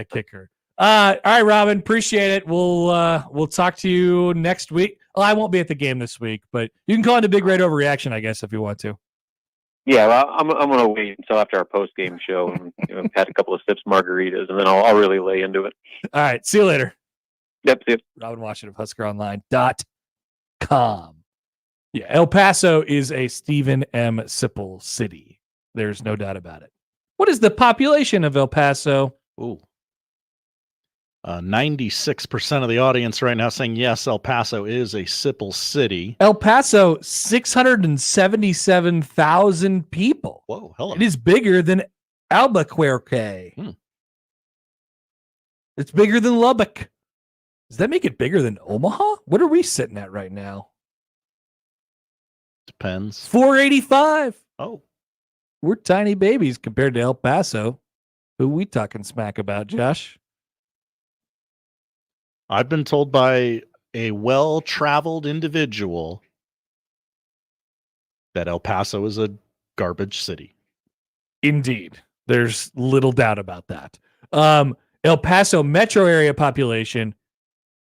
Speaker 4: kicker. All right, Robin, appreciate it. We'll talk to you next week. Well, I won't be at the game this week, but you can call it a Big Red Overreaction, I guess, if you want to.
Speaker 15: Yeah, well, I'm going to wait until after our post game show and had a couple of sips margaritas, and then I'll really lay into it.
Speaker 4: All right, see you later.
Speaker 15: Yep, see you.
Speaker 4: Robin Washut of HuskerOnline.com. Yeah, El Paso is a Stephen M. Sipple city. There's no doubt about it. What is the population of El Paso?
Speaker 7: Ooh. 96% of the audience right now saying yes, El Paso is a Sipple city.
Speaker 4: El Paso, 677,000 people.
Speaker 7: Whoa, hello.
Speaker 4: It is bigger than Albuquerque. It's bigger than Lubbock. Does that make it bigger than Omaha? What are we sitting at right now?
Speaker 7: Depends.
Speaker 4: 485.
Speaker 7: Oh.
Speaker 4: We're tiny babies compared to El Paso. Who we talking smack about, Josh?
Speaker 7: I've been told by a well-traveled individual that El Paso is a garbage city.
Speaker 4: Indeed. There's little doubt about that. El Paso metro area population,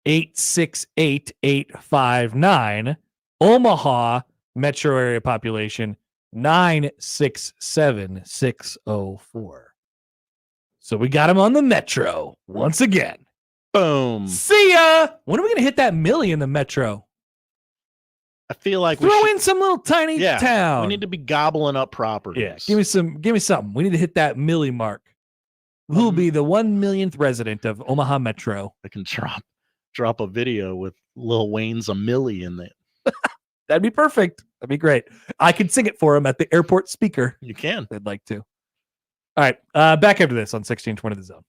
Speaker 4: 868,859. Omaha metro area population, 967,604. So we got him on the metro once again.
Speaker 7: Boom.
Speaker 4: See ya. When are we going to hit that milli in the metro?
Speaker 7: I feel like
Speaker 4: Throw in some little tiny town.
Speaker 7: We need to be gobbling up properties.
Speaker 4: Yeah, give me something. We need to hit that milli mark. Who'll be the 1 millionth resident of Omaha Metro?
Speaker 7: I can drop a video with Lil Wayne's a milli in it.
Speaker 4: That'd be perfect. That'd be great. I could sing it for him at the airport speaker.
Speaker 7: You can.
Speaker 4: They'd like to. All right. Back after this on 1620 The Zone.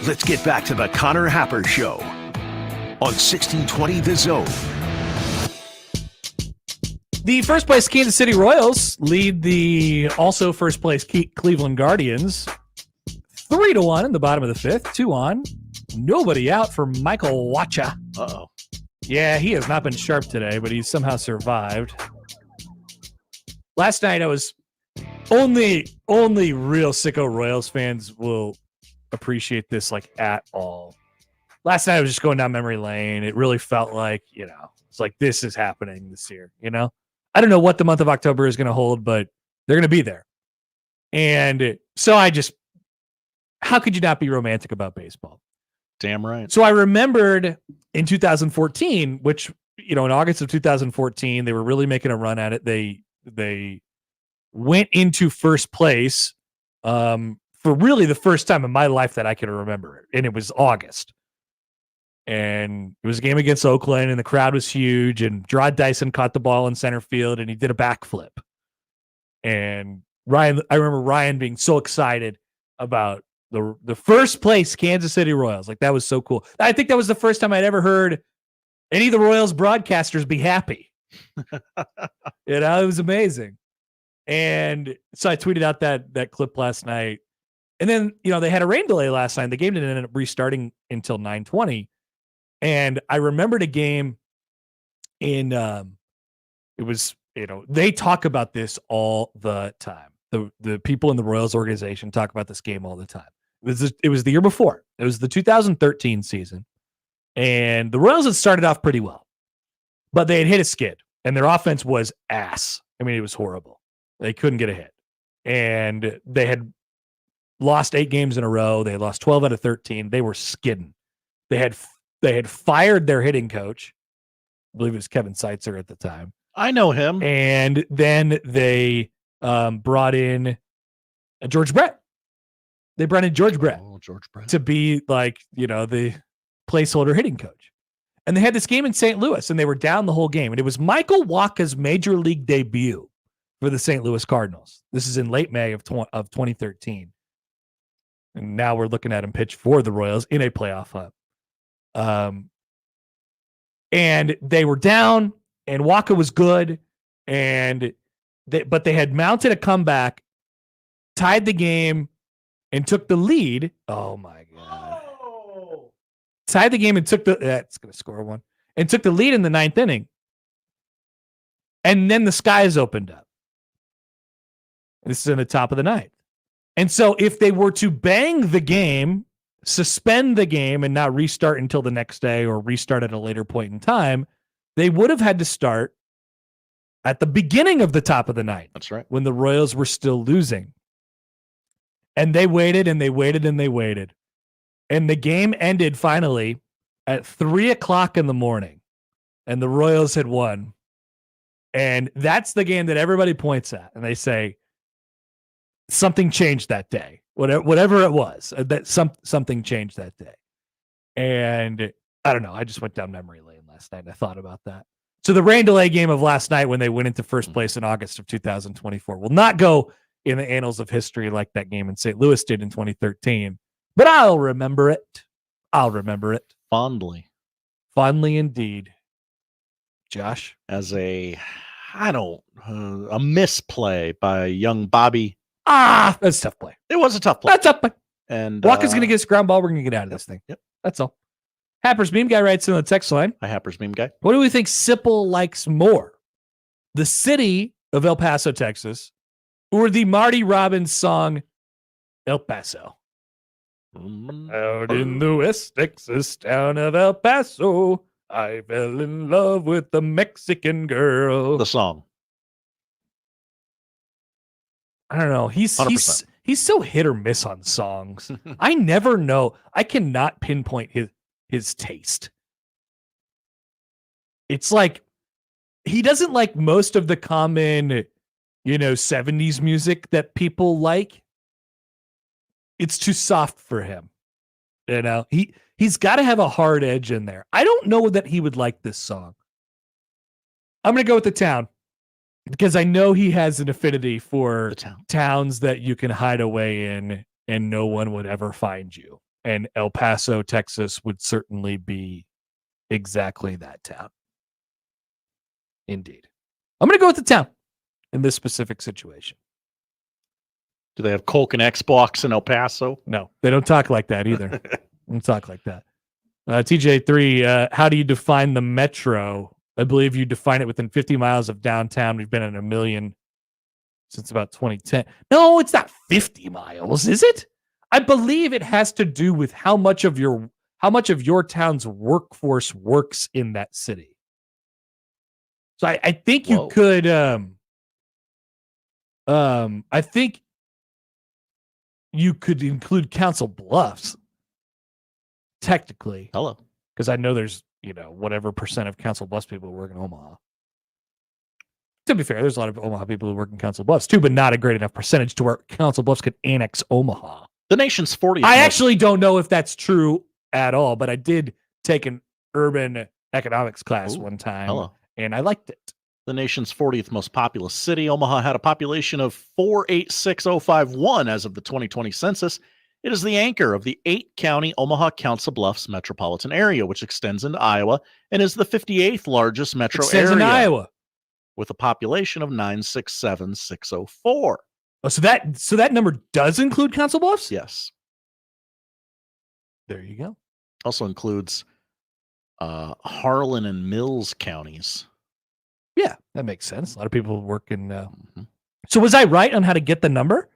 Speaker 10: Let's get back to the Connor Happer Show on 1620 The Zone.
Speaker 4: The first place Kansas City Royals lead the also first place Cleveland Guardians 3-1 in the bottom of the fifth. 2 on. Nobody out for Michael Washut.
Speaker 7: Uh-oh.
Speaker 4: Yeah, he has not been sharp today, but he's somehow survived. Last night I was only real sicko Royals fans will appreciate this like at all. Last night I was just going down memory lane. It really felt like, it's like this is happening this year, I don't know what the month of October is going to hold, but they're going to be there. And so how could you not be romantic about baseball?
Speaker 7: Damn right.
Speaker 4: So I remembered in 2014, which, in August of 2014, they were really making a run at it. They went into first place for really the first time in my life that I can remember it. And it was August. And it was a game against Oakland, and the crowd was huge. And Gerard Dyson caught the ball in center field, and he did a backflip. And I remember Ryan being so excited about the first place Kansas City Royals. Like, that was so cool. I think that was the first time I'd ever heard any of the Royals broadcasters be happy. It was amazing. And so I tweeted out that clip last night. And then, they had a rain delay last night. The game didn't end up restarting until 9:20. And I remembered a game in, it was, they talk about this all the time. The people in the Royals organization talk about this game all the time. It was the year before. It was the 2013 season. And the Royals had started off pretty well. But they had hit a skid. And their offense was ass. I mean, it was horrible. They couldn't get a hit. And they had lost 8 games in a row. They had lost 12 out of 13. They were skidding. They had fired their hitting coach. I believe it was Kevin Seitzer at the time.
Speaker 7: I know him.
Speaker 4: And then they brought in George Brett. They brought in George Brett to be like, the placeholder hitting coach. And they had this game in St. Louis, and they were down the whole game. And it was Michael Wacha's major league debut for the St. Louis Cardinals. This is in late May of 2013. And now we're looking at him pitch for the Royals in a playoff hunt. And they were down, and Wacha was good, but they had mounted a comeback, tied the game, and took the lead. Oh my God. Oh. Tied the game and that's going to score one, and took the lead in the 9th inning. And then the skies opened up. This is in the top of the 9th. And so if they were to bang the game, suspend the game, and not restart until the next day or restart at a later point in time, they would have had to start at the beginning of the top of the 9th.
Speaker 7: That's right.
Speaker 4: When the Royals were still losing. And they waited and they waited and they waited. And the game ended finally at 3:00 in the morning. And the Royals had won. And that's the game that everybody points at. And they say, something changed that day. Whatever it was, that something changed that day. And I don't know. I just went down memory lane last night and I thought about that. So the rain delay game of last night when they went into first place in August of 2024 will not go in the annals of history like that game in St. Louis did in 2013. But I'll remember it. I'll remember it.
Speaker 7: Fondly.
Speaker 4: Fondly indeed. Josh?
Speaker 7: As a misplay by young Bobby.
Speaker 4: That's a tough play.
Speaker 7: It was a tough play.
Speaker 4: That's a tough play.
Speaker 7: And
Speaker 4: Walker's going to get his ground ball. We're going to get out of this thing.
Speaker 7: Yep.
Speaker 4: That's all. Happer's Meme Guy writes in the text line.
Speaker 7: Hi, Happer's Meme Guy.
Speaker 4: What do we think Sipple likes more? The city of El Paso, Texas, or the Marty Robbins song, El Paso? Out in the West Texas town of El Paso, I fell in love with a Mexican girl.
Speaker 7: The song.
Speaker 4: I don't know. He's so hit or miss on songs. I never know. I cannot pinpoint his taste. It's like he doesn't like most of the common, 70s music that people like. It's too soft for him. He's got to have a hard edge in there. I don't know that he would like this song. I'm going to go with The Town. Because I know he has an affinity for towns that you can hide away in and no one would ever find you. And El Paso, Texas would certainly be exactly that town. Indeed. I'm going to go with the town in this specific situation.
Speaker 7: Do they have Coke and Xbox in El Paso?
Speaker 4: No, they don't talk like that either. They don't talk like that. TJ3, how do you define the metro? I believe you define it within 50 miles of downtown. We've been in a million since about 2010. No, it's not 50 miles, is it? I believe it has to do with how much of your town's workforce works in that city. So I think you could I think you could include Council Bluffs technically.
Speaker 7: Hello.
Speaker 4: Because I know there's, whatever percent of Council Bluffs people who work in Omaha. To be fair, there's a lot of Omaha people who work in Council Bluffs too, but not a great enough percentage to where Council Bluffs could annex Omaha.
Speaker 7: The nation's 40th.
Speaker 4: I actually don't know if that's true at all, but I did take an urban economics class one time.
Speaker 7: Hello.
Speaker 4: And I liked it.
Speaker 7: The nation's 40th most populous city, Omaha had a population of 486,051 as of the 2020 census. It is the anchor of the 8-county Omaha Council Bluffs metropolitan area, which extends into Iowa and is the 58th largest metro
Speaker 4: Extends
Speaker 7: area
Speaker 4: in Iowa
Speaker 7: with a population of 967,604.
Speaker 4: Oh, so that number does include Council Bluffs?
Speaker 7: Yes.
Speaker 4: There you go.
Speaker 7: Also includes Harlan and Mills counties.
Speaker 4: Yeah, that makes sense. A lot of people work in. So was I right on how to get the number?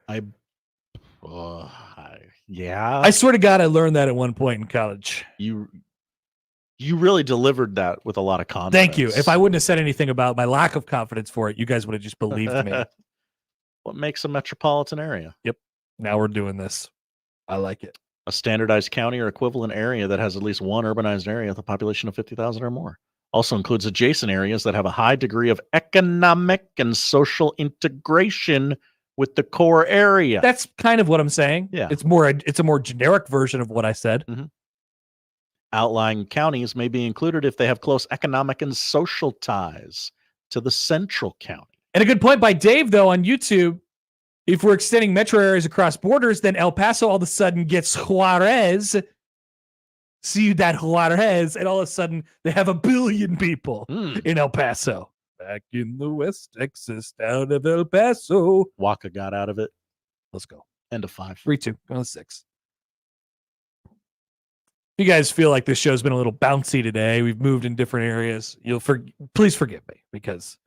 Speaker 7: Yeah.
Speaker 4: I swear to God, I learned that at one point in college.
Speaker 7: You really delivered that with a lot of confidence.
Speaker 4: Thank you. If I wouldn't have said anything about my lack of confidence for it, you guys would have just believed me.
Speaker 7: What makes a metropolitan area?
Speaker 4: Yep. Now we're doing this. I like it.
Speaker 7: A standardized county or equivalent area that has at least one urbanized area with a population of 50,000 or more. Also includes adjacent areas that have a high degree of economic and social integration with the core area.
Speaker 4: That's kind of what I'm saying.
Speaker 7: Yeah.
Speaker 4: It's a more generic version of what I said.
Speaker 7: Mm-hmm. Outlying counties may be included if they have close economic and social ties to the central county.
Speaker 4: And a good point by Dave, though, on YouTube. If we're extending metro areas across borders, then El Paso all of a sudden gets Juarez, Ciudad Juarez, and all of a sudden they have 1 billion people in El Paso. Back in the West Texas, down of El Paso.
Speaker 7: Waka got out of it.
Speaker 4: Let's go.
Speaker 7: End of 5.
Speaker 4: 3-2. Go to 6. If you guys feel like this show's been a little bouncy today, we've moved in different areas, please forgive me because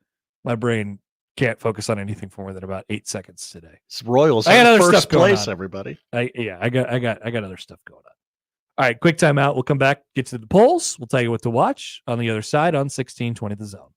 Speaker 4: my brain can't focus on anything for more than about 8 seconds today.
Speaker 7: It's Royals.
Speaker 4: I got other
Speaker 7: first
Speaker 4: stuff going
Speaker 7: place,
Speaker 4: on.
Speaker 7: everybody.
Speaker 4: I got other stuff going on. All right, quick timeout. We'll come back, get to the polls. We'll tell you what to watch on the other side on 1620 The Zone.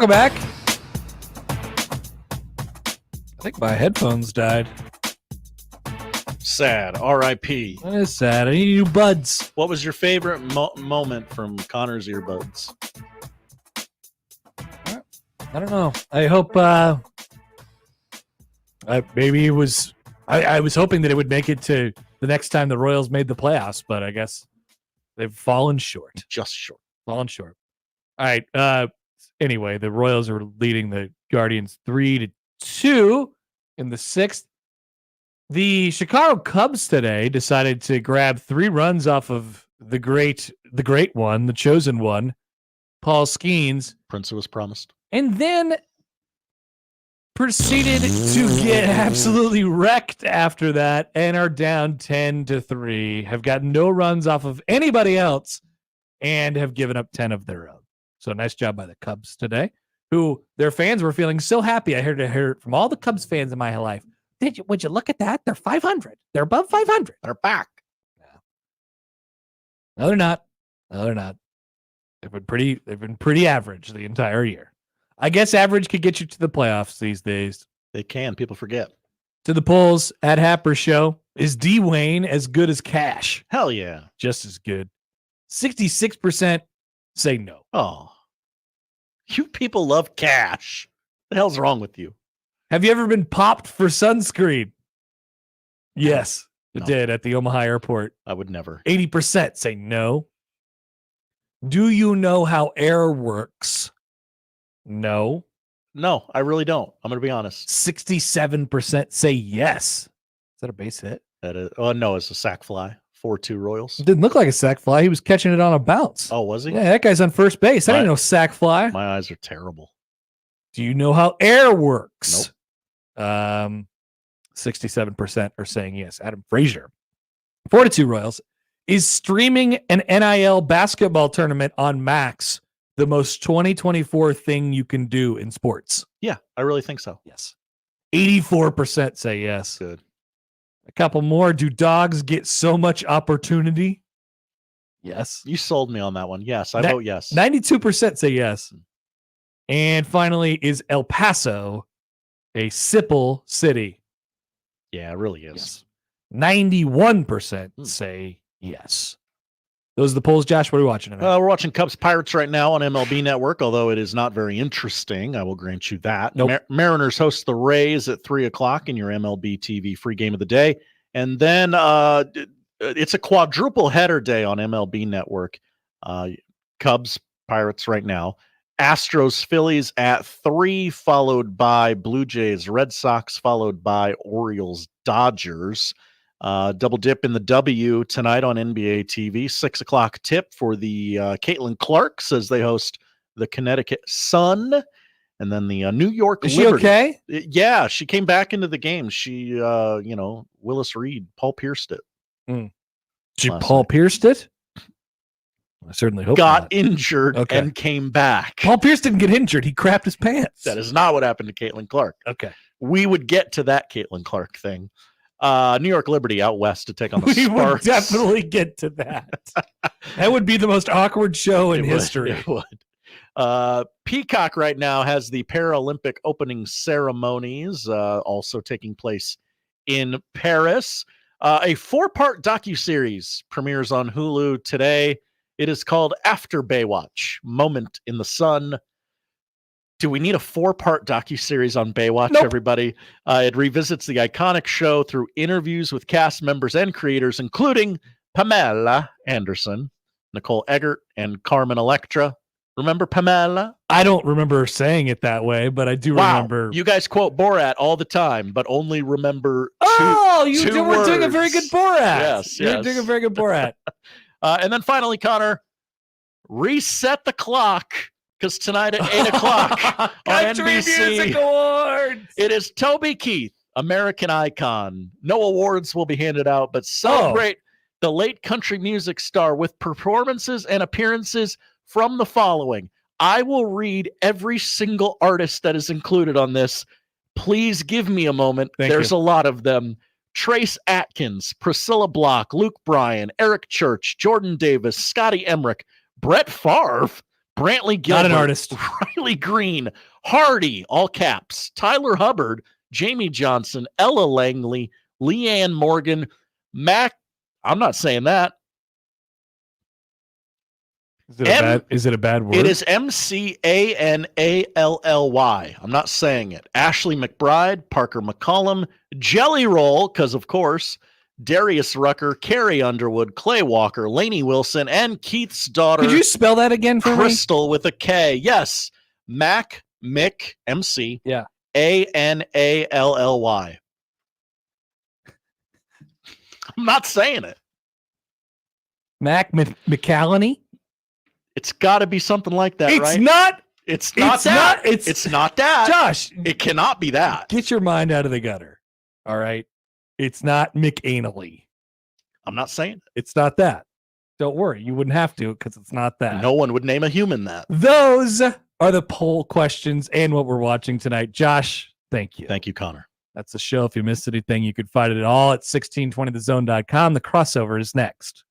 Speaker 4: Welcome back. I think my headphones died.
Speaker 7: Sad. R.I.P.
Speaker 4: That is sad. I need new buds.
Speaker 7: What was your favorite moment from Connor's earbuds?
Speaker 4: I don't know. I hope maybe it was I was hoping that it would make it to the next time the Royals made the playoffs, but I guess they've fallen short.
Speaker 7: Just short.
Speaker 4: Fallen short. All right. Anyway, the Royals are leading the Guardians 3-2 in the 6th. The Chicago Cubs today decided to grab 3 runs off of the great one, the chosen one, Paul Skeens.
Speaker 7: Prince was promised.
Speaker 4: And then proceeded to get absolutely wrecked after that and are down 10-3, have gotten no runs off of anybody else, and have given up 10 of their own. So nice job by the Cubs today, who their fans were feeling so happy. I heard it from all the Cubs fans in my life. Would you look at that? They're 500. They're above 500.
Speaker 7: They're back.
Speaker 4: No, they're not. No, they're not. They've been pretty average the entire year. I guess average could get you to the playoffs these days.
Speaker 7: They can. People forget.
Speaker 4: To the polls at Happer Show. Is D. Wayne as good as Cash?
Speaker 7: Hell yeah.
Speaker 4: Just as good. 66% say no.
Speaker 7: Oh. You people love Cash. The hell's wrong with you?
Speaker 4: Have you ever been popped for sunscreen? Yes, it did at the Omaha airport.
Speaker 7: I would never.
Speaker 4: 80% say no. Do you know how air works? No.
Speaker 7: No, I really don't. I'm going to be honest.
Speaker 4: 67% say yes. Is that a base hit?
Speaker 7: That is. Oh, no, it's a sack fly. 4-2 Royals.
Speaker 4: It didn't look like a sack fly. He was catching it on a bounce.
Speaker 7: Oh, was he?
Speaker 4: Yeah, that guy's on first base. I didn't know sack fly.
Speaker 7: My eyes are terrible.
Speaker 4: Do you know how air works? Nope. 67% are saying yes. Adam Frazier, 42 Royals, is streaming an NIL basketball tournament on Max the most 2024 thing you can do in sports?
Speaker 7: Yeah, I really think so.
Speaker 4: Yes. 84% say yes.
Speaker 7: Good.
Speaker 4: A couple more. Do dogs get so much opportunity? Yes.
Speaker 7: You sold me on that one. Yes, I vote yes.
Speaker 4: 92% say yes. And finally, is El Paso a Sipple city?
Speaker 7: Yeah, it really is.
Speaker 4: Yes. 91% say yes. Those are the polls. Josh, what are we watching tonight?
Speaker 7: We're watching Cubs Pirates right now on MLB Network, although it is not very interesting. I will grant you that.
Speaker 4: Nope.
Speaker 7: Mariners host the Rays at 3 o'clock in your MLB TV free game of the day. And then it's a quadruple header day on MLB Network. Cubs Pirates right now. Astros, Phillies at 3, followed by Blue Jays, Red Sox, followed by Orioles, Dodgers. Double dip in the W tonight on NBA TV. 6 o'clock tip for the Caitlin Clarks as they host the Connecticut Sun. And then the New York
Speaker 4: Is
Speaker 7: Liberty.
Speaker 4: she okay?
Speaker 7: Yeah, she came back into the game. She, Willis Reed, Paul pierced it.
Speaker 4: She Paul pierced it? I certainly hope
Speaker 7: got
Speaker 4: not.
Speaker 7: injured and came back.
Speaker 4: Paul Pierce didn't get injured. He crapped his pants.
Speaker 7: That is not what happened to Caitlin Clark.
Speaker 4: Okay.
Speaker 7: We would get to that Caitlin Clark thing. New York Liberty out west to take on the
Speaker 4: We would
Speaker 7: Sparks.
Speaker 4: definitely get to that. That would be the most awkward show in history.
Speaker 7: It would. Peacock right now has the Paralympic opening ceremonies also taking place in Paris. A 4-part docuseries premieres on Hulu today. It is called After Baywatch, Moment in the Sun. Do we need a 4-part docuseries on Baywatch,
Speaker 4: Nope.
Speaker 7: everybody? It revisits the iconic show through interviews with cast members and creators, including Pamela Anderson, Nicole Eggert, and Carmen Electra. Remember Pamela?
Speaker 4: I don't remember saying it that way, but I do remember.
Speaker 7: You guys quote Borat all the time, but only remember two
Speaker 4: we're doing a very good Borat.
Speaker 7: Yes,
Speaker 4: You're doing a very good Borat.
Speaker 7: And then finally, Connor, reset the clock, because tonight at 8 o'clock on
Speaker 4: Country
Speaker 7: NBC,
Speaker 4: Music Awards.
Speaker 7: it is Toby Keith, American icon. No awards will be handed out, but celebrate the late country music star with performances and appearances from the following. I will read every single artist that is included on this. Please give me a moment. There's a lot of them. Trace Atkins, Priscilla Block, Luke Bryan, Eric Church, Jordan Davis, Scotty Emmerich, Brett Favre, Brantley Gilbert.
Speaker 4: Not an artist.
Speaker 7: Riley Green. Hardy, all caps. Tyler Hubbard. Jamie Johnson. Ella Langley. Leanne Morgan. Mac. I'm not saying that.
Speaker 4: Is it a bad word?
Speaker 7: It is MCANALLY. I'm not saying it. Ashley McBride, Parker McCollum, Jelly Roll, because of course, Darius Rucker, Carrie Underwood, Clay Walker, Lainey Wilson, and Keith's daughter.
Speaker 4: Could you spell that again for
Speaker 7: Crystal with a K. Yes. Mac, Mick, MC.
Speaker 4: Yeah.
Speaker 7: ANALLY. I'm not saying it.
Speaker 4: Mac McCallany?
Speaker 7: It's got to be something like that, right? It's not that. It's not that.
Speaker 4: Josh,
Speaker 7: it cannot be that.
Speaker 4: Get your mind out of the gutter. All right. It's not McAnally.
Speaker 7: I'm not saying it.
Speaker 4: It's not that. Don't worry. You wouldn't have to because it's not that.
Speaker 7: No one would name a human that.
Speaker 4: Those are the poll questions and what we're watching tonight. Josh, thank you.
Speaker 7: Thank you, Connor.
Speaker 4: That's the show. If you missed anything, you could find it all at 1620thezone.com. The crossover is next.